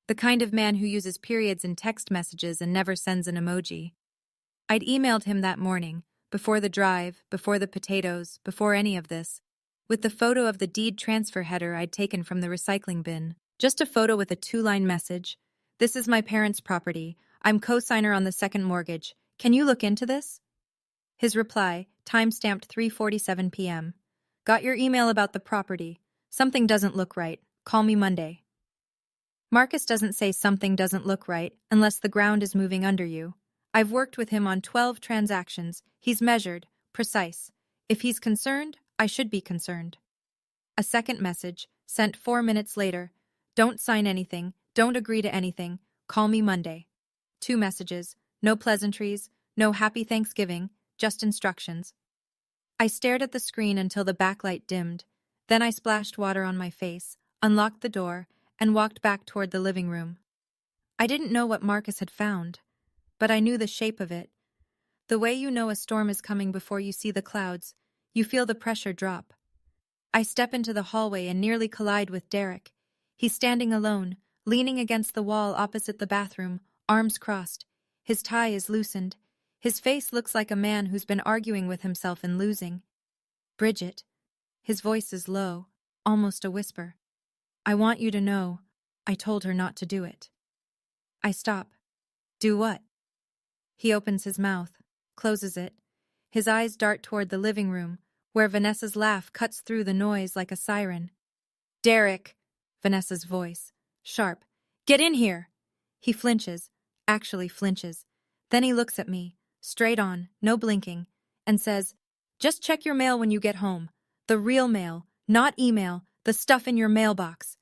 [SPEAKER 1] the kind of man who uses periods in text messages and never sends an emoji. I'd emailed him that morning, before the drive, before the potatoes, before any of this, with the photo of the deed transfer header I'd taken from the recycling bin. Just a photo with a 2-line message. This is my parents' property. I'm co-signer on the second mortgage. Can you look into this? His reply, time-stamped 3:47 p.m. Got your email about the property. Something doesn't look right. Call me Monday. Marcus doesn't say something doesn't look right unless the ground is moving under you. I've worked with him on 12 transactions. He's measured, precise. If he's concerned, I should be concerned. A second message, sent 4 minutes later. Don't sign anything. Don't agree to anything. Call me Monday. 2 messages. No pleasantries. No happy Thanksgiving. Just instructions. I stared at the screen until the backlight dimmed. Then I splashed water on my face, unlocked the door, and walked back toward the living room. I didn't know what Marcus had found, but I knew the shape of it. The way you know a storm is coming before you see the clouds, you feel the pressure drop. I step into the hallway and nearly collide with Derek. He's standing alone, leaning against the wall opposite the bathroom, arms crossed. His tie is loosened. His face looks like a man who's been arguing with himself and losing. Bridget. His voice is low, almost a whisper. I want you to know, I told her not to do it. I stop. Do what? He opens his mouth, closes it. His eyes dart toward the living room, where Vanessa's laugh cuts through the noise like a siren. Derek, Vanessa's voice, sharp. Get in here! He flinches, actually flinches. Then he looks at me, straight on, no blinking, and says, just check your mail when you get home. The real mail, not email, the stuff in your mailbox.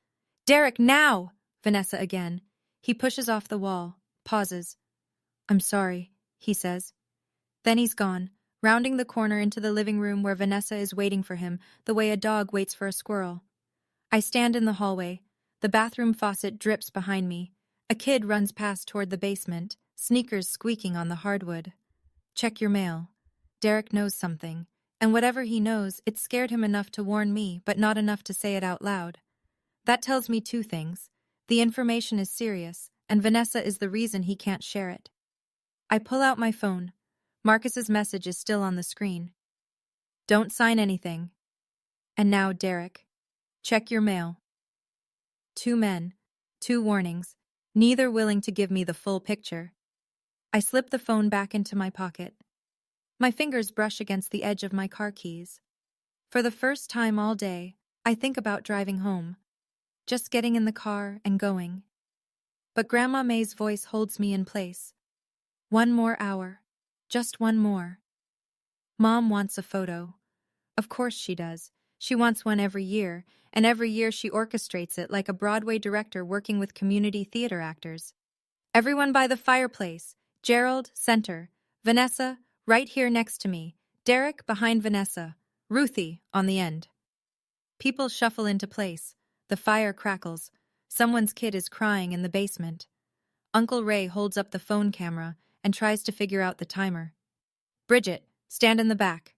[SPEAKER 1] Derek, now! Vanessa again. He pushes off the wall, pauses. I'm sorry, he says. Then he's gone, rounding the corner into the living room where Vanessa is waiting for him, the way a dog waits for a squirrel. I stand in the hallway. The bathroom faucet drips behind me. A kid runs past toward the basement, sneakers squeaking on the hardwood. Check your mail. Derek knows something, and whatever he knows, it scared him enough to warn me, but not enough to say it out loud. That tells me two things. The information is serious, and Vanessa is the reason he can't share it. I pull out my phone. Marcus's message is still on the screen. Don't sign anything. And now Derek. Check your mail. Two men, two warnings, neither willing to give me the full picture. I slip the phone back into my pocket. My fingers brush against the edge of my car keys. For the first time all day, I think about driving home. Just getting in the car and going. But Grandma May's voice holds me in place. One more hour. Just one more. Mom wants a photo. Of course she does. She wants one every year, and every year she orchestrates it like a Broadway director working with community theater actors. Everyone by the fireplace. Gerald, center. Vanessa, right here next to me. Derek, behind Vanessa. Ruthie, on the end. People shuffle into place. The fire crackles. Someone's kid is crying in the basement. Uncle Ray holds up the phone camera and tries to figure out the timer. Bridget, stand in the back.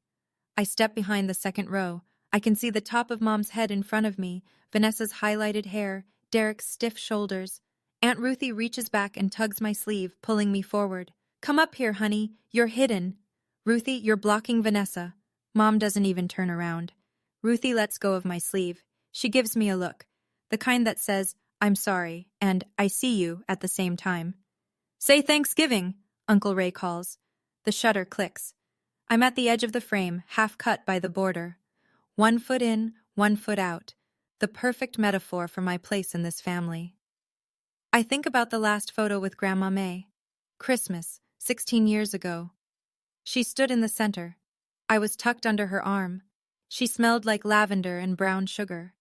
[SPEAKER 1] I step behind the second row. I can see the top of Mom's head in front of me, Vanessa's highlighted hair, Derek's stiff shoulders. Aunt Ruthie reaches back and tugs my sleeve, pulling me forward. Come up here, honey. You're hidden. Ruthie, you're blocking Vanessa. Mom doesn't even turn around. Ruthie lets go of my sleeve. She gives me a look, the kind that says, I'm sorry, and I see you at the same time. Say Thanksgiving, Uncle Ray calls. The shutter clicks. I'm at the edge of the frame, half cut by the border. 1 foot in, 1 foot out. The perfect metaphor for my place in this family. I think about the last photo with Grandma May. Christmas, 16 years ago. She stood in the center. I was tucked under her arm. She smelled like lavender and brown sugar.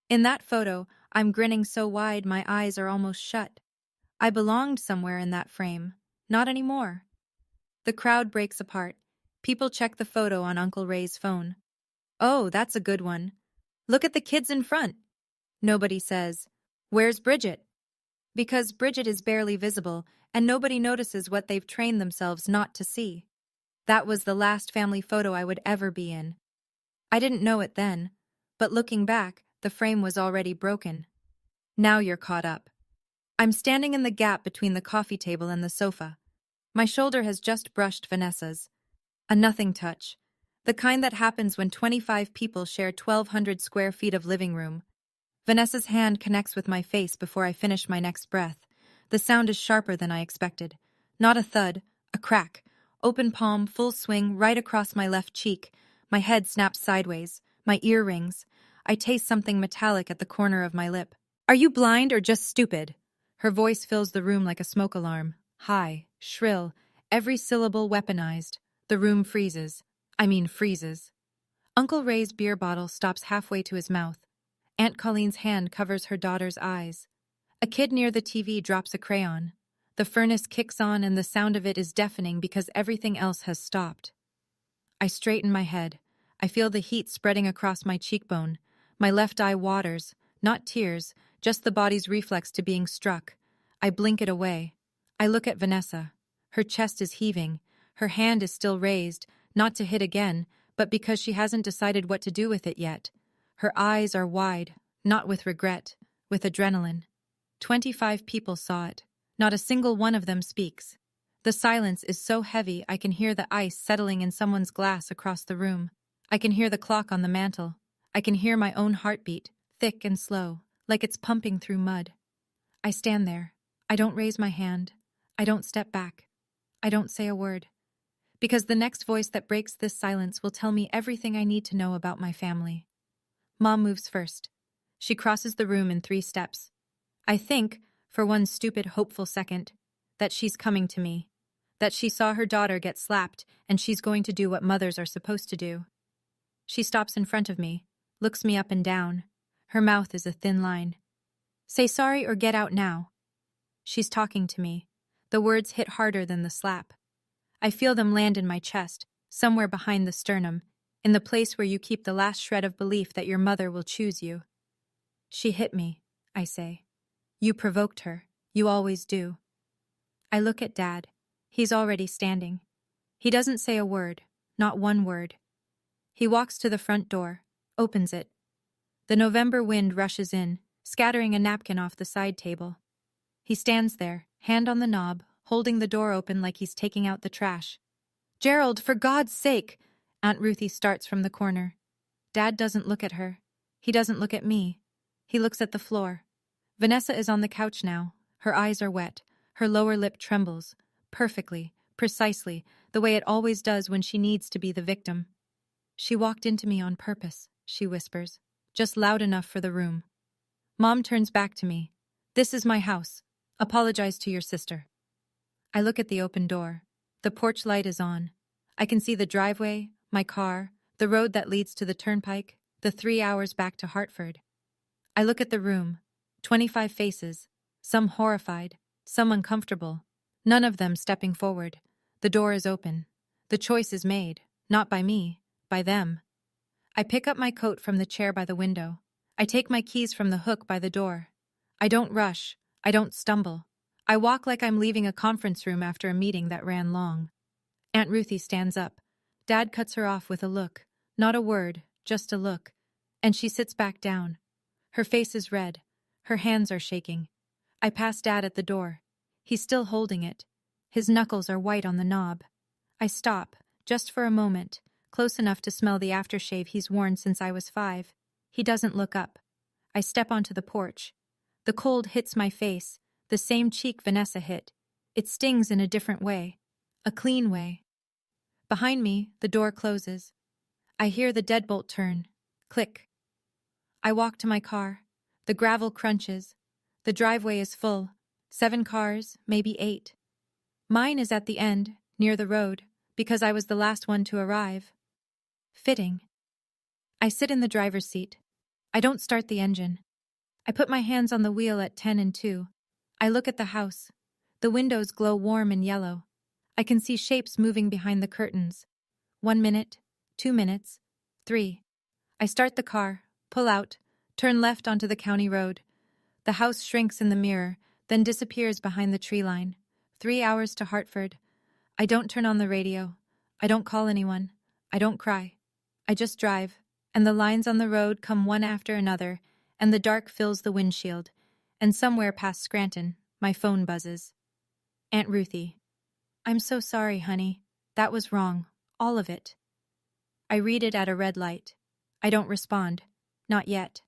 [SPEAKER 1] In that photo, I'm grinning so wide my eyes are almost shut. I belonged somewhere in that frame. Not anymore. The crowd breaks apart. People check the photo on Uncle Ray's phone. Oh, that's a good one. Look at the kids in front. Nobody says, where's Bridget? Because Bridget is barely visible, and nobody notices what they've trained themselves not to see. That was the last family photo I would ever be in. I didn't know it then, but looking back, the frame was already broken. Now you're caught up. I'm standing in the gap between the coffee table and the sofa. My shoulder has just brushed Vanessa's. A nothing touch. The kind that happens when 25 people share 1,200 square feet of living room. Vanessa's hand connects with my face before I finish my next breath. The sound is sharper than I expected. Not a thud, a crack. Open palm, full swing, right across my left cheek. My head snaps sideways. My ear rings. I taste something metallic at the corner of my lip. Are you blind or just stupid? Her voice fills the room like a smoke alarm. High, shrill, every syllable weaponized. The room freezes. Freezes. Uncle Ray's beer bottle stops halfway to his mouth. Aunt Colleen's hand covers her daughter's eyes. A kid near the TV drops a crayon. The furnace kicks on and the sound of it is deafening because everything else has stopped. I straighten my head. I feel the heat spreading across my cheekbone. My left eye waters, not tears, just the body's reflex to being struck. I blink it away. I look at Vanessa. Her chest is heaving. Her hand is still raised, not to hit again, but because she hasn't decided what to do with it yet. Her eyes are wide, not with regret, with adrenaline. 25 people saw it. Not a single one of them speaks. The silence is so heavy I can hear the ice settling in someone's glass across the room. I can hear the clock on the mantel. I can hear my own heartbeat, thick and slow, like it's pumping through mud. I stand there. I don't raise my hand. I don't step back. I don't say a word. Because the next voice that breaks this silence will tell me everything I need to know about my family. Mom moves first. She crosses the room in 3 steps. I think, for one stupid, hopeful second, that she's coming to me. That she saw her daughter get slapped and she's going to do what mothers are supposed to do. She stops in front of me, looks me up and down. Her mouth is a thin line. Say sorry or get out now. She's talking to me. The words hit harder than the slap. I feel them land in my chest, somewhere behind the sternum, in the place where you keep the last shred of belief that your mother will choose you. She hit me, I say. You provoked her. You always do. I look at Dad. He's already standing. He doesn't say a word, not one word. He walks to the front door, opens it. The November wind rushes in, scattering a napkin off the side table. He stands there, hand on the knob, holding the door open like he's taking out the trash. Gerald, for God's sake! Aunt Ruthie starts from the corner. Dad doesn't look at her. He doesn't look at me. He looks at the floor. Vanessa is on the couch now. Her eyes are wet. Her lower lip trembles. Perfectly, precisely, the way it always does when she needs to be the victim. She walked into me on purpose, she whispers, just loud enough for the room. Mom turns back to me. This is my house. Apologize to your sister. I look at the open door. The porch light is on. I can see the driveway, my car, the road that leads to the turnpike, the 3 hours back to Hartford. I look at the room. 25 faces, some horrified, some uncomfortable, none of them stepping forward. The door is open. The choice is made, not by me, by them. I pick up my coat from the chair by the window. I take my keys from the hook by the door. I don't rush. I don't stumble. I walk like I'm leaving a conference room after a meeting that ran long. Aunt Ruthie stands up. Dad cuts her off with a look. Not a word, just a look. And she sits back down. Her face is red. Her hands are shaking. I pass Dad at the door. He's still holding it. His knuckles are white on the knob. I stop, just for a moment, close enough to smell the aftershave he's worn since I was 5. He doesn't look up. I step onto the porch. The cold hits my face, the same cheek Vanessa hit. It stings in a different way. A clean way. Behind me, the door closes. I hear the deadbolt turn. Click. I walk to my car. The gravel crunches. The driveway is full. 7 cars, maybe 8. Mine is at the end, near the road, because I was the last one to arrive. Fitting. I sit in the driver's seat. I don't start the engine. I put my hands on the wheel at 10 and 2. I look at the house. The windows glow warm and yellow. I can see shapes moving behind the curtains. 1 minute, 2 minutes, 3. I start the car, pull out, turn left onto the county road. The house shrinks in the mirror, then disappears behind the tree line. 3 hours to Hartford. I don't turn on the radio. I don't call anyone. I don't cry. I just drive, and the lines on the road come one after another, and the dark fills the windshield, and somewhere past Scranton, my phone buzzes. Aunt Ruthie. I'm so sorry, honey. That was wrong. All of it. I read it at a red light. I don't respond. Not yet.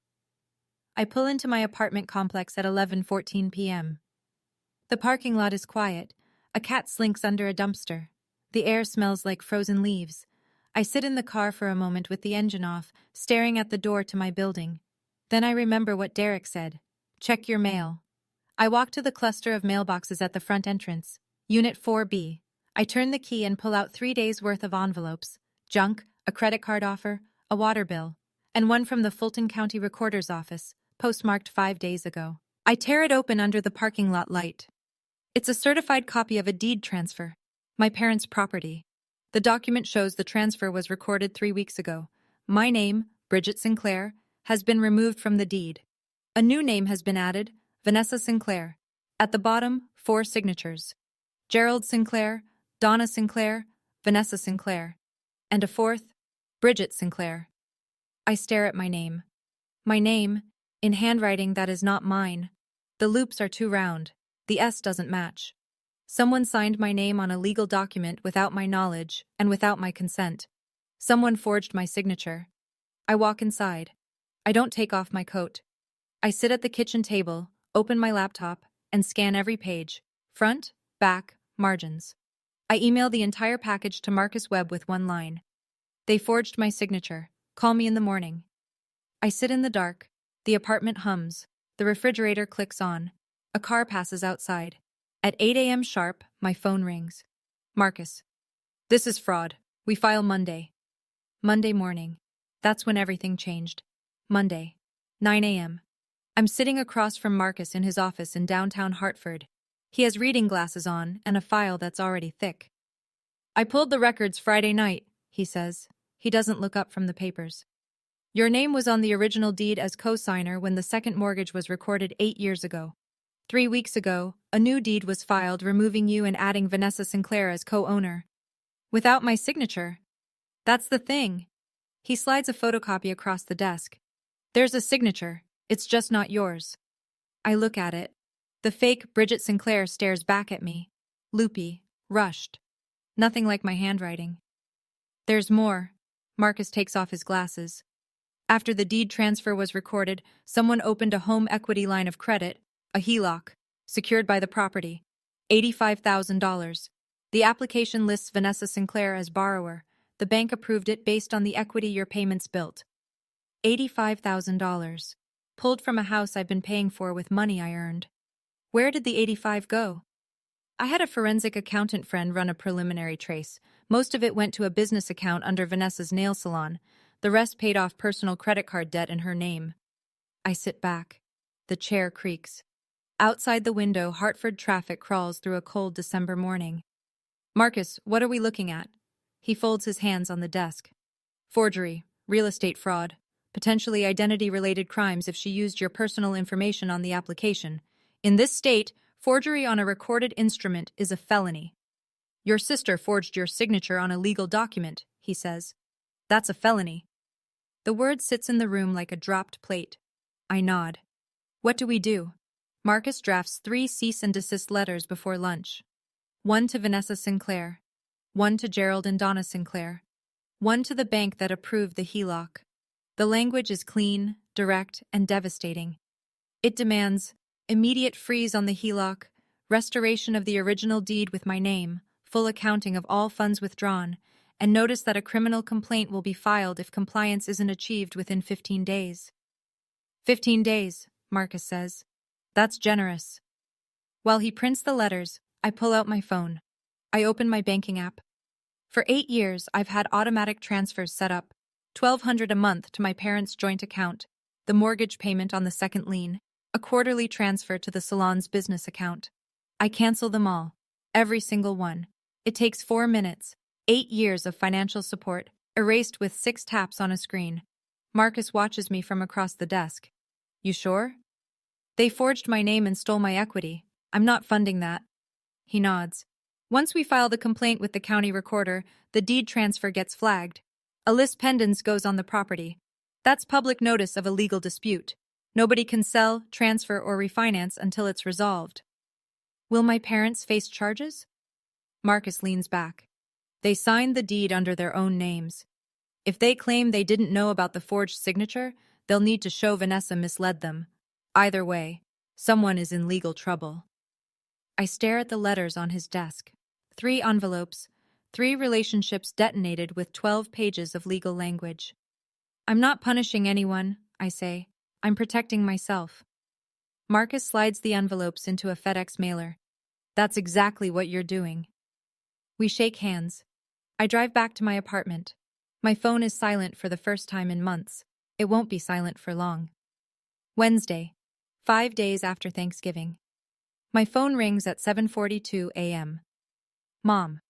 [SPEAKER 1] I pull into my apartment complex at 11:14 p.m. The parking lot is quiet. A cat slinks under a dumpster. The air smells like frozen leaves. I sit in the car for a moment with the engine off, staring at the door to my building. Then I remember what Derek said. Check your mail. I walk to the cluster of mailboxes at the front entrance. Unit 4B. I turn the key and pull out 3 days' worth of envelopes. Junk, a credit card offer, a water bill, and one from the Fulton County Recorder's Office, postmarked 5 days ago. I tear it open under the parking lot light. It's a certified copy of a deed transfer. My parents' property. The document shows the transfer was recorded 3 weeks ago. My name, Bridget Sinclair, has been removed from the deed. A new name has been added, Vanessa Sinclair. At the bottom, 4 signatures. Gerald Sinclair, Donna Sinclair, Vanessa Sinclair. And a 4th, Bridget Sinclair. I stare at my name. My name, in handwriting that is not mine. The loops are too round. The S doesn't match. Someone signed my name on a legal document without my knowledge and without my consent. Someone forged my signature. I walk inside. I don't take off my coat. I sit at the kitchen table, open my laptop, and scan every page. Front, back, margins. I email the entire package to Marcus Webb with one line. They forged my signature. Call me in the morning. I sit in the dark. The apartment hums. The refrigerator clicks on. A car passes outside. At 8 a.m. sharp, my phone rings. Marcus. This is fraud. We file Monday. Monday morning. That's when everything changed. Monday. 9 a.m. I'm sitting across from Marcus in his office in downtown Hartford. He has reading glasses on and a file that's already thick. I pulled the records Friday night, he says. He doesn't look up from the papers. Your name was on the original deed as co-signer when the second mortgage was recorded 8 years ago. 3 weeks ago, a new deed was filed removing you and adding Vanessa Sinclair as co-owner. Without my signature. That's the thing. He slides a photocopy across the desk. There's a signature. It's just not yours. I look at it. The fake Bridget Sinclair stares back at me. Loopy, rushed. Nothing like my handwriting. There's more. Marcus takes off his glasses. After the deed transfer was recorded, someone opened a home equity line of credit, a HELOC, secured by the property. $85,000. The application lists Vanessa Sinclair as borrower. The bank approved it based on the equity your payments built. $85,000. Pulled from a house I've been paying for with money I earned. Where did the 85 go? I had a forensic accountant friend run a preliminary trace. Most of it went to a business account under Vanessa's nail salon. The rest paid off personal credit card debt in her name. I sit back. The chair creaks. Outside the window, Hartford traffic crawls through a cold December morning. Marcus, what are we looking at? He folds his hands on the desk. Forgery, real estate fraud, potentially identity-related crimes if she used your personal information on the application. In this state, forgery on a recorded instrument is a felony. Your sister forged your signature on a legal document, he says. That's a felony. The word sits in the room like a dropped plate. I nod. What do we do? Marcus drafts 3 cease and desist letters before lunch. 1 to Vanessa Sinclair. 1 to Gerald and Donna Sinclair. 1 to the bank that approved the HELOC. The language is clean, direct, and devastating. It demands immediate freeze on the HELOC, restoration of the original deed with my name, full accounting of all funds withdrawn, and notice that a criminal complaint will be filed if compliance isn't achieved within 15 days. 15 days, Marcus says. That's generous. While he prints the letters, I pull out my phone. I open my banking app. For 8 years, I've had automatic transfers set up, $1,200 a month to my parents' joint account, the mortgage payment on the second lien, a quarterly transfer to the salon's business account. I cancel them all, every single one. It takes 4 minutes, 8 years of financial support, erased with 6 taps on a screen. Marcus watches me from across the desk. You sure? They forged my name and stole my equity. I'm not funding that. He nods. Once we file the complaint with the county recorder, the deed transfer gets flagged. A lis pendens goes on the property. That's public notice of a legal dispute. Nobody can sell, transfer, or refinance until it's resolved. Will my parents face charges? Marcus leans back. They signed the deed under their own names. If they claim they didn't know about the forged signature, they'll need to show Vanessa misled them. Either way, someone is in legal trouble. I stare at the letters on his desk. 3 envelopes, 3 relationships detonated with 12 pages of legal language. I'm not punishing anyone, I say. I'm protecting myself. Marcus slides the envelopes into a FedEx mailer. That's exactly what you're doing. We shake hands. I drive back to my apartment. My phone is silent for the first time in months. It won't be silent for long. Wednesday, 5 days after Thanksgiving. My phone rings at 7:42 a.m. Mom.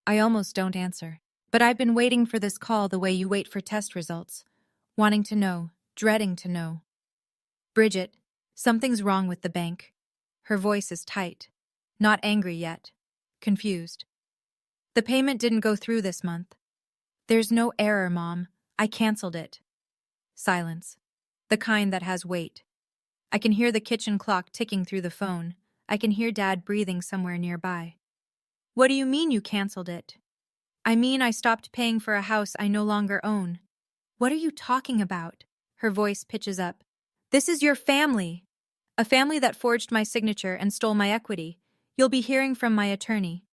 [SPEAKER 1] I almost don't answer. But I've been waiting for this call the way you wait for test results. Wanting to know, dreading to know. Bridget, something's wrong with the bank. Her voice is tight. Not angry yet. Confused. The payment didn't go through this month. There's no error, Mom. I canceled it. Silence. The kind that has weight. I can hear the kitchen clock ticking through the phone. I can hear Dad breathing somewhere nearby. What do you mean you canceled it? I mean I stopped paying for a house I no longer own. What are you talking about? Her voice pitches up. This is your family. A family that forged my signature and stole my equity. You'll be hearing from my attorney.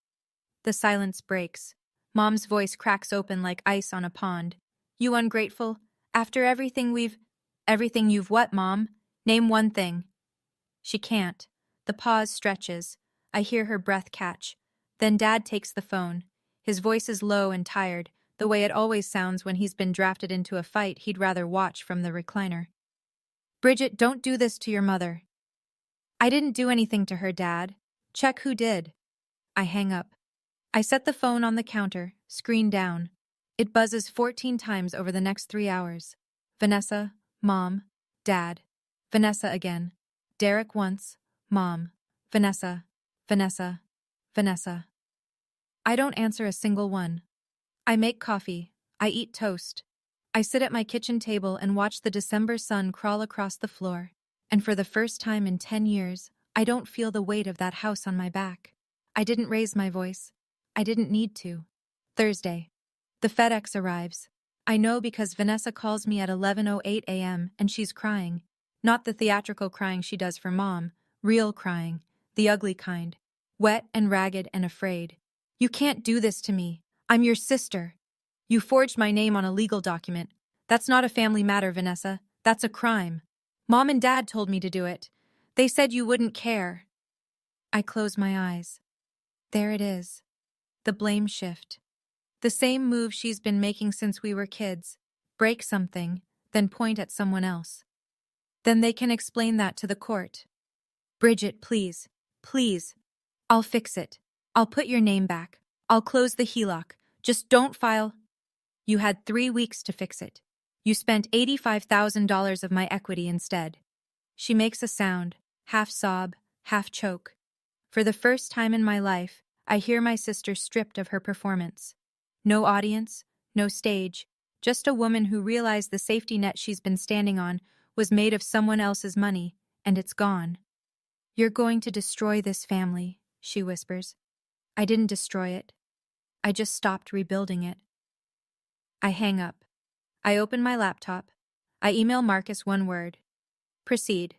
[SPEAKER 1] The silence breaks. Mom's voice cracks open like ice on a pond. You ungrateful? After everything you've what, Mom? Name one thing. She can't. The pause stretches. I hear her breath catch. Then Dad takes the phone. His voice is low and tired, the way it always sounds when he's been drafted into a fight he'd rather watch from the recliner. Bridget, don't do this to your mother. I didn't do anything to her, Dad. Check who did. I hang up. I set the phone on the counter, screen down. It buzzes 14 times over the next 3 hours. Vanessa, Mom, Dad. Vanessa again. Derek once, Mom. Vanessa, Vanessa, Vanessa. I don't answer a single one. I make coffee. I eat toast. I sit at my kitchen table and watch the December sun crawl across the floor. And for the first time in 10 years, I don't feel the weight of that house on my back. I didn't raise my voice. I didn't need to. Thursday. The FedEx arrives. I know because Vanessa calls me at 11:08 a.m. and she's crying. Not the theatrical crying she does for Mom, real crying, the ugly kind. Wet and ragged and afraid. You can't do this to me. I'm your sister. You forged my name on a legal document. That's not a family matter, Vanessa. That's a crime. Mom and Dad told me to do it. They said you wouldn't care. I close my eyes. There it is. The blame shift. The same move she's been making since we were kids. Break something, then point at someone else. Then they can explain that to the court. Bridget, please. Please. I'll fix it. I'll put your name back. I'll close the HELOC. Just don't file. You had 3 weeks to fix it. You spent $85,000 of my equity instead. She makes a sound, half sob, half choke. For the first time in my life, I hear my sister stripped of her performance. No audience, no stage, just a woman who realized the safety net she's been standing on was made of someone else's money, and it's gone. You're going to destroy this family, she whispers. I didn't destroy it. I just stopped rebuilding it. I hang up. I open my laptop. I email Marcus one word. Proceed.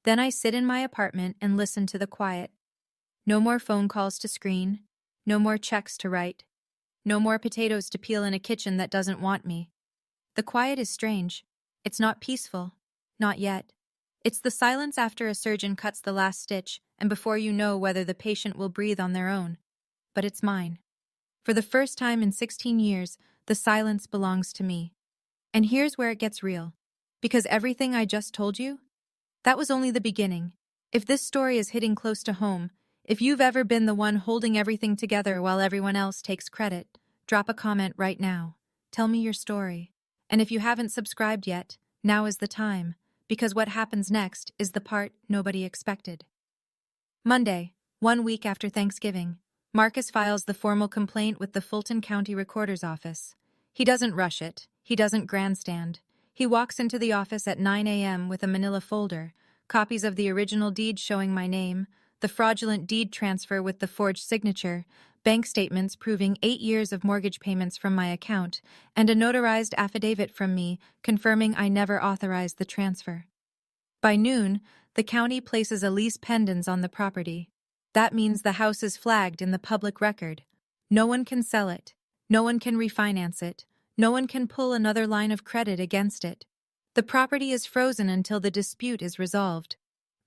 [SPEAKER 1] Then I sit in my apartment and listen to the quiet. No more phone calls to screen. No more checks to write. No more potatoes to peel in a kitchen that doesn't want me. The quiet is strange. It's not peaceful. Not yet. It's the silence after a surgeon cuts the last stitch and before you know whether the patient will breathe on their own. But it's mine. For the first time in 16 years, the silence belongs to me. And here's where it gets real. Because everything I just told you, that was only the beginning. If this story is hitting close to home, if you've ever been the one holding everything together while everyone else takes credit, drop a comment right now. Tell me your story. And if you haven't subscribed yet, now is the time, because what happens next is the part nobody expected. Monday, 1 week after Thanksgiving, Marcus files the formal complaint with the Fulton County Recorder's Office. He doesn't rush it. He doesn't grandstand. He walks into the office at 9 a.m. with a manila folder, copies of the original deed showing my name, the fraudulent deed transfer with the forged signature, bank statements proving 8 years of mortgage payments from my account, and a notarized affidavit from me confirming I never authorized the transfer. By noon, the county places a lease pendens on the property. That means the house is flagged in the public record. No one can sell it. No one can refinance it. No one can pull another line of credit against it. The property is frozen until the dispute is resolved.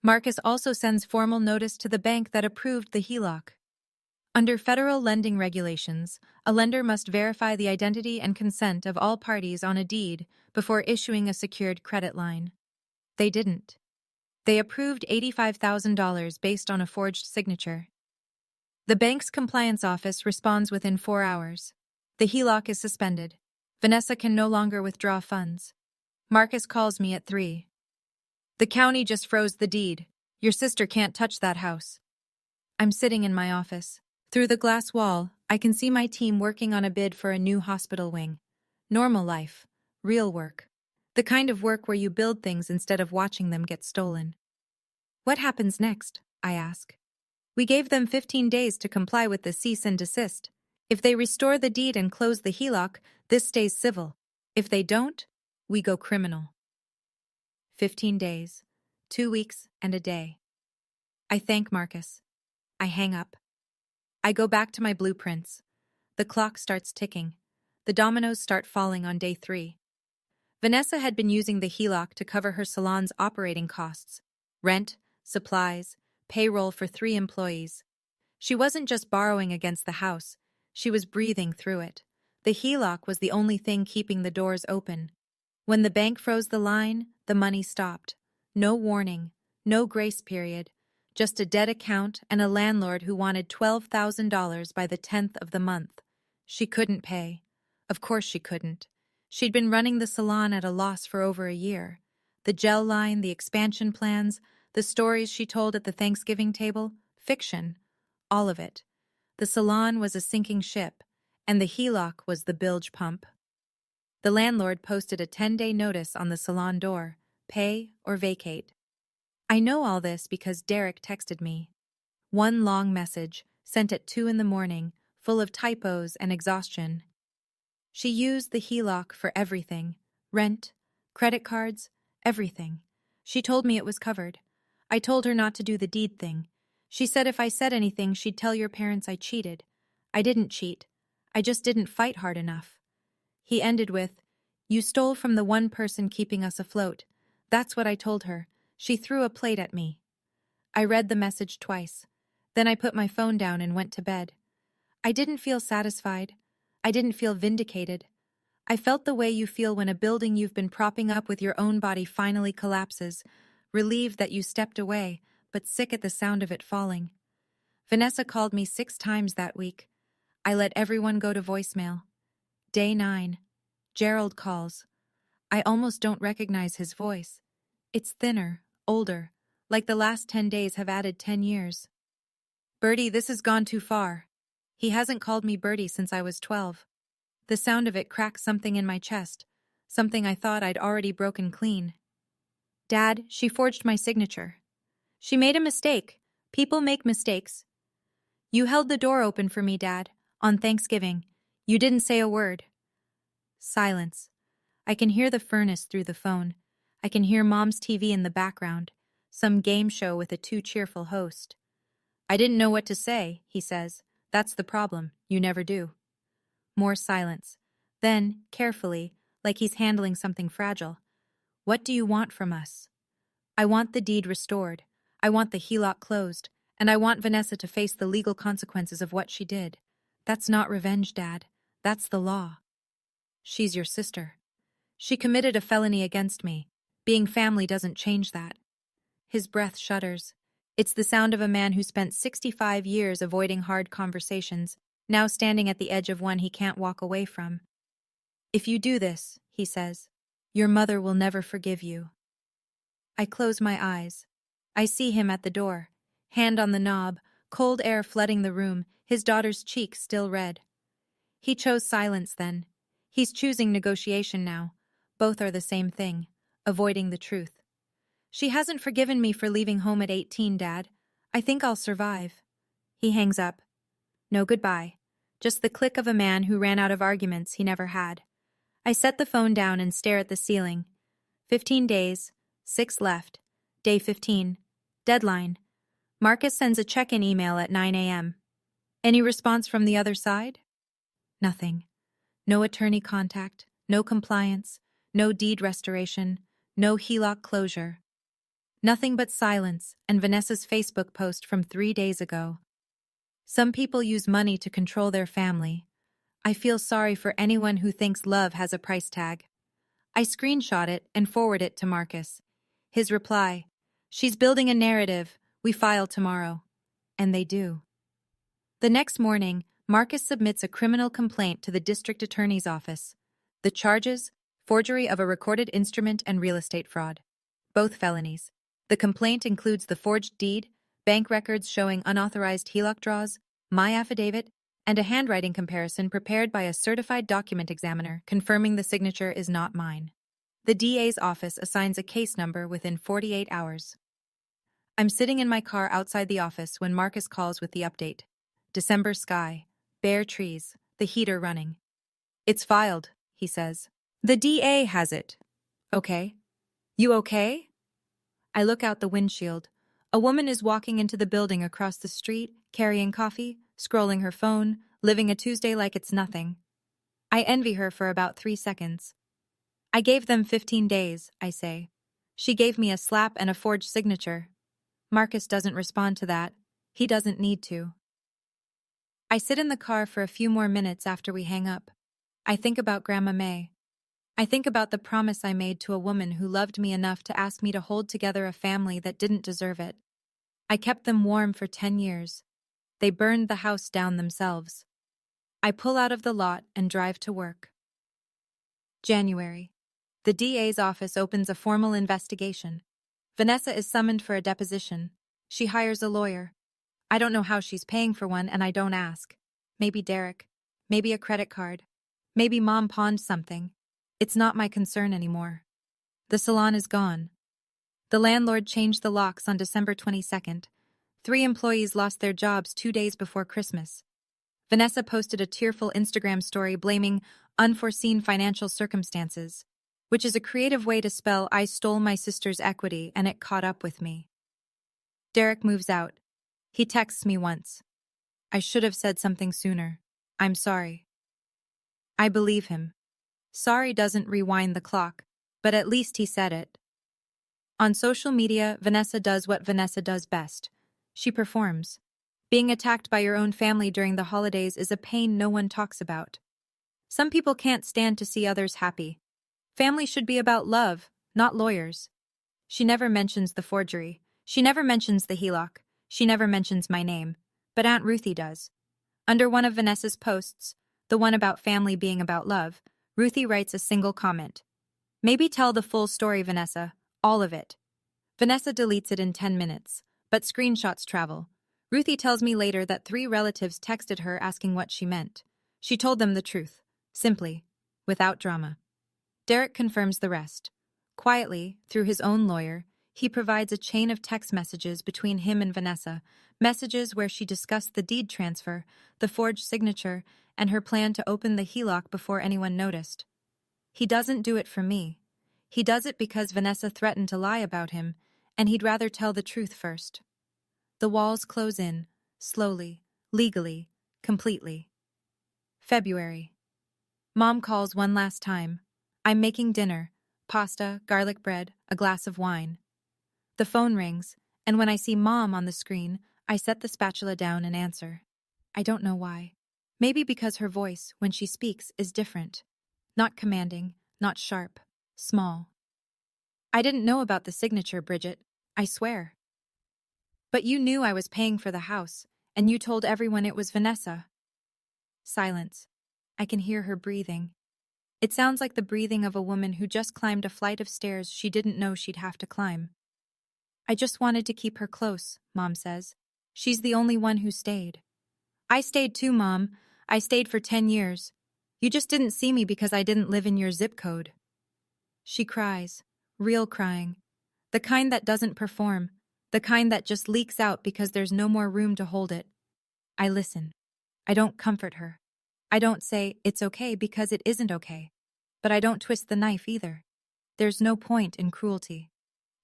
[SPEAKER 1] Marcus also sends formal notice to the bank that approved the HELOC. Under federal lending regulations, a lender must verify the identity and consent of all parties on a deed before issuing a secured credit line. They didn't. They approved $85,000 based on a forged signature. The bank's compliance office responds within 4 hours. The HELOC is suspended. Vanessa can no longer withdraw funds. Marcus calls me at 3. The county just froze the deed. Your sister can't touch that house. I'm sitting in my office. Through the glass wall, I can see my team working on a bid for a new hospital wing. Normal life. Real work. The kind of work where you build things instead of watching them get stolen. What happens next? I ask. We gave them 15 days to comply with the cease and desist. If they restore the deed and close the HELOC, this stays civil. If they don't, we go criminal. 15 days, 2 weeks and a day. I thank Marcus. I hang up. I go back to my blueprints. The clock starts ticking. The dominoes start falling on day 3. Vanessa had been using the HELOC to cover her salon's operating costs: rent, supplies, payroll for 3 employees. She wasn't just borrowing against the house, she was breathing through it. The HELOC was the only thing keeping the doors open. When the bank froze the line, the money stopped. No warning, no grace period, just a dead account and a landlord who wanted $12,000 by the 10th of the month. She couldn't pay. Of course she couldn't. She'd been running the salon at a loss for over a year. The gel line, the expansion plans, the stories she told at the Thanksgiving table, fiction. All of it. The salon was a sinking ship, and the HELOC was the bilge pump. The landlord posted a 10-day notice on the salon door: pay or vacate. I know all this because Derek texted me. One long message, sent at 2 in the morning, full of typos and exhaustion. She used the HELOC for everything: rent, credit cards, everything. She told me it was covered. I told her not to do the deed thing. She said if I said anything, she'd tell your parents I cheated. I didn't cheat. I just didn't fight hard enough. He ended with, "You stole from the one person keeping us afloat." That's what I told her. She threw a plate at me. I read the message twice. Then I put my phone down and went to bed. I didn't feel satisfied. I didn't feel vindicated. I felt the way you feel when a building you've been propping up with your own body finally collapses, relieved that you stepped away, but sick at the sound of it falling. Vanessa called me 6 times that week. I let everyone go to voicemail. Day 9. Gerald calls. I almost don't recognize his voice. It's thinner, older, like the last 10 days have added 10 years. "Bertie, this has gone too far." He hasn't called me Bertie since I was 12. The sound of it cracked something in my chest, something I thought I'd already broken clean. "Dad, she forged my signature. She made a mistake. People make mistakes. You held the door open for me, Dad, on Thanksgiving. You didn't say a word." Silence. I can hear the furnace through the phone. I can hear Mom's TV in the background, some game show with a too cheerful host. "I didn't know what to say," he says. "That's the problem. You never do." More silence. Then, carefully, like he's handling something fragile, "What do you want from us?" "I want the deed restored. I want the HELOC closed. And I want Vanessa to face the legal consequences of what she did. That's not revenge, Dad. That's the law." "She's your sister. She committed a felony against me. Being family doesn't change that." His breath shudders. It's the sound of a man who spent 65 years avoiding hard conversations, now standing at the edge of one he can't walk away from. "If you do this," he says, "your mother will never forgive you." I close my eyes. I see him at the door, hand on the knob, cold air flooding the room, his daughter's cheeks still red. He chose silence then. He's choosing negotiation now. Both are the same thing: avoiding the truth. "She hasn't forgiven me for leaving home at 18, Dad. I think I'll survive." He hangs up. No goodbye. Just the click of a man who ran out of arguments he never had. I set the phone down and stare at the ceiling. 15 days, 6 left. Day 15. Deadline. Marcus sends a check-in email at 9 a.m. Any response from the other side? Nothing. No attorney contact, no compliance, no deed restoration, no HELOC closure. Nothing but silence and Vanessa's Facebook post from 3 days ago. Some people use money to control their family. I feel sorry for anyone who thinks love has a price tag. I screenshot it and forward it to Marcus. His reply: "She's building a narrative. We file tomorrow." And they do. The next morning, Marcus submits a criminal complaint to the district attorney's office. The charges: forgery of a recorded instrument and real estate fraud. Both felonies. The complaint includes the forged deed, bank records showing unauthorized HELOC draws, my affidavit, and a handwriting comparison prepared by a certified document examiner confirming the signature is not mine. The DA's office assigns a case number within 48 hours. I'm sitting in my car outside the office when Marcus calls with the update. December sky, bare trees, the heater running. "It's filed," he says. "The DA has it." "Okay." "You okay?" I look out the windshield. A woman is walking into the building across the street, carrying coffee, scrolling her phone, living a Tuesday like it's nothing. I envy her for about 3 seconds. I gave them 15 days, I say. She gave me a slap and a forged signature. Marcus doesn't respond to that. He doesn't need to. I sit in the car for a few more minutes after we hang up. I think about Grandma May. I think about the promise I made to a woman who loved me enough to ask me to hold together a family that didn't deserve it. I kept them warm for 10 years. They burned the house down themselves. I pull out of the lot and drive to work. January. The DA's office opens a formal investigation. Vanessa is summoned for a deposition. She hires a lawyer. I don't know how she's paying for one, and I don't ask. Maybe Derek. Maybe a credit card. Maybe Mom pawned something. It's not my concern anymore. The salon is gone. The landlord changed the locks on December 22nd. 3 employees lost their jobs 2 days before Christmas. Vanessa posted a tearful Instagram story blaming unforeseen financial circumstances, which is a creative way to spell I stole my sister's equity and it caught up with me. Derek moves out. He texts me once. I should have said something sooner. I'm sorry. I believe him. Sorry doesn't rewind the clock, but at least he said it. On social media, Vanessa does what Vanessa does best. She performs. Being attacked by your own family during the holidays is a pain no one talks about. Some people can't stand to see others happy. Family should be about love, not lawyers. She never mentions the forgery. She never mentions the HELOC. She never mentions my name. But Aunt Ruthie does. Under one of Vanessa's posts, the one about family being about love, Ruthie writes a single comment. Maybe tell the full story, Vanessa. All of it. Vanessa deletes it in 10 minutes, but screenshots travel. Ruthie tells me later that 3 relatives texted her asking what she meant. She told them the truth. Simply. Without drama. Derek confirms the rest. Quietly, through his own lawyer, he provides a chain of text messages between him and Vanessa, messages where she discussed the deed transfer, the forged signature, and her plan to open the HELOC before anyone noticed. He doesn't do it for me. He does it because Vanessa threatened to lie about him, and he'd rather tell the truth first. The walls close in, slowly, legally, completely. February. Mom calls one last time. I'm making dinner, pasta, garlic bread, a glass of wine. The phone rings, and when I see Mom on the screen, I set the spatula down and answer. I don't know why. Maybe because her voice, when she speaks, is different. Not commanding, not sharp, small. I didn't know about the signature, Bridget. I swear. But you knew I was paying for the house, and you told everyone it was Vanessa. Silence. I can hear her breathing. It sounds like the breathing of a woman who just climbed a flight of stairs she didn't know she'd have to climb. I just wanted to keep her close, Mom says. She's the only one who stayed. I stayed too, Mom. I stayed for 10 years. You just didn't see me because I didn't live in your zip code. She cries. Real crying. The kind that doesn't perform. The kind that just leaks out because there's no more room to hold it. I listen. I don't comfort her. I don't say, it's okay, because it isn't okay. But I don't twist the knife either. There's no point in cruelty.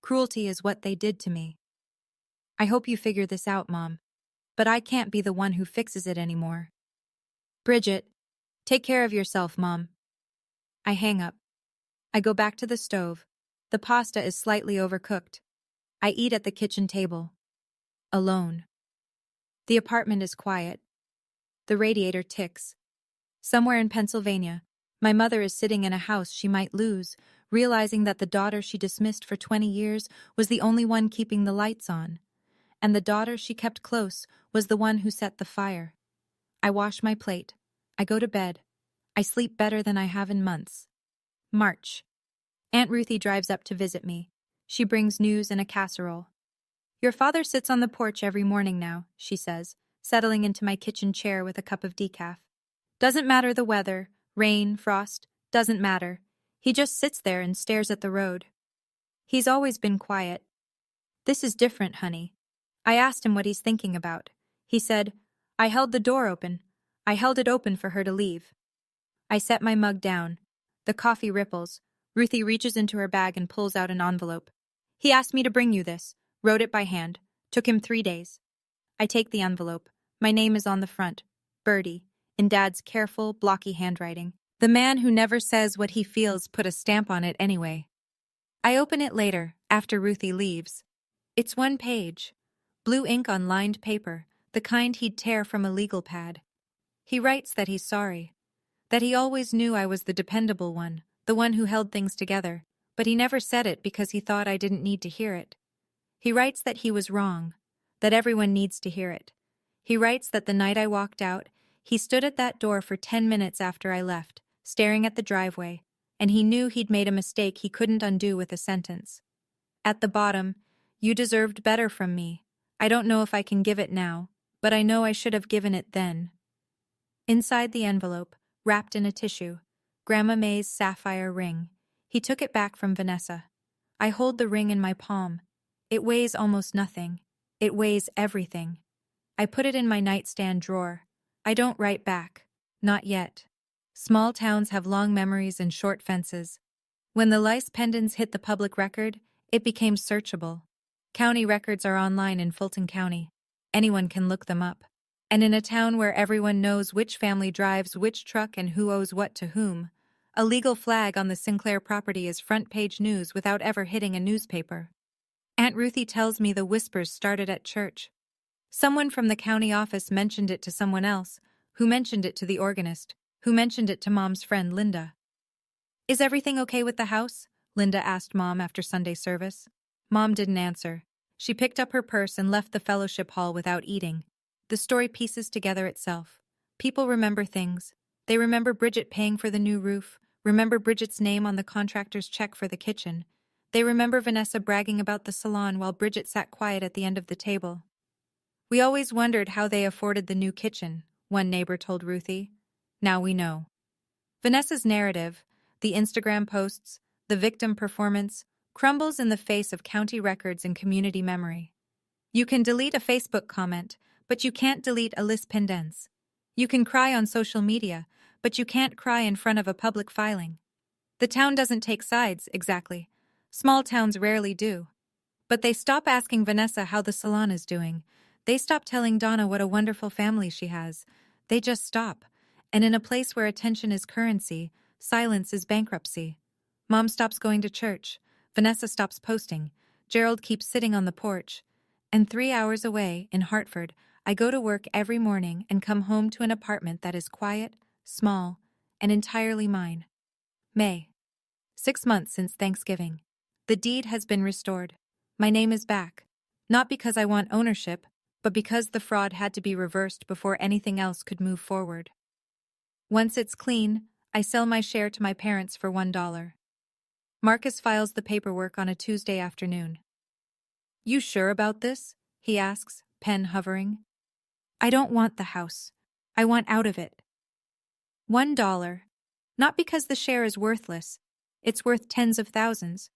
[SPEAKER 1] Cruelty is what they did to me. I hope you figure this out, Mom. But I can't be the one who fixes it anymore. Bridget, take care of yourself, Mom. I hang up. I go back to the stove. The pasta is slightly overcooked. I eat at the kitchen table. Alone. The apartment is quiet. The radiator ticks. Somewhere in Pennsylvania, my mother is sitting in a house she might lose, realizing that the daughter she dismissed for 20 years was the only one keeping the lights on. And the daughter she kept close was the one who set the fire. I wash my plate. I go to bed. I sleep better than I have in months. March. Aunt Ruthie drives up to visit me. She brings news in a casserole. Your father sits on the porch every morning now, she says, settling into my kitchen chair with a cup of decaf. Doesn't matter the weather, rain, frost, doesn't matter. He just sits there and stares at the road. He's always been quiet. This is different, honey. I asked him what he's thinking about. He said, I held the door open. I held it open for her to leave. I set my mug down. The coffee ripples. Ruthie reaches into her bag and pulls out an envelope. He asked me to bring you this. Wrote it by hand. Took him 3 days. I take the envelope. My name is on the front, Birdie, in Dad's careful, blocky handwriting. The man who never says what he feels put a stamp on it anyway. I open it later, after Ruthie leaves. It's one page. Blue ink on lined paper, the kind he'd tear from a legal pad. He writes that he's sorry. That he always knew I was the dependable one, the one who held things together, but he never said it because he thought I didn't need to hear it. He writes that he was wrong, that everyone needs to hear it. He writes that the night I walked out, he stood at that door for 10 minutes after I left, staring at the driveway, and he knew he'd made a mistake he couldn't undo with a sentence. At the bottom, "You deserved better from me. I don't know if I can give it now, but I know I should have given it then." Inside the envelope, wrapped in a tissue, Grandma May's sapphire ring. He took it back from Vanessa. I hold the ring in my palm. It weighs almost nothing. It weighs everything. I put it in my nightstand drawer. I don't write back. Not yet. Small towns have long memories and short fences. When the lice pendants hit the public record, it became searchable. County records are online in Fulton County. Anyone can look them up. And in a town where everyone knows which family drives which truck and who owes what to whom, a legal flag on the Sinclair property is front-page news without ever hitting a newspaper. Aunt Ruthie tells me the whispers started at church. Someone from the county office mentioned it to someone else, who mentioned it to the organist, who mentioned it to Mom's friend Linda. "Is everything okay with the house?" Linda asked Mom after Sunday service. Mom didn't answer. She picked up her purse and left the fellowship hall without eating. The story pieces together itself. People remember things. They remember Bridget paying for the new roof, remember Bridget's name on the contractor's check for the kitchen. They remember Vanessa bragging about the salon while Bridget sat quiet at the end of the table. "We always wondered how they afforded the new kitchen," one neighbor told Ruthie. Now we know. Vanessa's narrative, the Instagram posts, the victim performance, crumbles in the face of county records and community memory. You can delete a Facebook comment, but you can't delete a lis pendens. You can cry on social media, but you can't cry in front of a public filing. The town doesn't take sides, exactly. Small towns rarely do. But they stop asking Vanessa how the salon is doing. They stop telling Donna what a wonderful family she has. They just stop. And in a place where attention is currency, silence is bankruptcy. Mom stops going to church. Vanessa stops posting. Gerald keeps sitting on the porch. And 3 hours away, in Hartford, I go to work every morning and come home to an apartment that is quiet, small, and entirely mine. May. 6 months since Thanksgiving. The deed has been restored. My name is back. Not because I want ownership, but because the fraud had to be reversed before anything else could move forward. Once it's clean, I sell my share to my parents for $1. Marcus files the paperwork on a Tuesday afternoon. "You sure about this?" he asks, pen hovering. "I don't want the house. I want out of it." $1. Not because the share is worthless. It's worth tens of thousands.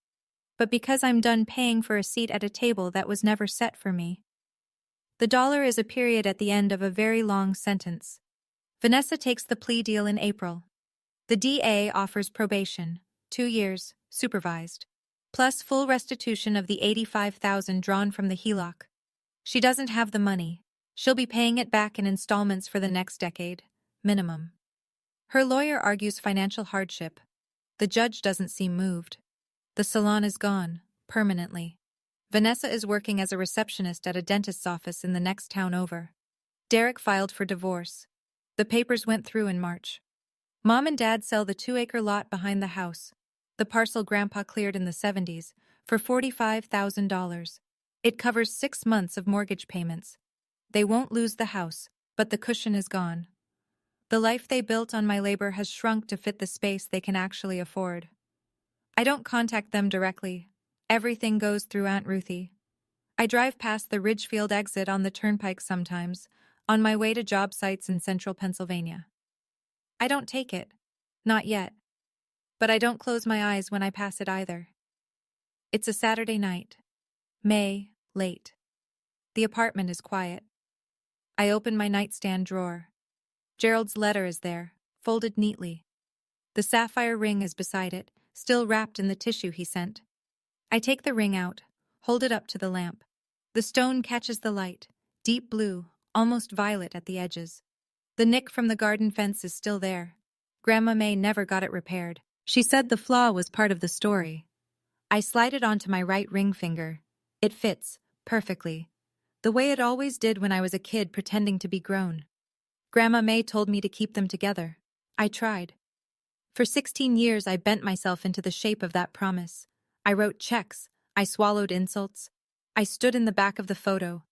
[SPEAKER 1] But because I'm done paying for a seat at a table that was never set for me. The dollar is a period at the end of a very long sentence. Vanessa takes the plea deal in April. The DA offers probation, 2 years, supervised, plus full restitution of the $85,000 drawn from the HELOC. She doesn't have the money. She'll be paying it back in installments for the next decade, minimum. Her lawyer argues financial hardship. The judge doesn't seem moved. The salon is gone, permanently. Vanessa is working as a receptionist at a dentist's office in the next town over. Derek filed for divorce. The papers went through in March. Mom and Dad sell the 2-acre lot behind the house, the parcel Grandpa cleared in the 70s, for $45,000. It covers 6 months of mortgage payments. They won't lose the house, but the cushion is gone. The life they built on my labor has shrunk to fit the space they can actually afford. I don't contact them directly. Everything goes through Aunt Ruthie. I drive past the Ridgefield exit on the turnpike sometimes, on my way to job sites in central Pennsylvania. I don't take it. Not yet. But I don't close my eyes when I pass it either. It's a Saturday night. May, late. The apartment is quiet. I open my nightstand drawer. Gerald's letter is there, folded neatly. The sapphire ring is beside it, still wrapped in the tissue he sent. I take the ring out, hold it up to the lamp. The stone catches the light, deep blue, almost violet at the edges. The nick from the garden fence is still there. Grandma May never got it repaired. She said the flaw was part of the story. I slide it onto my right ring finger. It fits, perfectly. The way it always did when I was a kid pretending to be grown. Grandma May told me to keep them together. I tried. For 16 years I bent myself into the shape of that promise. I wrote checks. I swallowed insults. I stood in the back of the photo.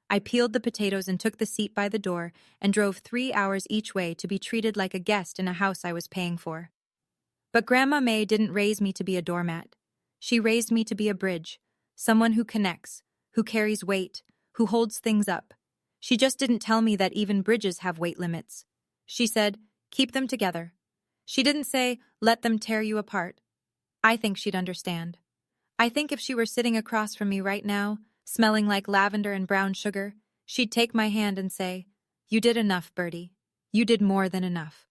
[SPEAKER 1] I peeled the potatoes and took the seat by the door and drove 3 hours each way to be treated like a guest in a house I was paying for. But Grandma May didn't raise me to be a doormat. She raised me to be a bridge, someone who connects, who carries weight, who holds things up. She just didn't tell me that even bridges have weight limits. She said, keep them together. She didn't say, let them tear you apart. I think she'd understand. I think if she were sitting across from me right now, smelling like lavender and brown sugar, she'd take my hand and say, you did enough, Bertie. You did more than enough.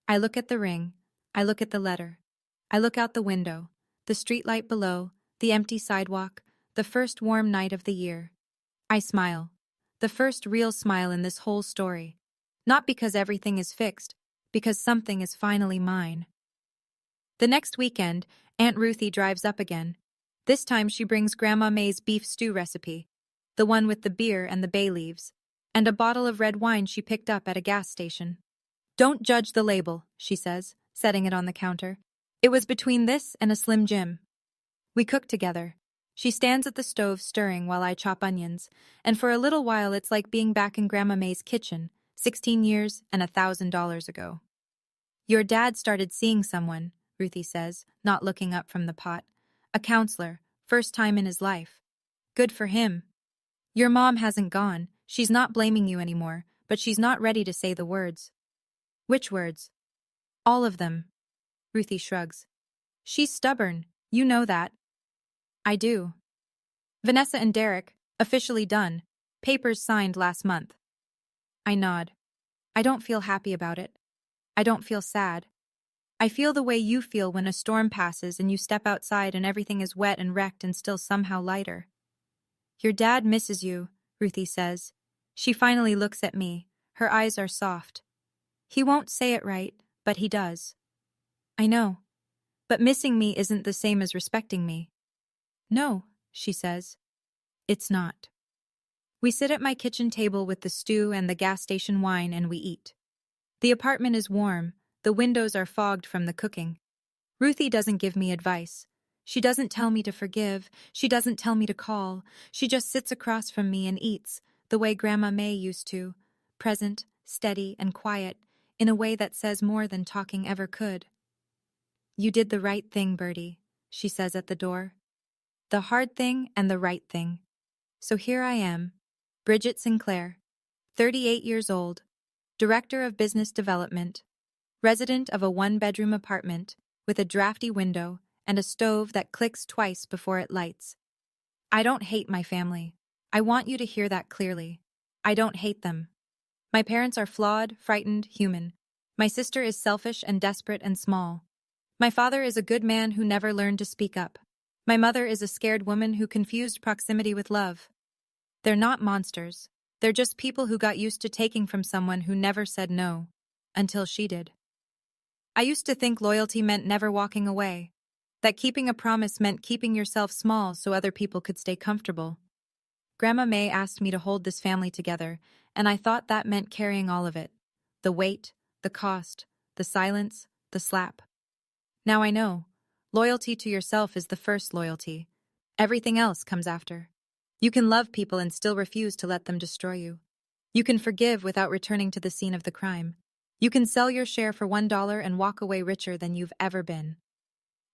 [SPEAKER 1] I look at the ring. I look at the letter. I look out the window, the streetlight below, the empty sidewalk, the first warm night of the year. I smile. The first real smile in this whole story. Not because everything is fixed, because something is finally mine. The next weekend, Aunt Ruthie drives up again. This time she brings Grandma May's beef stew recipe, the one with the beer and the bay leaves, and a bottle of red wine she picked up at a gas station. Don't judge the label, she says, setting it on the counter. It was between this and a Slim Jim. We cook together. She stands at the stove stirring while I chop onions, and for a little while it's like being back in Grandma May's kitchen, 16 years and $1,000 ago. Your dad started seeing someone, Ruthie says, not looking up from the pot. A counselor, first time in his life. Good for him. Your mom hasn't gone, she's not blaming you anymore, but she's not ready to say the words. Which words? All of them. Ruthie shrugs. She's stubborn, you know that. I do. Vanessa and Derek, officially done. Papers signed last month. I nod. I don't feel happy about it. I don't feel sad. I feel the way you feel when a storm passes and you step outside and everything is wet and wrecked and still somehow lighter. Your dad misses you, Ruthie says. She finally looks at me. Her eyes are soft. He won't say it right, but he does. I know. But missing me isn't the same as respecting me. No, she says. It's not. We sit at my kitchen table with the stew and the gas station wine and we eat. The apartment is warm, the windows are fogged from the cooking. Ruthie doesn't give me advice. She doesn't tell me to forgive, she doesn't tell me to call, she just sits across from me and eats, the way Grandma May used to, present, steady, and quiet, in a way that says more than talking ever could. You did the right thing, Bertie, she says at the door. The hard thing and the right thing. So here I am, Bridget Sinclair, 38 years old, Director of Business Development, resident of a one-bedroom apartment with a drafty window and a stove that clicks twice before it lights. I don't hate my family. I want you to hear that clearly. I don't hate them. My parents are flawed, frightened, human. My sister is selfish and desperate and small. My father is a good man who never learned to speak up. My mother is a scared woman who confused proximity with love. They're not monsters. They're just people who got used to taking from someone who never said no. Until she did. I used to think loyalty meant never walking away. That keeping a promise meant keeping yourself small so other people could stay comfortable. Grandma May asked me to hold this family together, and I thought that meant carrying all of it. The weight, the cost, the silence, the slap. Now I know. Loyalty to yourself is the first loyalty. Everything else comes after. You can love people and still refuse to let them destroy you. You can forgive without returning to the scene of the crime. You can sell your share for $1 and walk away richer than you've ever been.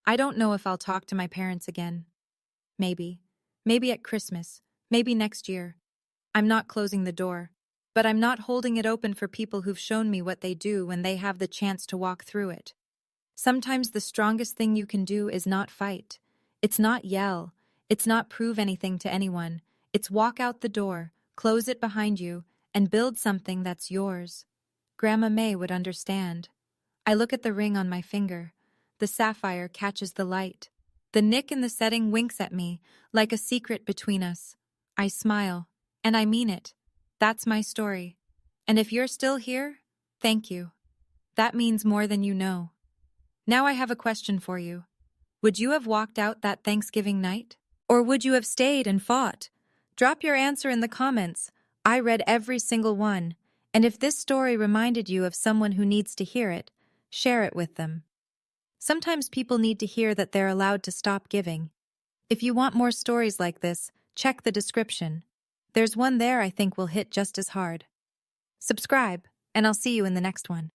[SPEAKER 1] I don't know if I'll talk to my parents again. Maybe. Maybe at Christmas. Maybe next year. I'm not closing the door. But I'm not holding it open for people who've shown me what they do when they have the chance to walk through it. Sometimes the strongest thing you can do is not fight. It's not yell. It's not prove anything to anyone. It's walk out the door, close it behind you, and build something that's yours. Grandma May would understand. I look at the ring on my finger. The sapphire catches the light. The nick in the setting winks at me, like a secret between us. I smile, and I mean it. That's my story. And if you're still here, thank you. That means more than you know. Now I have a question for you. Would you have walked out that Thanksgiving night? Or would you have stayed and fought? Drop your answer in the comments. I read every single one. And if this story reminded you of someone who needs to hear it, share it with them. Sometimes people need to hear that they're allowed to stop giving. If you want more stories like this, check the description. There's one there I think will hit just as hard. Subscribe, and I'll see you in the next one.